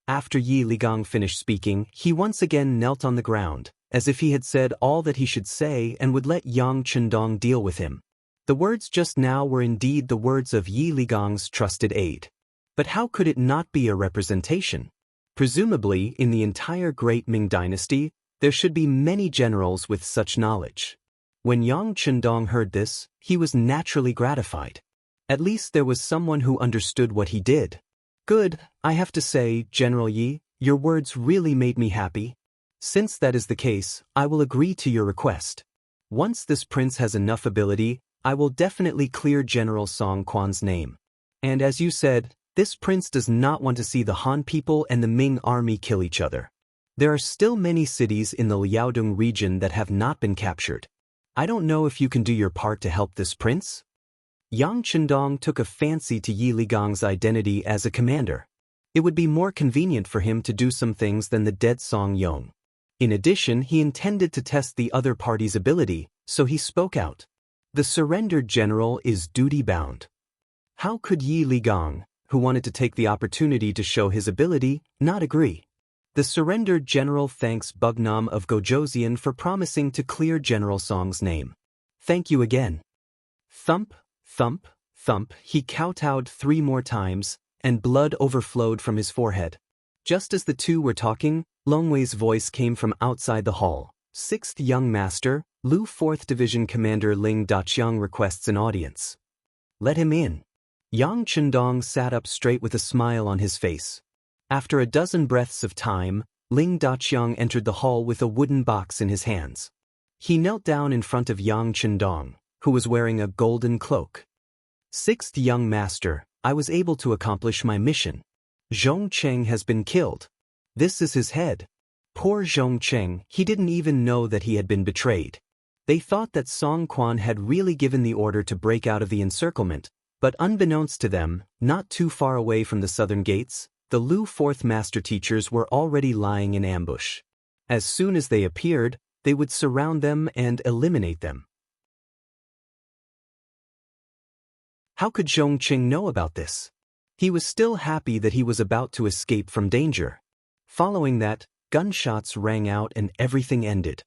After Yi Ligang finished speaking, he once again knelt on the ground, as if he had said all that he should say and would let Yang Chendong deal with him. The words just now were indeed the words of Yi Ligang's trusted aide. But how could it not be a representation? Presumably, in the entire Great Ming Dynasty, there should be many generals with such knowledge. When Yang Chendong heard this, he was naturally gratified. At least there was someone who understood what he did. Good, I have to say, General Yi, your words really made me happy. Since that is the case, I will agree to your request. Once this prince has enough ability, I will definitely clear General Song Quan's name. And as you said, this prince does not want to see the Han people and the Ming army kill each other. There are still many cities in the Liaodong region that have not been captured. I don't know if you can do your part to help this prince? Yang Chendong took a fancy to Yi Ligang's identity as a commander. It would be more convenient for him to do some things than the dead Song Yong. In addition, he intended to test the other party's ability, so he spoke out. The surrendered general is duty-bound. How could Yi Ligang, who wanted to take the opportunity to show his ability, not agree? The surrendered general thanks Bugnam of Gojoseon for promising to clear General Song's name. Thank you again. Thump, thump, thump, he kowtowed 3 more times, and blood overflowed from his forehead. Just as the two were talking, Longwei's voice came from outside the hall. 6th Young Master, Lu 4th Division Commander Ling Daqiang requests an audience. Let him in. Yang Chendong sat up straight with a smile on his face. After a dozen breaths of time, Ling Daqiang entered the hall with a wooden box in his hands. He knelt down in front of Yang Chendong, who was wearing a golden cloak. 6th Young Master, I was able to accomplish my mission. Zhong Cheng has been killed. This is his head. Poor Zhong Cheng, he didn't even know that he had been betrayed. They thought that Song Quan had really given the order to break out of the encirclement, but unbeknownst to them, not too far away from the southern gates, the Lu 4th Master Teachers were already lying in ambush. As soon as they appeared, they would surround them and eliminate them. How could Zhong Cheng know about this? He was still happy that he was about to escape from danger. Following that, gunshots rang out and everything ended.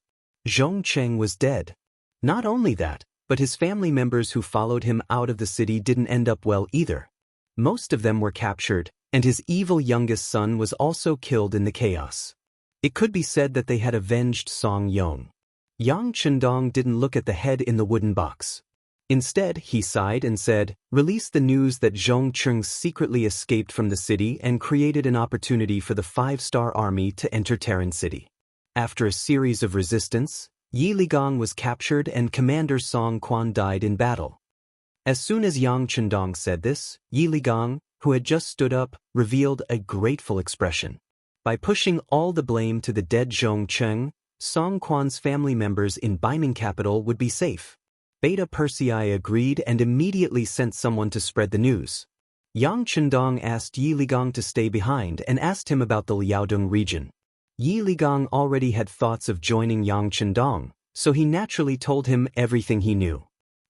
Zhong Cheng was dead. Not only that, But his family members who followed him out of the city didn't end up well either. Most of them were captured, and his evil youngest son was also killed in the chaos. It could be said that they had avenged Song Yong. Yang Chendong didn't look at the head in the wooden box. Instead, he sighed and said, "Release the news that Zhong Cheng secretly escaped from the city and created an opportunity for the 5-star army to enter Terran City." After a series of resistance, Yi Ligong was captured and Commander Song Quan died in battle. As soon as Yang Chendong said this, Yi Ligong, who had just stood up, revealed a grateful expression. By pushing all the blame to the dead Zhong Cheng, Song Quan's family members in Baiming capital would be safe. Beta Persei agreed and immediately sent someone to spread the news. Yang Chendong asked Yi Ligong to stay behind and asked him about the Liaodong region. Yi Ligong already had thoughts of joining Yang Chendong, so he naturally told him everything he knew.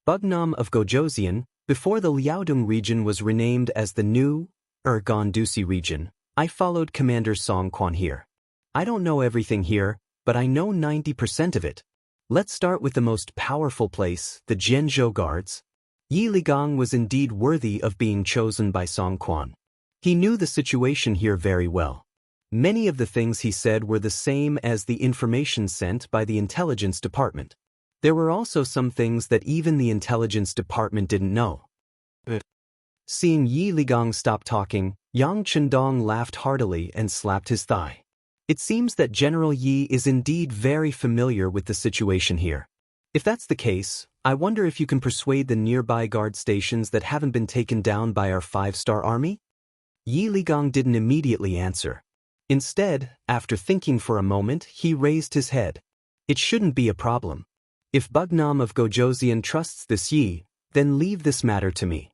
Bugnam of Gojoseon, before the Liaodong region was renamed as the new Gondusi region, I followed Commander Song Quan here. I don't know everything here, but I know 90% of it. Let's start with the most powerful place, the Jianzhou Guards. Yi Ligong was indeed worthy of being chosen by Song Quan. He knew the situation here very well. Many of the things he said were the same as the information sent by the intelligence department. There were also some things that even the intelligence department didn't know. Seeing Yi Ligong stop talking, Yang Chendong laughed heartily and slapped his thigh. It seems that General Yi is indeed very familiar with the situation here. If that's the case, I wonder if you can persuade the nearby guard stations that haven't been taken down by our 5-star army? Yi Ligong didn't immediately answer. Instead, after thinking for a moment, he raised his head. It shouldn't be a problem. If Bugnam of Gojoseon trusts this Yi, then leave this matter to me.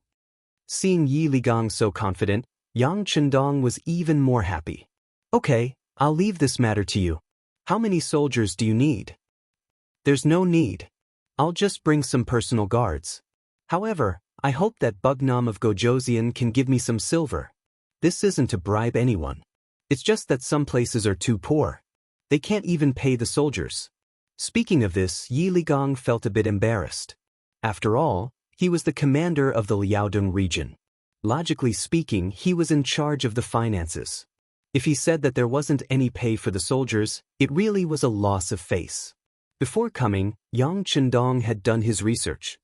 Seeing Yi Ligong so confident, Yang Chendong was even more happy. Okay, I'll leave this matter to you. How many soldiers do you need? There's no need. I'll just bring some personal guards. However, I hope that Bugnam of Gojoseon can give me some silver. This isn't to bribe anyone. It's just that some places are too poor. They can't even pay the soldiers. Speaking of this, Yi Ligong felt a bit embarrassed. After all, he was the commander of the Liaodong region. Logically speaking, he was in charge of the finances. If he said that there wasn't any pay for the soldiers, it really was a loss of face. Before coming, Yang Chendong had done his research.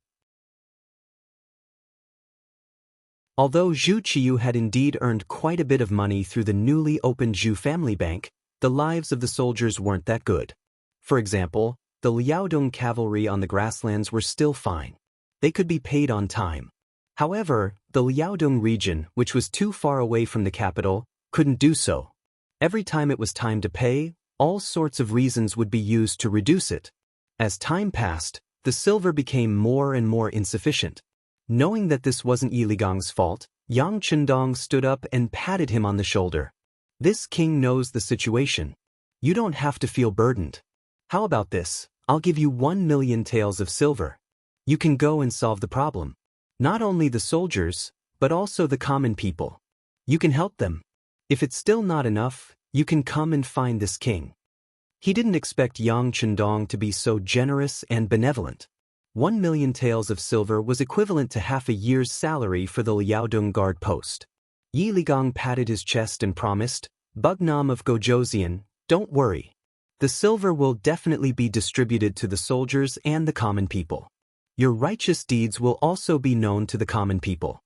Although Zhu Qiyu had indeed earned quite a bit of money through the newly opened Zhu family bank, the lives of the soldiers weren't that good. For example, the Liaodong cavalry on the grasslands were still fine. They could be paid on time. However, the Liaodong region, which was too far away from the capital, couldn't do so. Every time it was time to pay, all sorts of reasons would be used to reduce it. As time passed, the silver became more and more insufficient. Knowing that this wasn't Yi Ligong's fault, Yang Chendong stood up and patted him on the shoulder. This king knows the situation. You don't have to feel burdened. How about this? I'll give you 1 million taels of silver. You can go and solve the problem. Not only the soldiers, but also the common people. You can help them. If it's still not enough, you can come and find this king. He didn't expect Yang Chendong to be so generous and benevolent. 1 million taels of silver was equivalent to half a year's salary for the Liaodong guard post. Yi Ligong patted his chest and promised, Bugnam of Gojoseon, don't worry. The silver will definitely be distributed to the soldiers and the common people. Your righteous deeds will also be known to the common people.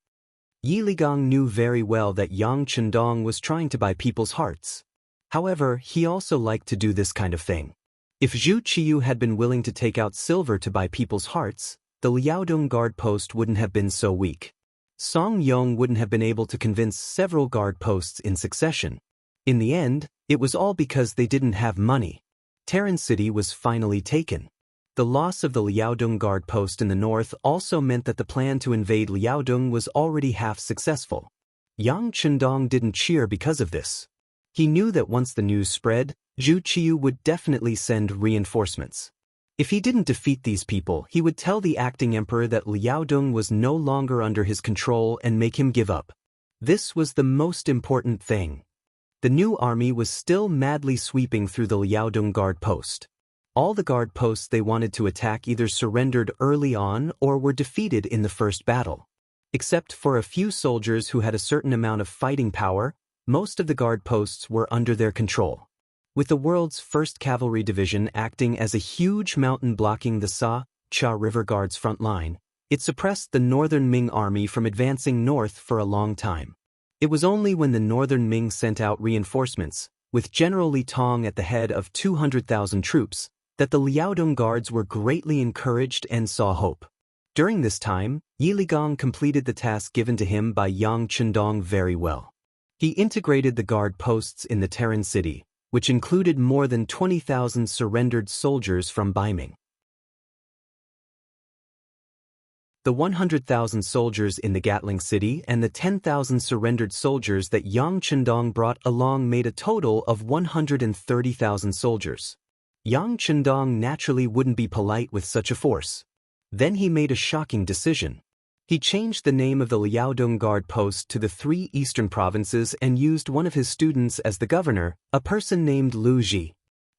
Yi Ligong knew very well that Yang Chendong was trying to buy people's hearts. However, he also liked to do this kind of thing. If Zhu Qiyu had been willing to take out silver to buy people's hearts, the Liaodong guard post wouldn't have been so weak. Song Yong wouldn't have been able to convince several guard posts in succession. In the end, it was all because they didn't have money. Terran City was finally taken. The loss of the Liaodong guard post in the north also meant that the plan to invade Liaodong was already half successful. Yang Chendong didn't cheer because of this. He knew that once the news spread, Zhu Qiyu would definitely send reinforcements. If he didn't defeat these people, he would tell the acting emperor that Liaodong was no longer under his control and make him give up. This was the most important thing. The new army was still madly sweeping through the Liaodong guard post. All the guard posts they wanted to attack either surrendered early on or were defeated in the first battle. Except for a few soldiers who had a certain amount of fighting power, most of the guard posts were under their control. With the world's first cavalry division acting as a huge mountain blocking the Cha River Guard's front line, it suppressed the northern Ming army from advancing north for a long time. It was only when the northern Ming sent out reinforcements, with General Li Tong at the head of 200,000 troops, that the Liaodong guards were greatly encouraged and saw hope. During this time, Yi Ligong completed the task given to him by Yang Chendong very well. He integrated the guard posts in the Terran city, which included more than 20,000 surrendered soldiers from Baiming. The 100,000 soldiers in the Gatling city and the 10,000 surrendered soldiers that Yang Chendong brought along made a total of 130,000 soldiers. Yang Chendong naturally wouldn't be polite with such a force. Then he made a shocking decision. He changed the name of the Liaodong Guard post to the 3 eastern provinces and used one of his students as the governor, a person named Lu Ji.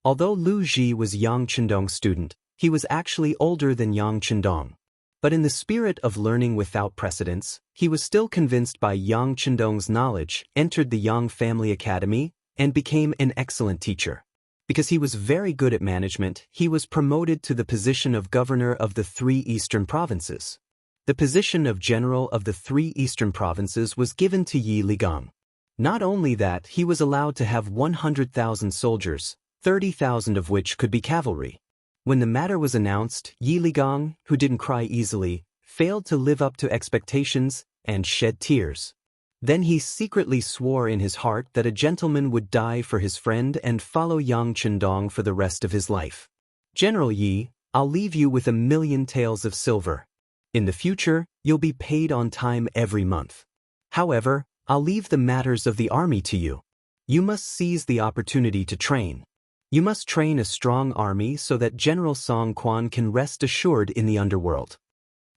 Although Lu Ji was Yang Chendong's student, he was actually older than Yang Chendong. But in the spirit of learning without precedence, he was still convinced by Yang Chendong's knowledge, entered the Yang Family Academy, and became an excellent teacher. Because he was very good at management, he was promoted to the position of governor of the 3 eastern provinces. The position of general of the 3 eastern provinces was given to Yi Ligong. Not only that, he was allowed to have 100,000 soldiers, 30,000 of which could be cavalry. When the matter was announced, Yi Ligong, who didn't cry easily, failed to live up to expectations and shed tears. Then he secretly swore in his heart that a gentleman would die for his friend and follow Yang Chendong for the rest of his life. General Yi, I'll leave you with 1,000,000 taels of silver. In the future, you'll be paid on time every month. However, I'll leave the matters of the army to you. You must seize the opportunity to train. You must train a strong army so that General Song Quan can rest assured in the underworld.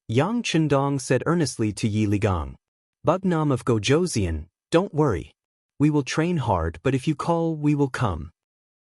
Yang Chendong said earnestly to Yi Ligong, Bugnam of Gojoseon, don't worry. We will train hard, but if you call, we will come.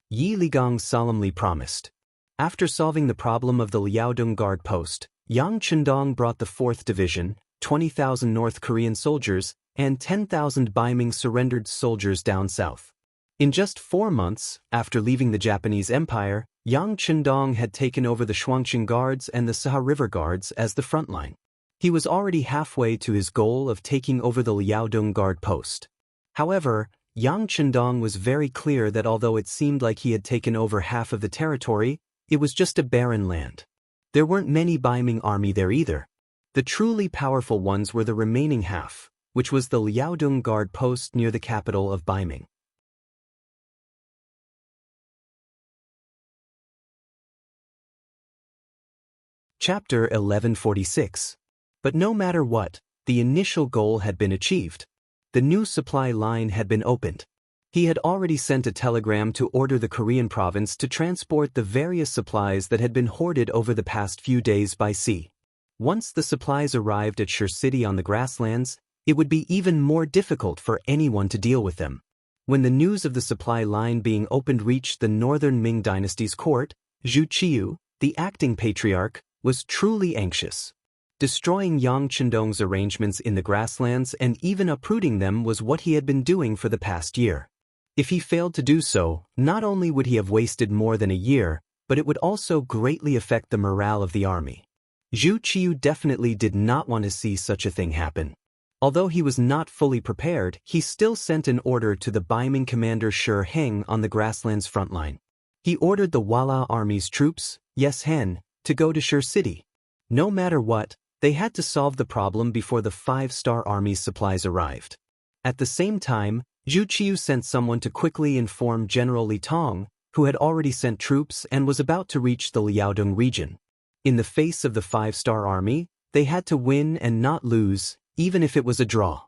Yi Ligong solemnly promised. After solving the problem of the Liaodong Guard post, Yang Chendong brought the 4th Division, 20,000 North Korean soldiers, and 10,000 Baiming surrendered soldiers down south. In just 4 months, after leaving the Japanese Empire, Yang Chendong had taken over the Shuangqing Guards and the Saha River Guards as the front line. He was already halfway to his goal of taking over the Liaodong Guard post. However, Yang Chendong was very clear that although it seemed like he had taken over half of the territory, it was just a barren land. There weren't many Baiming army there either. The truly powerful ones were the remaining half, which was the Liaodong Guard post near the capital of Baiming. Chapter 1146. But no matter what, the initial goal had been achieved. The new supply line had been opened. He had already sent a telegram to order the Korean province to transport the various supplies that had been hoarded over the past few days by sea. Once the supplies arrived at Shur City on the grasslands, it would be even more difficult for anyone to deal with them. When the news of the supply line being opened reached the northern Ming dynasty's court, Zhu Qiyu, the acting patriarch, was truly anxious. Destroying Yang Chendong's arrangements in the grasslands and even uprooting them was what he had been doing for the past year. If he failed to do so, not only would he have wasted more than a year, but it would also greatly affect the morale of the army. Zhu Qiyu definitely did not want to see such a thing happen. Although he was not fully prepared, he still sent an order to the Baiming commander Shi Heng on the grasslands front line. He ordered the Wala army's troops, Yes Hen, to go to Shur City. No matter what, they had to solve the problem before the 5-star army's supplies arrived. At the same time, Zhu Qiyu sent someone to quickly inform General Li Tong, who had already sent troops and was about to reach the Liaodong region. In the face of the 5-star army, they had to win and not lose, even if it was a draw.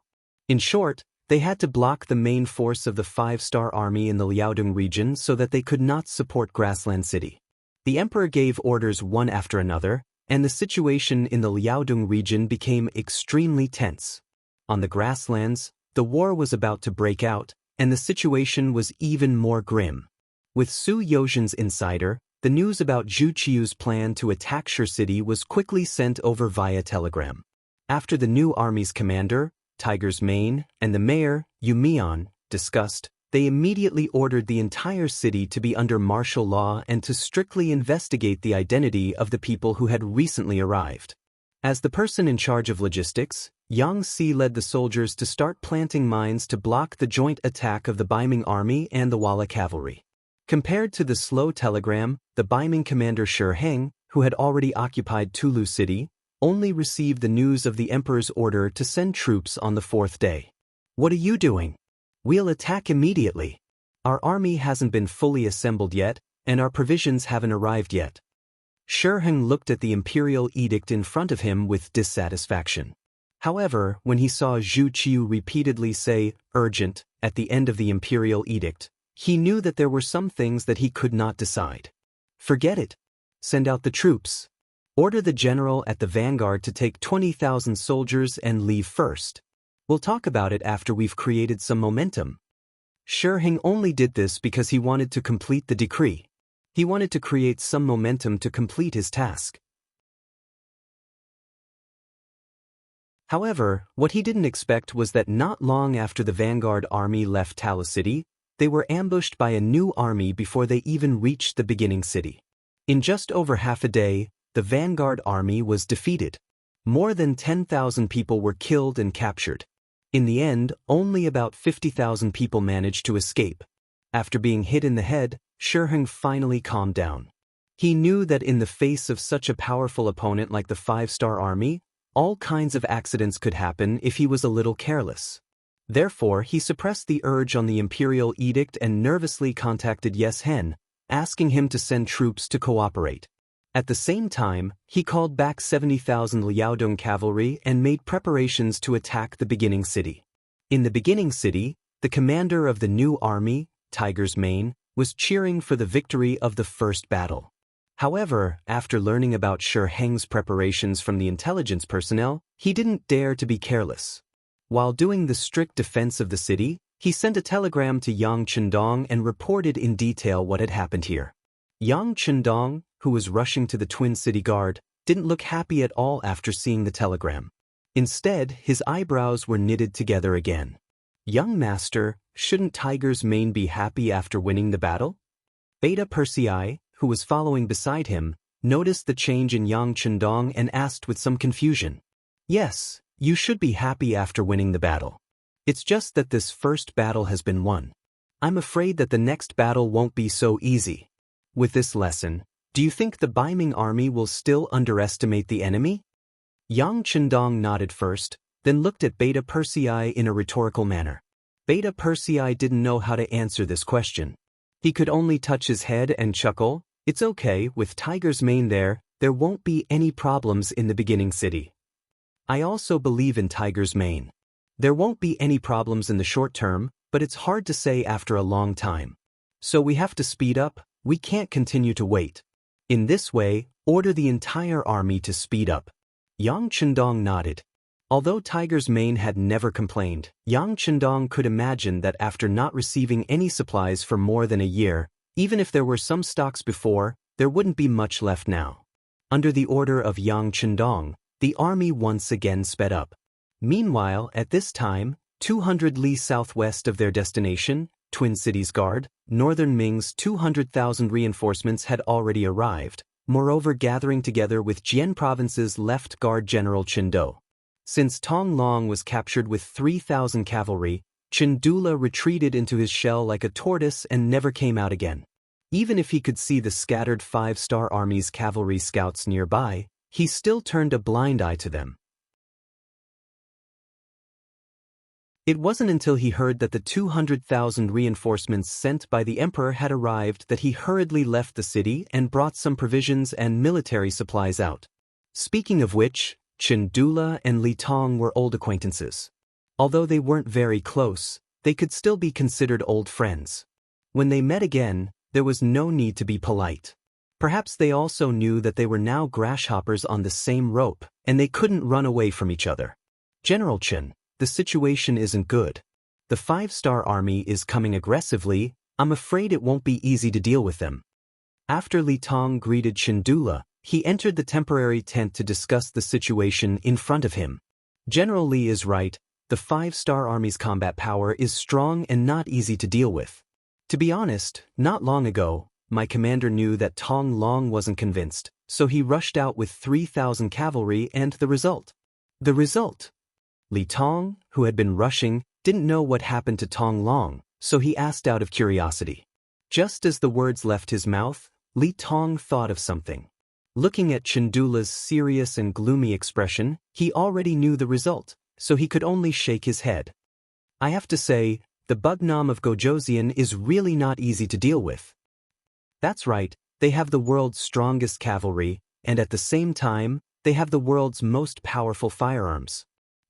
In short, they had to block the main force of the 5-star army in the Liaodong region so that they could not support Grassland City. The emperor gave orders one after another, and the situation in the Liaodong region became extremely tense. On the grasslands, the war was about to break out, and the situation was even more grim. With Su Yozhen's insider, The news about Zhu Qiu's plan to attack Shi City was quickly sent over via telegram. After the new army's commander, Tiger's Mane, and the mayor, Yu Mian, discussed, they immediately ordered the entire city to be under martial law and to strictly investigate the identity of the people who had recently arrived. As the person in charge of logistics, Yang Si led the soldiers to start planting mines to block the joint attack of the Baiming army and the Wala cavalry. Compared to the slow telegram, the Baiming commander Shi Heng, who had already occupied Tulu City, only received the news of the emperor's order to send troops on the fourth day. "What are you doing? We'll attack immediately. Our army hasn't been fully assembled yet, and our provisions haven't arrived yet." Shi Heng looked at the imperial edict in front of him with dissatisfaction. However, when he saw Zhu Qiu repeatedly say, "urgent," at the end of the imperial edict, he knew that there were some things that he could not decide. "Forget it. Send out the troops. Order the general at the vanguard to take 20,000 soldiers and leave first. We'll talk about it after we've created some momentum." Shi Heng only did this because he wanted to complete the decree. He wanted to create some momentum to complete his task. However, what he didn't expect was that not long after the vanguard army left Tala City, they were ambushed by a new army before they even reached the beginning city. In just over half a day, the vanguard army was defeated. More than 10,000 people were killed and captured. In the end, only about 50,000 people managed to escape. After being hit in the head, Shi Heng finally calmed down. He knew that in the face of such a powerful opponent like the five-star army, all kinds of accidents could happen if he was a little careless. Therefore, he suppressed the urge on the imperial edict and nervously contacted Yes Hen, asking him to send troops to cooperate. At the same time, he called back 70,000 Liaodong cavalry and made preparations to attack the beginning city. In the beginning city, the commander of the new army, Tiger's Mane, was cheering for the victory of the first battle. However, after learning about Shi Heng's preparations from the intelligence personnel, he didn't dare to be careless. While doing the strict defense of the city, he sent a telegram to Yang Chendong and reported in detail what had happened here. Yang Chendong, who was rushing to the Twin City Guard, didn't look happy at all after seeing the telegram. Instead, his eyebrows were knitted together again. "Young master, shouldn't Tiger's Mane be happy after winning the battle?" Beta Persei, who was following beside him, noticed the change in Yang Chendong and asked with some confusion. "Yes, you should be happy after winning the battle. It's just that this first battle has been won. I'm afraid that the next battle won't be so easy. With this lesson, do you think the Baiming army will still underestimate the enemy?" Yang Chendong nodded first, then looked at Beta Persei in a rhetorical manner. Beta Persei didn't know how to answer this question. He could only touch his head and chuckle. "It's okay, with Tiger's Mane there won't be any problems in the beginning city. I also believe in Tiger's Mane. There won't be any problems in the short term, but it's hard to say after a long time. So we have to speed up, we can't continue to wait. In this way, order the entire army to speed up." Yang Chendong nodded. Although Tiger's Mane had never complained, Yang Chendong could imagine that after not receiving any supplies for more than a year, even if there were some stocks before, there wouldn't be much left now. Under the order of Yang Chendong, the army once again sped up. Meanwhile, at this time, 200 li southwest of their destination, Twin Cities Guard, Northern Ming's 200,000 reinforcements had already arrived, moreover gathering together with Jian Province's left guard General Qinduo. Since Tong Long was captured with 3,000 cavalry, Qindula retreated into his shell like a tortoise and never came out again. Even if he could see the scattered five-star army's cavalry scouts nearby, he still turned a blind eye to them. It wasn't until he heard that the 200,000 reinforcements sent by the emperor had arrived that he hurriedly left the city and brought some provisions and military supplies out. Speaking of which, Qindula and Li Tong were old acquaintances. Although they weren't very close, they could still be considered old friends. When they met again, there was no need to be polite. Perhaps they also knew that they were now grasshoppers on the same rope, and they couldn't run away from each other. "General Chen, the situation isn't good. The five-star army is coming aggressively. I'm afraid it won't be easy to deal with them." After Li Tong greeted Chandula, he entered the temporary tent to discuss the situation in front of him. General Li is right, the 5-star army's combat power is strong and not easy to deal with. To be honest, not long ago, my commander knew that Tong Long wasn't convinced, so he rushed out with 3,000 cavalry and the result. Li Tong, who had been rushing, didn't know what happened to Tong Long, so he asked out of curiosity. Just as the words left his mouth, Li Tong thought of something. Looking at Chandula's serious and gloomy expression, he already knew the result, so he could only shake his head. I have to say, the Bugnam of Gojosian is really not easy to deal with. That's right, they have the world's strongest cavalry, and at the same time, they have the world's most powerful firearms.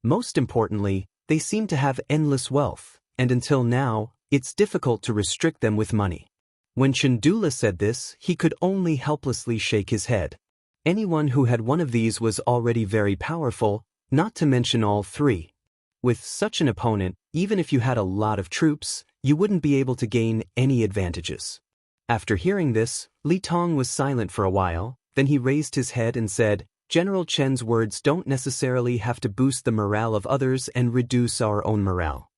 Most importantly, they seem to have endless wealth, and until now, it's difficult to restrict them with money. When Chandula said this, he could only helplessly shake his head. Anyone who had one of these was already very powerful, not to mention all three. With such an opponent, even if you had a lot of troops, you wouldn't be able to gain any advantages. After hearing this, Li Tong was silent for a while, then he raised his head and said, General Chen's words don't necessarily have to boost the morale of others and reduce our own morale.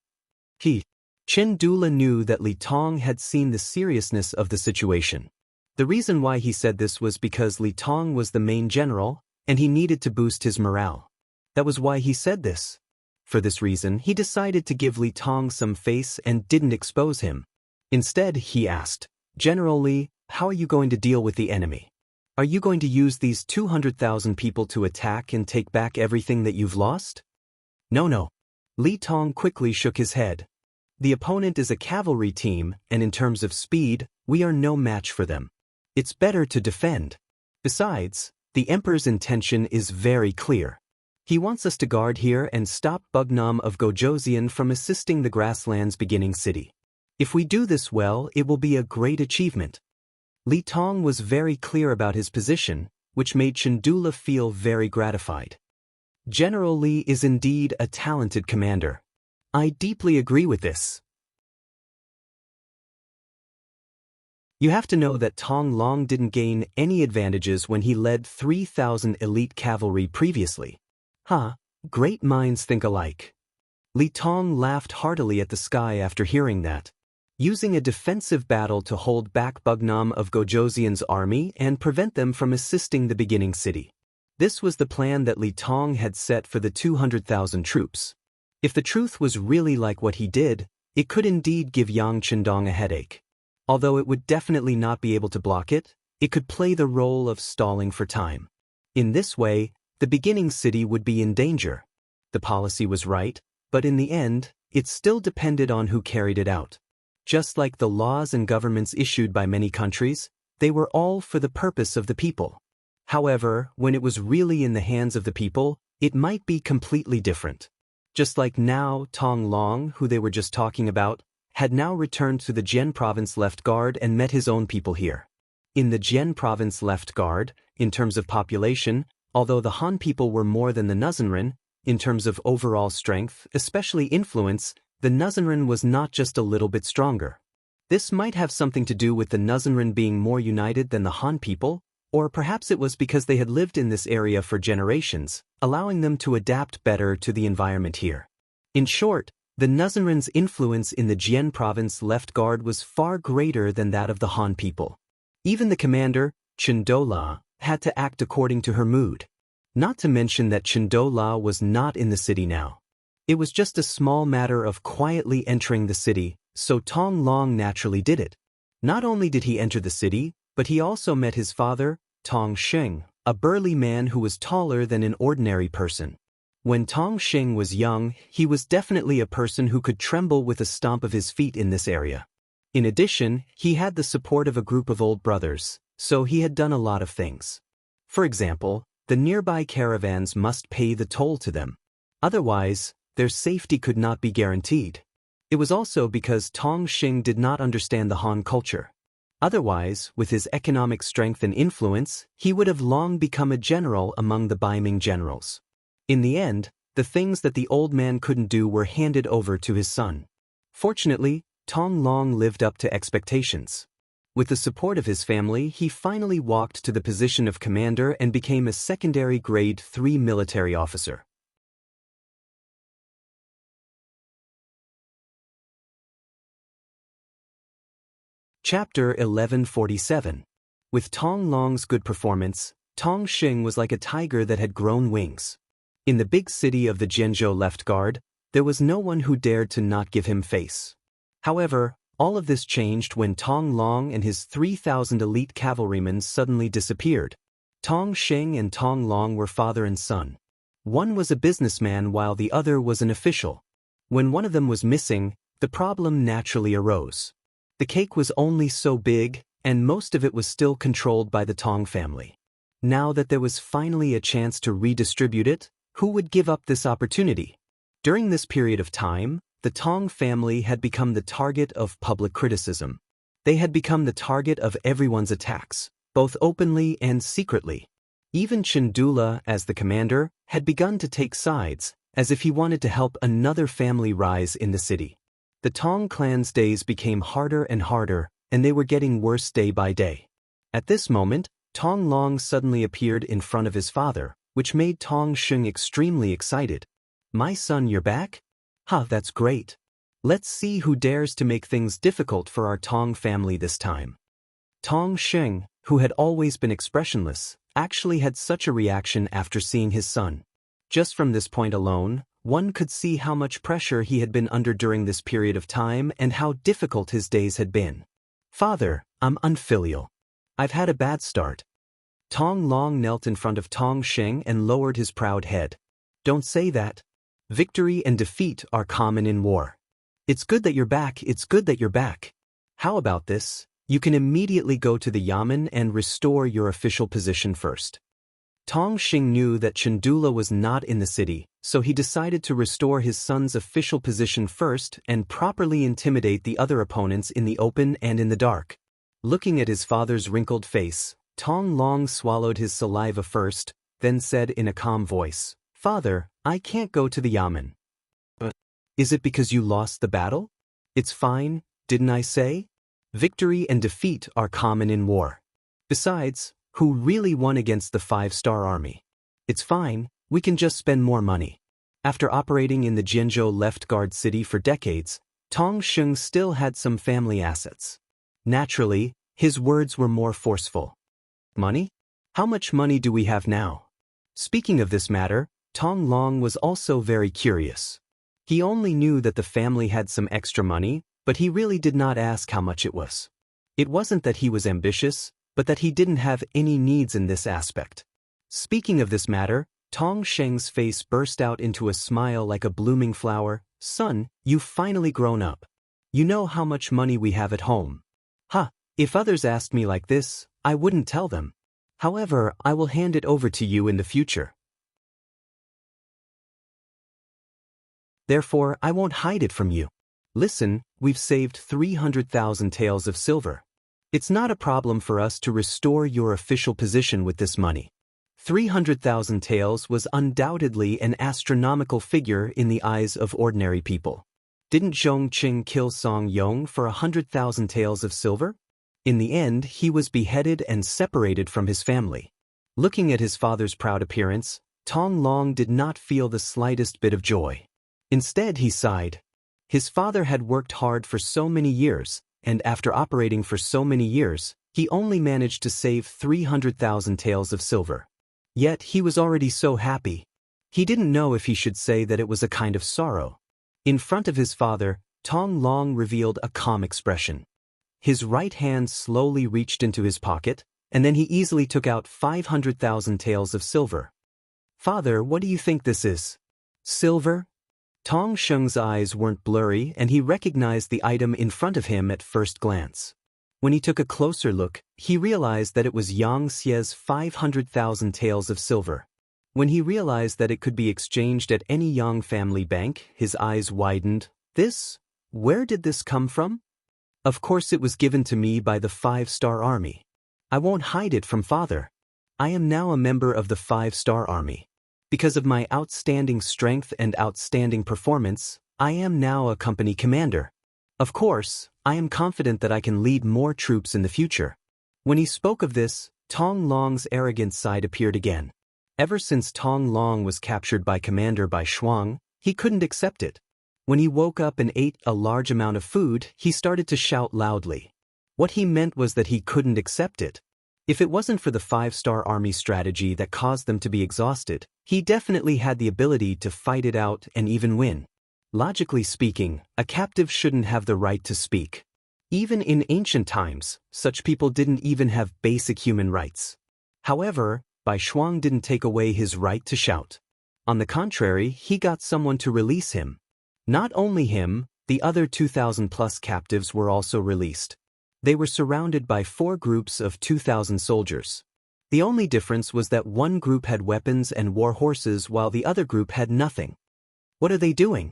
Chandula knew that Li Tong had seen the seriousness of the situation. The reason why he said this was because Li Tong was the main general, and he needed to boost his morale. That was why he said this. For this reason, he decided to give Li Tong some face and didn't expose him. Instead, he asked, General Li, how are you going to deal with the enemy? Are you going to use these 200,000 people to attack and take back everything that you've lost? No. Li Tong quickly shook his head. The opponent is a cavalry team, and in terms of speed, we are no match for them. It's better to defend. Besides, the Emperor's intention is very clear. He wants us to guard here and stop Bugnam of Gojosian from assisting the Grasslands beginning city. If we do this well, it will be a great achievement. Li Tong was very clear about his position, which made Chandula feel very gratified. General Li is indeed a talented commander. I deeply agree with this. You have to know that Tong Long didn't gain any advantages when he led 3,000 elite cavalry previously. Great minds think alike. Li Tong laughed heartily at the sky after hearing that. Using a defensive battle to hold back Bugnam of Gojosian's army and prevent them from assisting the beginning city. This was the plan that Li Tong had set for the 200,000 troops. If the truth was really like what he did, it could indeed give Yang Chendong a headache. Although it would definitely not be able to block it, it could play the role of stalling for time. In this way, the beginning city would be in danger. The policy was right, but in the end, it still depended on who carried it out. Just like the laws and governments issued by many countries, they were all for the purpose of the people. However, when it was really in the hands of the people, it might be completely different. Just like now, Tong Long, who they were just talking about, had now returned to the Jian province left guard and met his own people here. In the Jian province left guard, in terms of population, although the Han people were more than the Nuzanren, in terms of overall strength, especially influence, the Nuzanren was not just a little bit stronger. This might have something to do with the Nuzanren being more united than the Han people, or perhaps it was because they had lived in this area for generations, allowing them to adapt better to the environment here. In short, the Nuzanren's influence in the Jian province left guard was far greater than that of the Han people. Even the commander, Chendola, had to act according to her mood. Not to mention that Chendola was not in the city now. It was just a small matter of quietly entering the city, so Tong Long naturally did it. Not only did he enter the city, but he also met his father, Tong Sheng, a burly man who was taller than an ordinary person. When Tong Sheng was young, he was definitely a person who could tremble with a stomp of his feet in this area. In addition, he had the support of a group of old brothers, so he had done a lot of things. For example, the nearby caravans must pay the toll to them. Otherwise, their safety could not be guaranteed. It was also because Tong Sheng did not understand the Han culture. Otherwise, with his economic strength and influence, he would have long become a general among the Baiming generals. In the end, the things that the old man couldn't do were handed over to his son. Fortunately, Tong Long lived up to expectations. With the support of his family, he finally walked to the position of commander and became a secondary grade 3 military officer. Chapter 1147. With Tong Long's good performance, Tong Xing was like a tiger that had grown wings. In the big city of the Jianzhou left guard, there was no one who dared to not give him face. However, all of this changed when Tong Long and his 3,000 elite cavalrymen suddenly disappeared. Tong Xing and Tong Long were father and son. One was a businessman while the other was an official. When one of them was missing, the problem naturally arose. The cake was only so big, and most of it was still controlled by the Tong family. Now that there was finally a chance to redistribute it, who would give up this opportunity? During this period of time, the Tong family had become the target of public criticism. They had become the target of everyone's attacks, both openly and secretly. Even Chandula, as the commander, had begun to take sides, as if he wanted to help another family rise in the city. The Tong clan's days became harder and harder, and they were getting worse day by day. At this moment, Tong Long suddenly appeared in front of his father, which made Tong Xing extremely excited. "My son, you're back? Ha, that's great. Let's see who dares to make things difficult for our Tong family this time." Tong Xing, who had always been expressionless, actually had such a reaction after seeing his son. Just from this point alone, one could see how much pressure he had been under during this period of time and how difficult his days had been. "Father, I'm unfilial. I've had a bad start." Tong Long knelt in front of Tong Xing and lowered his proud head. "Don't say that. Victory and defeat are common in war. It's good that you're back, it's good that you're back. How about this? You can immediately go to the yamen and restore your official position first." Tong Xing knew that Chandula was not in the city, so he decided to restore his son's official position first and properly intimidate the other opponents in the open and in the dark. Looking at his father's wrinkled face, Tong Long swallowed his saliva first, then said in a calm voice, "Father, I can't go to the yamen." "But is it because you lost the battle?" "It's fine, didn't I say? Victory and defeat are common in war. Besides, who really won against the 5-star army? It's fine, we can just spend more money." After operating in the Jianzhou left guard city for decades, Tong Xing still had some family assets. Naturally, his words were more forceful. "Money? How much money do we have now?" Speaking of this matter, Tong Long was also very curious. He only knew that the family had some extra money, but he really did not ask how much it was. It wasn't that he was ambitious, but that he didn't have any needs in this aspect. Speaking of this matter, Tong Xing's face burst out into a smile like a blooming flower. "Son, you've finally grown up. You know how much money we have at home." "Ha, if others asked me like this, I wouldn't tell them. However, I will hand it over to you in the future. Therefore, I won't hide it from you. Listen, we've saved 300,000 taels of silver. It's not a problem for us to restore your official position with this money." 300,000 taels was undoubtedly an astronomical figure in the eyes of ordinary people. Didn't Zhong Qing kill Song Yong for 100,000 taels of silver? In the end, he was beheaded and separated from his family. Looking at his father's proud appearance, Tong Long did not feel the slightest bit of joy. Instead, he sighed. His father had worked hard for so many years, and after operating for so many years, he only managed to save 300,000 taels of silver. Yet he was already so happy. He didn't know if he should say that it was a kind of sorrow. In front of his father, Tong Long revealed a calm expression. His right hand slowly reached into his pocket, and then he easily took out 500,000 taels of silver. "Father, what do you think this is?" "Silver?" Tong Xing's eyes weren't blurry, and he recognized the item in front of him at first glance. When he took a closer look, he realized that it was Xianxia's 500,000 taels of silver. When he realized that it could be exchanged at any Yang family bank, his eyes widened. "This? Where did this come from?" "Of course it was given to me by the 5-star army. I won't hide it from father. I am now a member of the 5-star army. Because of my outstanding strength and outstanding performance, I am now a company commander. Of course, I am confident that I can lead more troops in the future. When he spoke of this, Tong Long's arrogant side appeared again. Ever since Tong Long was captured by Commander Bai Shuang, he couldn't accept it. When he woke up and ate a large amount of food, he started to shout loudly. What he meant was that he couldn't accept it. If it wasn't for the 5-star army strategy that caused them to be exhausted, he definitely had the ability to fight it out and even win. Logically speaking, a captive shouldn't have the right to speak. Even in ancient times, such people didn't even have basic human rights. However, Bai Shuang didn't take away his right to shout. On the contrary, he got someone to release him. Not only him, the other 2,000-plus captives were also released. They were surrounded by 4 groups of 2,000 soldiers. The only difference was that one group had weapons and war horses while the other group had nothing. What are they doing?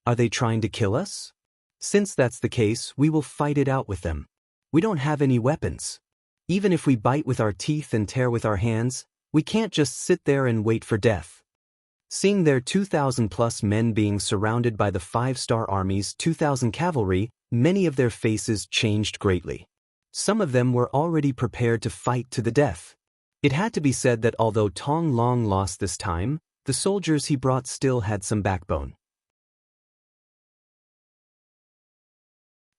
Are they trying to kill us? Since that's the case, we will fight it out with them. We don't have any weapons. Even if we bite with our teeth and tear with our hands, we can't just sit there and wait for death. Seeing their 2,000-plus men being surrounded by the 5-star army's 2,000 cavalry, many of their faces changed greatly. Some of them were already prepared to fight to the death. It had to be said that although Tong Long lost this time, the soldiers he brought still had some backbone.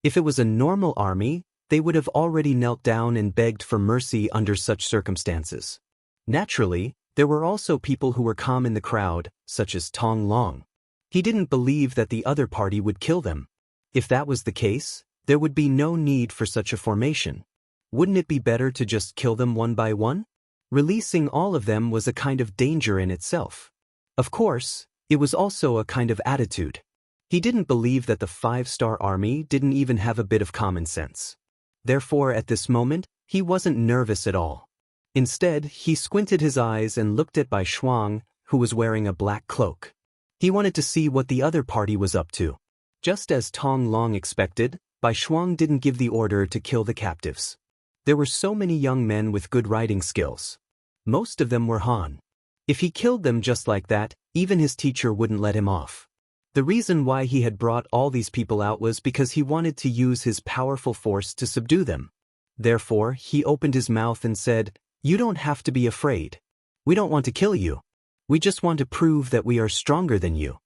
If it was a normal army, they would have already knelt down and begged for mercy under such circumstances. Naturally, there were also people who were calm in the crowd, such as Tong Long. He didn't believe that the other party would kill them. If that was the case, there would be no need for such a formation. Wouldn't it be better to just kill them one by one? Releasing all of them was a kind of danger in itself. Of course, it was also a kind of attitude. He didn't believe that the 5-star army didn't even have a bit of common sense. Therefore, at this moment, he wasn't nervous at all. Instead, he squinted his eyes and looked at Bai Shuang, who was wearing a black cloak. He wanted to see what the other party was up to. Just as Tong Long expected, Bai Shuang didn't give the order to kill the captives. There were so many young men with good writing skills. Most of them were Han. If he killed them just like that, even his teacher wouldn't let him off. The reason why he had brought all these people out was because he wanted to use his powerful force to subdue them. Therefore, he opened his mouth and said, "You don't have to be afraid. We don't want to kill you. We just want to prove that we are stronger than you."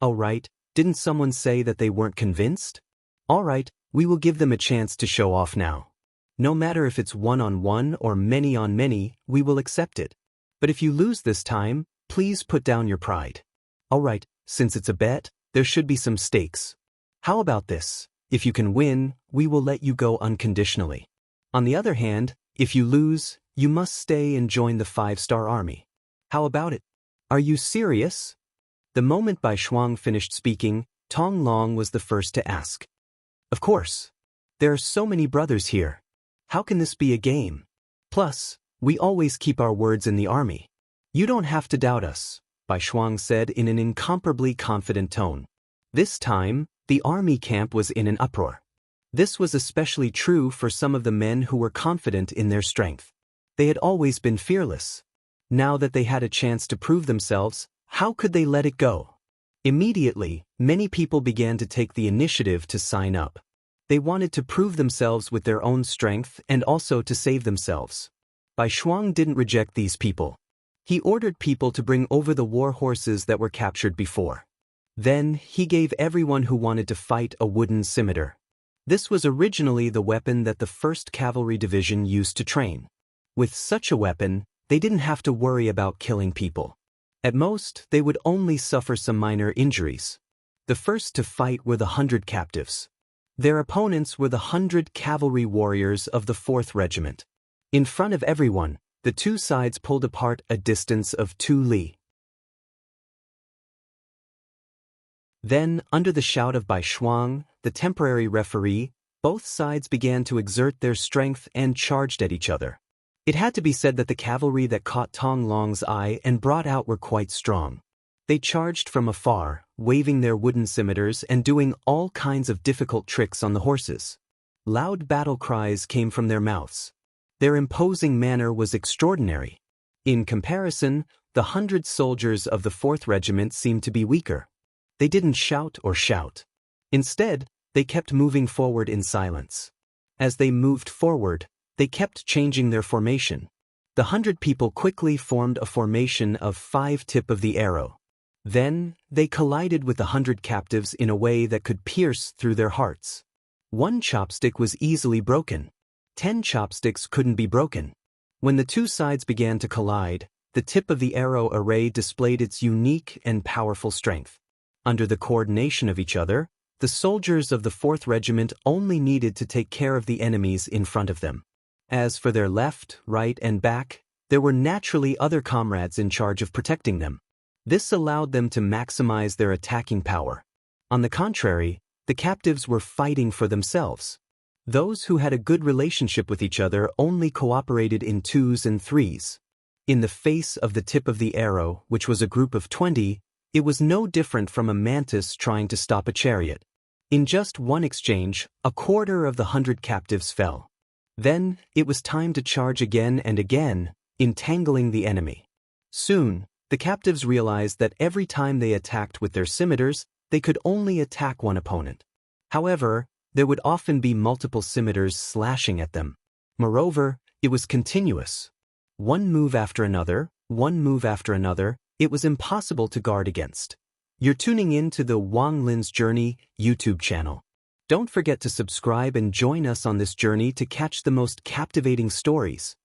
All right, didn't someone say that they weren't convinced? All right, we will give them a chance to show off now. No matter if it's one-on-one or many-on-many, we will accept it. But if you lose this time, please put down your pride. All right, since it's a bet, there should be some stakes. How about this? If you can win, we will let you go unconditionally. On the other hand, if you lose, you must stay and join the 5-star army. How about it? Are you serious? The moment Bai Shuang finished speaking, Tong Long was the first to ask. Of course. There are so many brothers here. How can this be a game? Plus, we always keep our words in the army. You don't have to doubt us, Bai Shuang said in an incomparably confident tone. This time, the army camp was in an uproar. This was especially true for some of the men who were confident in their strength. They had always been fearless. Now that they had a chance to prove themselves, how could they let it go? Immediately, many people began to take the initiative to sign up. They wanted to prove themselves with their own strength and also to save themselves. Bai Shuang didn't reject these people. He ordered people to bring over the war horses that were captured before. Then, he gave everyone who wanted to fight a wooden scimitar. This was originally the weapon that the 1st Cavalry Division used to train. With such a weapon, they didn't have to worry about killing people. At most, they would only suffer some minor injuries. The first to fight were the 100 captives. Their opponents were the 100 cavalry warriors of the 4th Regiment. In front of everyone, the two sides pulled apart a distance of 2 li. Then, under the shout of Bai Shuang, the temporary referee, both sides began to exert their strength and charged at each other. It had to be said that the cavalry that caught Tong Long's eye and brought out were quite strong. They charged from afar, waving their wooden scimitars and doing all kinds of difficult tricks on the horses. Loud battle cries came from their mouths. Their imposing manner was extraordinary. In comparison, the 100 soldiers of the 4th Regiment seemed to be weaker. They didn't shout or shout. Instead, They kept moving forward in silence. As they moved forward, they kept changing their formation. The 100 people quickly formed a formation of 5 tip of the arrow. Then, they collided with the 100 captives in a way that could pierce through their hearts. 1 chopstick was easily broken. 10 chopsticks couldn't be broken. When the 2 sides began to collide, the tip of the arrow array displayed its unique and powerful strength. Under the coordination of each other, the soldiers of the 4th Regiment only needed to take care of the enemies in front of them. As for their left, right, and back, there were naturally other comrades in charge of protecting them. This allowed them to maximize their attacking power. On the contrary, the captives were fighting for themselves. Those who had a good relationship with each other only cooperated in 2s and 3s. In the face of the tip of the arrow, which was a group of 20, it was no different from a mantis trying to stop a chariot. In just one exchange, a quarter of the 100 captives fell. Then, it was time to charge again and again, entangling the enemy. Soon, the captives realized that every time they attacked with their scimitars, they could only attack one opponent. However, there would often be multiple scimitars slashing at them. Moreover, it was continuous. One move after another, it was impossible to guard against. You're tuning in to the Wang Lin's Journey YouTube channel. Don't forget to subscribe and join us on this journey to catch the most captivating stories.